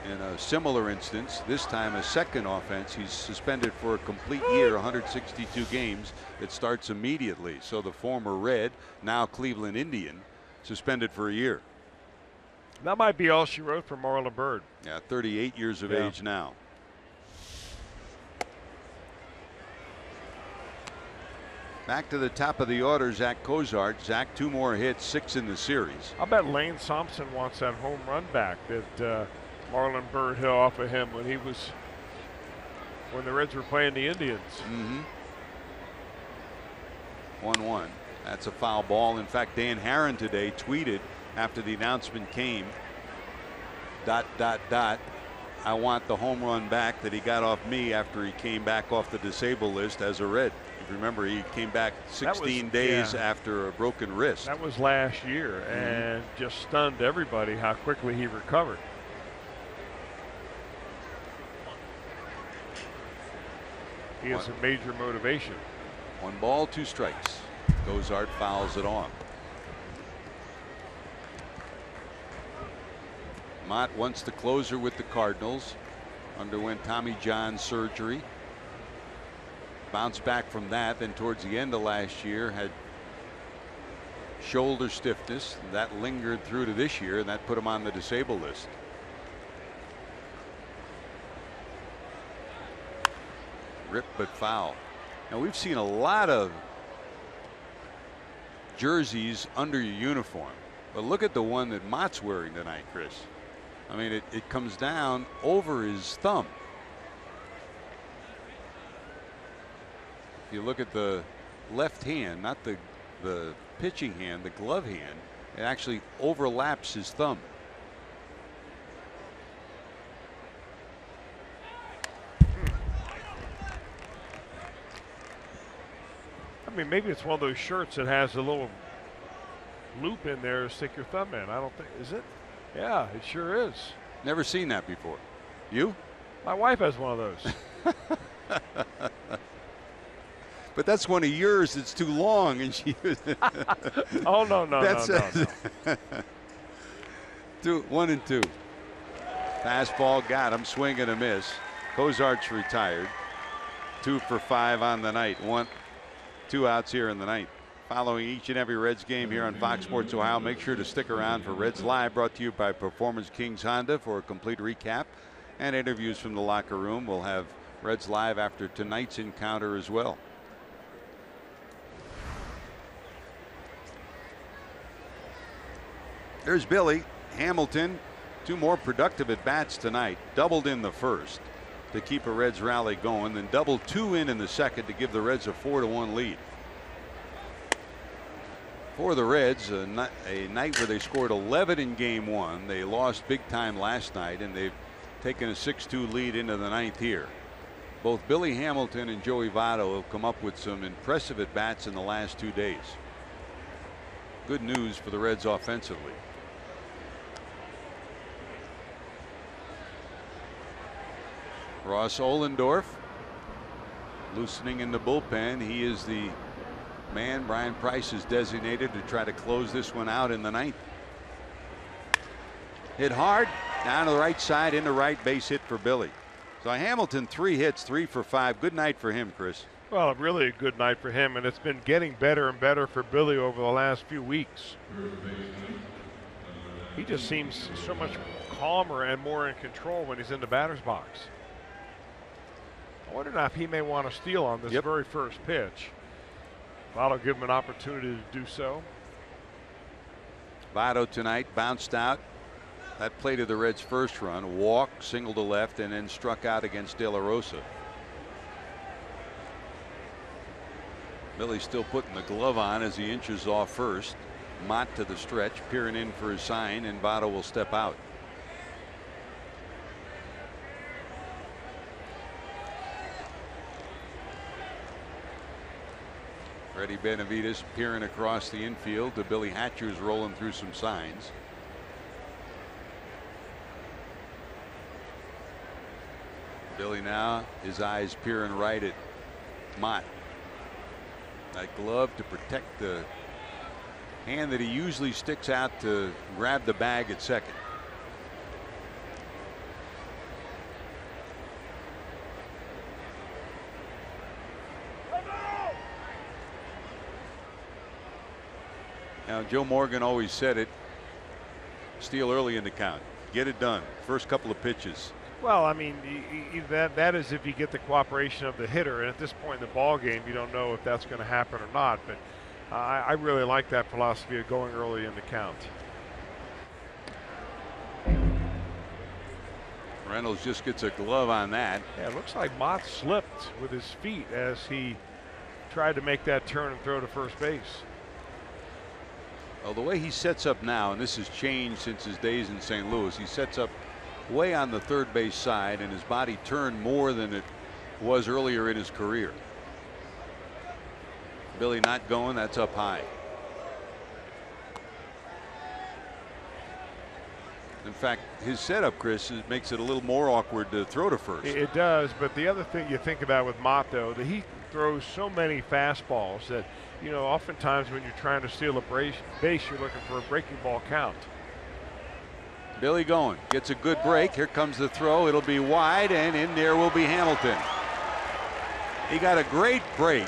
in a similar instance. This time a second offense. He's suspended for a complete year, 162 games. It starts immediately. So the former Red, now Cleveland Indian, suspended for a year. That might be all she wrote for Marlon Byrd. Yeah, 38 years of age now. Back to the top of the order, Zach Cozart. Zach, 2 more hits, 6 in the series. I bet Lane Thompson wants that home run back that Marlon Byrd hit off of him when the Reds were playing the Indians. 1-1. That's a foul ball. In fact, Dan Harron today tweeted after the announcement came, ... I want the home run back that he got off me after he came back off the disabled list as a Red. If you remember, he came back 16 days after a broken wrist. That was last year, and just stunned everybody how quickly he recovered. He has a major motivation. 1 ball, 2 strikes. Cozart fouls it off. Mott, once the closer with the Cardinals, underwent Tommy John surgery. Bounced back from that, then towards the end of last year had shoulder stiffness that lingered through to this year, and that put him on the disabled list. Rip but foul. Now we've seen a lot of jerseys under your uniform, but look at the one that Mott's wearing tonight, Chris. I mean, it comes down over his thumb. If you look at the left hand, not the pitching hand, the glove hand, it actually overlaps his thumb. I mean, maybe it's one of those shirts that has a little loop in there to stick your thumb in. I don't think, is it? Yeah, it sure is. Never seen that before. You? My wife has one of those. But that's one of yours that's too long, and she. Oh no. 1 and 2. Fastball got him, swing and a miss. Cozart's retired. 2 for 5 on the night. 2 outs here in the ninth. Following each and every Reds game here on Fox Sports Ohio, make sure to stick around for Reds Live, brought to you by Performance Kings Honda, for a complete recap and interviews from the locker room. We'll have Reds Live after tonight's encounter as well. There's Billy Hamilton. 2 more productive at bats tonight. Doubled in the first to keep a Reds rally going, then doubled 2 in the second to give the Reds a 4-1 lead. For the Reds, a night where they scored 11 in game 1. They lost big time last night, and they've taken a 6-2 lead into the ninth here. Both Billy Hamilton and Joey Votto have come up with some impressive at bats in the last 2 days. Good news for the Reds offensively. Ross Ohlendorf loosening in the bullpen. He is the man Brian Price is designated to try to close this one out in the ninth. Hit hard down to the right side, into right, base hit for Billy. So Hamilton, 3 hits, 3 for 5. Good night for him, Chris. Well, really a good night for him, and it's been getting better and better for Billy over the last few weeks. He just seems so much calmer and more in control when he's in the batter's box. I wonder now if he may want to steal on this very first pitch. Votto give him an opportunity to do so. Votto tonight bounced out. That play to the Reds' first run. Walk, single to left, and then struck out against De La Rosa. Billy's still putting the glove on as he inches off first. Mott to the stretch, peering in for his sign, and Votto will step out. Freddie Benavides peering across the infield to Billy Hatcher, who's rolling through some signs. Billy now, his eyes peering right at Mott. That glove to protect the hand that he usually sticks out to grab the bag at second. Now, Joe Morgan always said it, steal early in the count, get it done, first couple of pitches. Well, I mean, that is if you get the cooperation of the hitter, and at this point in the ball game, you don't know if that's going to happen or not. But I really like that philosophy of going early in the count. Reynolds just gets a glove on that. Yeah, it looks like Mott slipped with his feet as he tried to make that turn and throw to first base. Well, the way he sets up now, and this has changed since his days in St. Louis, he sets up way on the third base side, and his body turned more than it was earlier in his career. Billy not going, that's up high. In fact, his setup, Chris, makes it a little more awkward to throw to first. It does, but the other thing you think about with Mott, though, that he throws so many fastballs that, you know, oftentimes when you're trying to steal a base, you're looking for a breaking ball count. Billy going, gets a good break. Here comes the throw. It'll be wide, and in there will be Hamilton. He got a great break,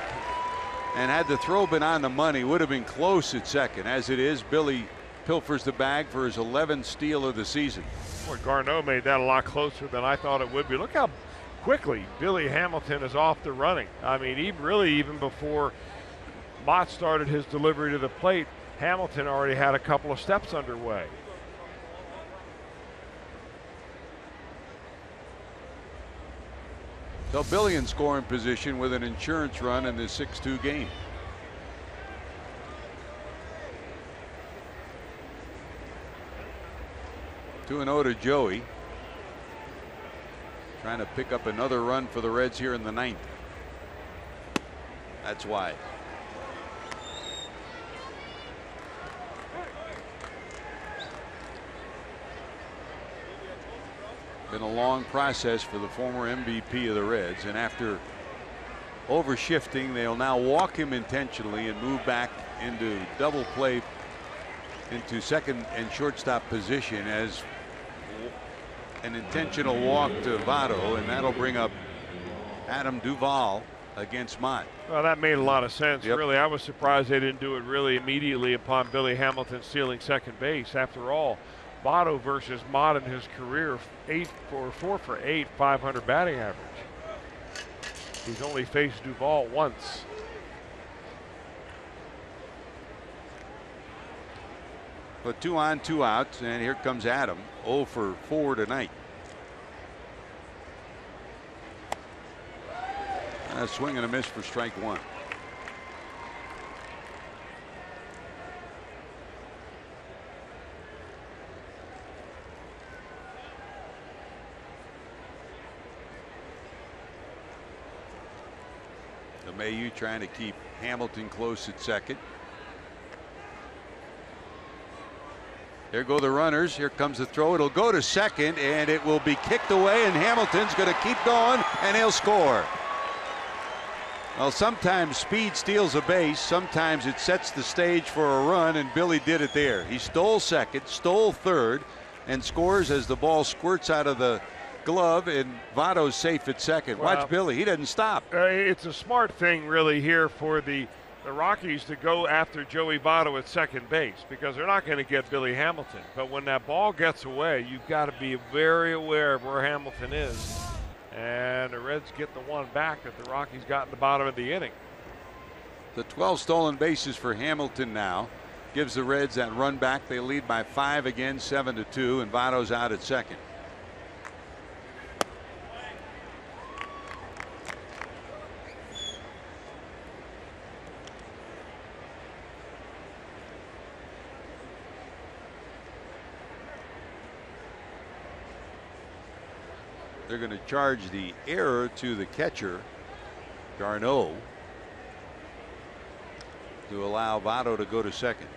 and had the throw been on the money, would have been close at second. As it is, Billy pilfers the bag for his 11th steal of the season. Boy, Garneau made that a lot closer than I thought it would be. Look how quickly Billy Hamilton is off the running. I mean, even before Mott started his delivery to the plate, Hamilton already had a couple of steps underway. So Billy in scoring position with an insurance run in this 6-2 game. Two and 0 to Joey. Trying to pick up another run for the Reds here in the 9th. That's wide. Been a long process for the former MVP of the Reds, and after overshifting, they'll now walk him intentionally and move back into double play into second and shortstop position as an intentional walk to Votto, and that'll bring up Adam Duvall against Mott. Well, that made a lot of sense. Yep. Really, I was surprised they didn't do it really immediately upon Billy Hamilton stealing second base. After all, Votto versus Mott in his career, 4 for 8, 500 batting average. He's only faced Duvall once. But 2 on, 2 outs, and here comes Adam, 0 for 4 tonight. A swing and a miss for strike 1. LeMahieu trying to keep Hamilton close at second. There go the runners. Here comes the throw. It'll go to second, and it will be kicked away, and Hamilton's going to keep going, and he'll score. Well, sometimes speed steals a base. Sometimes it sets the stage for a run, and Billy did it there. He stole second, stole third, and scores as the ball squirts out of the glove, and Votto's safe at second. Well, watch Billy. He doesn't stop. It's a smart thing really here for the Rockies to go after Joey Votto at second base, because they're not going to get Billy Hamilton. But when that ball gets away, you've got to be very aware of where Hamilton is. And the Reds get the one back that the Rockies got in the bottom of the inning. The 12 stolen bases for Hamilton now gives the Reds that run back. They lead by 5 again, 7-2, and Votto's out at second. They're going to charge the error to the catcher, Garneau, to allow Votto to go to second.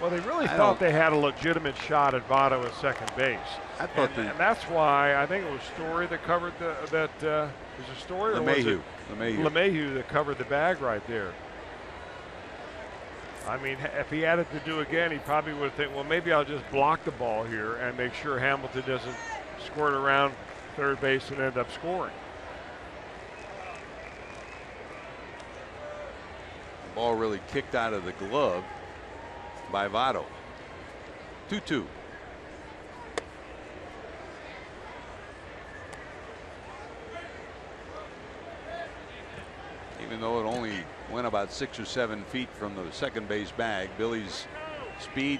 Well, they really thought they had a legitimate shot at Votto at second base. I thought and that's why I think it was Story that covered was it Story or was it LeMahieu that covered the bag right there. I mean, if he had it to do again, he probably would think, well, maybe I'll just block the ball here and make sure Hamilton doesn't squirt around third base and end up scoring. The ball really kicked out of the glove by Votto. 2-2. Even though it only went about 6 or 7 feet from the second base bag, Billy's speed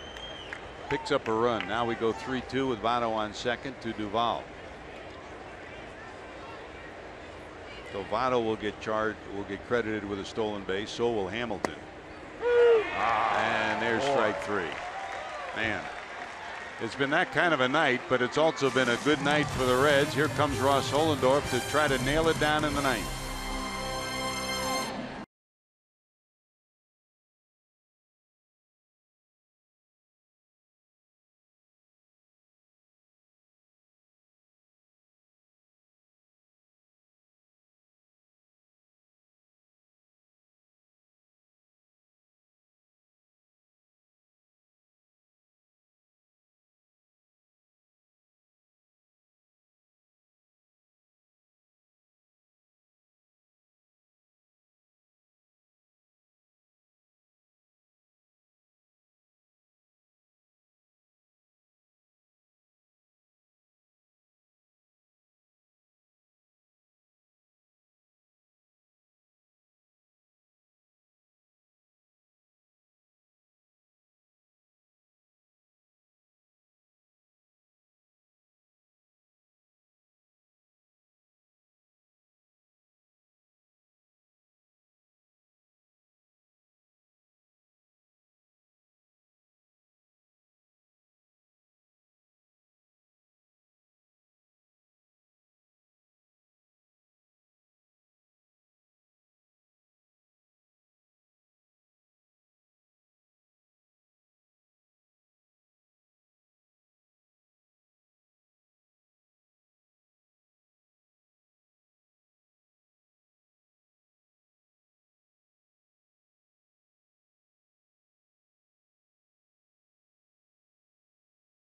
picks up a run. Now we go 3-2 with Votto on second to Duvall. So Votto will get credited with a stolen base. So will Hamilton. And there's strike 3. Man, it's been that kind of a night, but it's also been a good night for the Reds. Here comes Ross Hollendorf to try to nail it down in the 9th.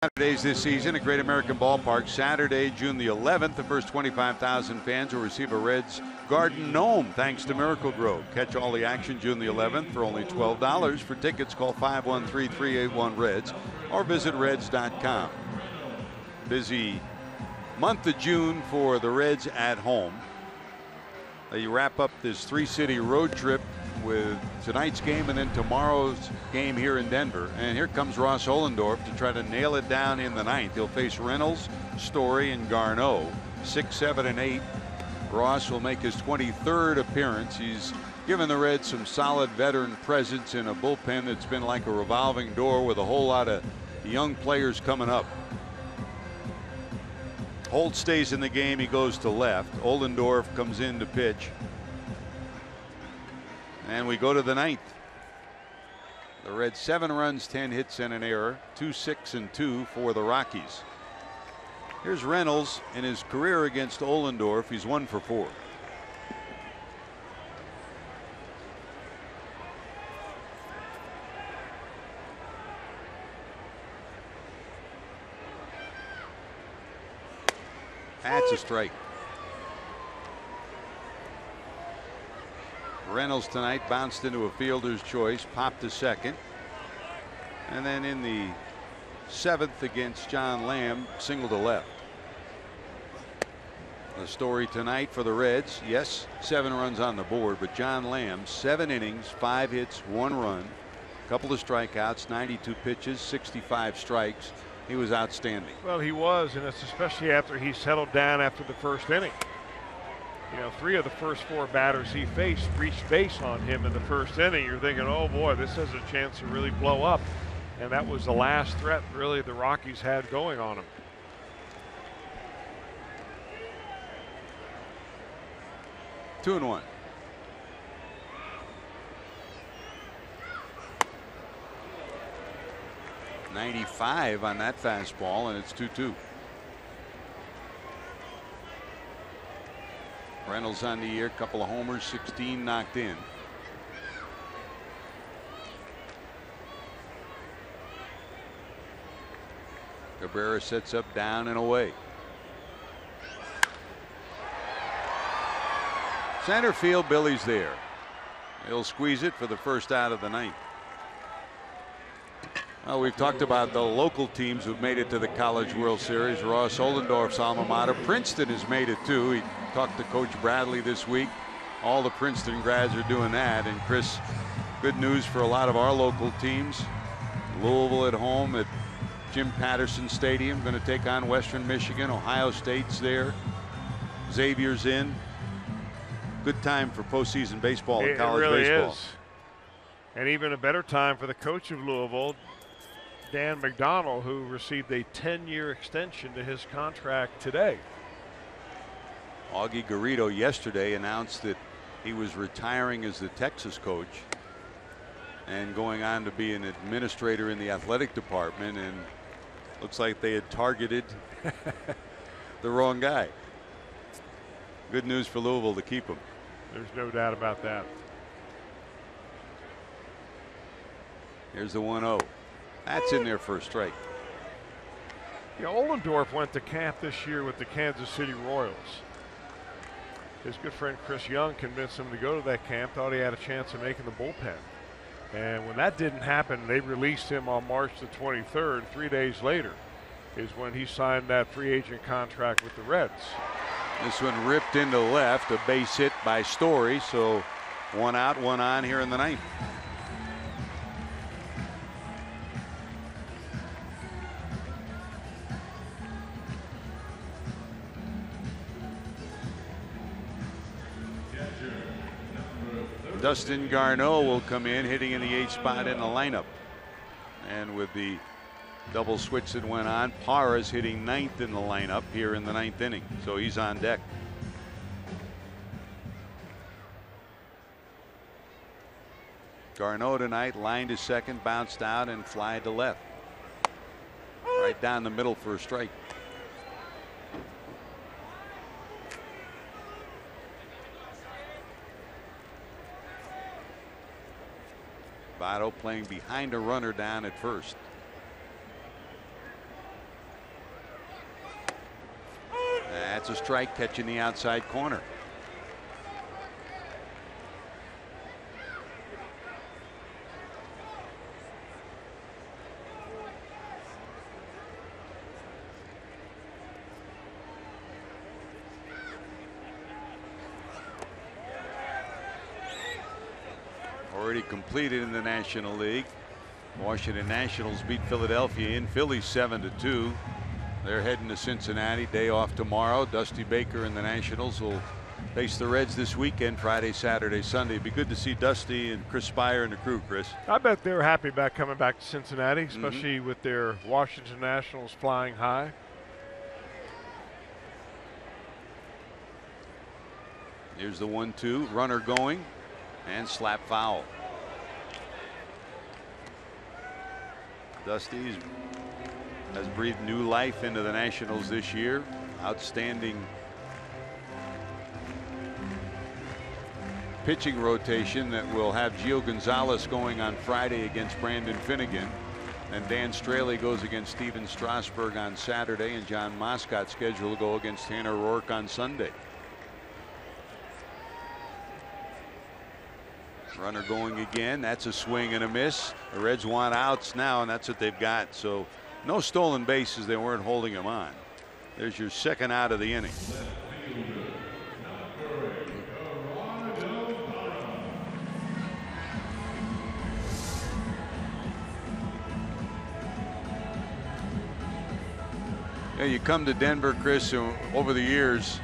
Saturdays this season at Great American Ballpark. Saturday, June the 11th, the first 25,000 fans will receive a Reds Garden Gnome thanks to Miracle Grow. Catch all the action June the 11th for only $12. For tickets, call 513-381-REDS or visit Reds.com. Busy month of June for the Reds at home. They wrap up this three-city road trip with tonight's game and then tomorrow's game here in Denver. And here comes Ross Ohlendorf to try to nail it down in the ninth. He'll face Reynolds, Story, and Garneau. 6, 7, and 8. Ross will make his 23rd appearance. He's given the Reds some solid veteran presence in a bullpen that's been like a revolving door with a whole lot of young players coming up. Holt stays in the game. He goes to left. Ohlendorf comes in to pitch. And we go to the ninth. The Reds 7 runs, 10 hits, and an error. 2, 6, and 2 for the Rockies. Here's Reynolds in his career against Ohlendorf. He's 1 for 4. That's a strike. Reynolds tonight bounced into a fielder's choice, popped to second, and then in the 7th against John Lamb, single to left. The story tonight for the Reds, yes, 7 runs on the board, but John Lamb, 7 innings, 5 hits, 1 run, couple of strikeouts, 92 pitches, 65 strikes. He was outstanding. Well, he was, and it's especially after he settled down after the first inning. You know, 3 of the first 4 batters he faced reached base on him in the first inning. You're thinking, oh boy, this has a chance to really blow up. And that was the last threat really the Rockies had going on him. Two and 1. .95 on that fastball, and it's 2-2. Reynolds on the year, couple of homers, 16 knocked in. Cabrera sets up, down and away. Center field, Billy's there. He'll squeeze it for the first out of the ninth. Well, we've talked about the local teams who've made it to the College World Series. Ross Ohlendorf's alma mater. Princeton has made it too. He talked to Coach Bradley this week. All the Princeton grads are doing that. And Chris, good news for a lot of our local teams. Louisville at home at Jim Patterson Stadium, going to take on Western Michigan. Ohio State's there. Xavier's in. Good time for postseason baseball and college baseball. It really is. And even a better time for the coach of Louisville, Dan McDonnell, who received a 10-year extension to his contract today. Augie Garrido yesterday announced that he was retiring as the Texas coach and going on to be an administrator in the athletic department, and looks like they had targeted the wrong guy. Good news for Louisville to keep him. There's no doubt about that. Here's the 1-0. That's in there for a strike. Yeah, Ohlendorf went to camp this year with the Kansas City Royals. His good friend Chris Young convinced him to go to that camp, thought he had a chance of making the bullpen. And when that didn't happen, they released him on March the 23rd. 3 days later is when he signed that free agent contract with the Reds. This one ripped into left, a base hit by Story, so 1 out, 1 on here in the ninth. Dustin Garneau will come in, hitting in the 8th spot in the lineup. And with the double switch that went on, Parra is hitting 9th in the lineup here in the 9th inning. So he's on deck. Garneau tonight lined to second, bounced out, and fly to left. Right down the middle for a strike. Votto playing behind a runner down at first. That's a strike, catching the outside corner. Already completed in the National League. Washington Nationals beat Philadelphia in Philly 7-2. They're heading to Cincinnati. Day off tomorrow. Dusty Baker and the Nationals will face the Reds this weekend, Friday, Saturday, Sunday. It'd be good to see Dusty and Chris Spire and the crew, Chris. I bet they're happy about coming back to Cincinnati, especially with their Washington Nationals flying high. Here's the 1-2. Runner going and slap foul. Dusty has breathed new life into the Nationals this year. Outstanding pitching rotation that will have Gio Gonzalez going on Friday against Brandon Finnegan. And Dan Straley goes against Steven Strasburg on Saturday, and John Moscott scheduled to go against Tanner Roark on Sunday. Runner going again. That's a swing and a miss. The Reds want outs now, and that's what they've got. So no stolen bases. They weren't holding him on. There's your second out of the inning. Yeah, you come to Denver, Chris, over the years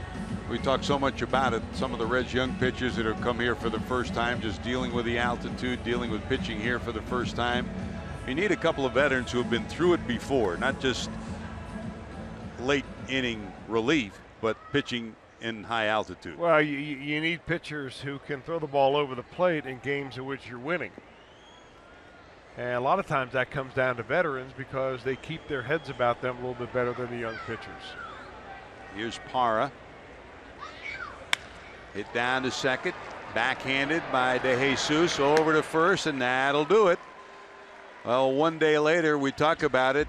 we talk so much about it. Some of the Reds young pitchers that have come here for the first time, just dealing with the altitude, dealing with pitching here for the first time. You need a couple of veterans who have been through it before, not just late inning relief, but pitching in high altitude. Well, you need pitchers who can throw the ball over the plate in games in which you're winning. And a lot of times that comes down to veterans because they keep their heads about them a little bit better than the young pitchers. Here's Parra. Hit down to second. Backhanded by De Jesus over to first, and that'll do it. Well, one day later, we talk about it.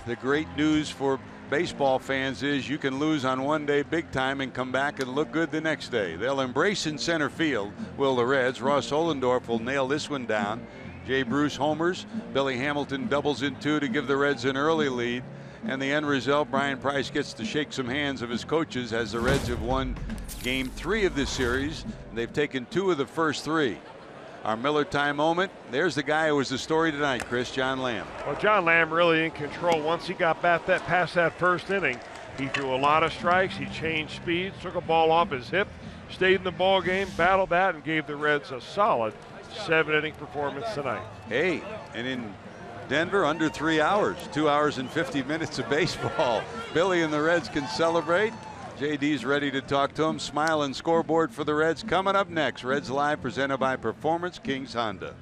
The great news for baseball fans is you can lose on one day big time and come back and look good the next day. They'll embrace in center field, will the Reds. Ross Ollendorf will nail this one down. Jay Bruce homers. Billy Hamilton doubles in two to give the Reds an early lead. And the end result, Brian Price gets to shake some hands of his coaches as the Reds have won Game 3 of this series. They've taken 2 of the first 3. Our Miller time moment. There's the guy who was the story tonight, Chris, John Lamb. Well, John Lamb really in control. Once he got past that first inning, he threw a lot of strikes. He changed speeds, took a ball off his hip, stayed in the ball game, battled that, and gave the Reds a solid 7-inning performance tonight. Hey, and in Denver, under 3 hours, 2 hours and 50 minutes of baseball. Billy and the Reds can celebrate. JD's ready to talk to him. Smile and scoreboard for the Reds coming up next. Reds Live presented by Performance Kings Honda.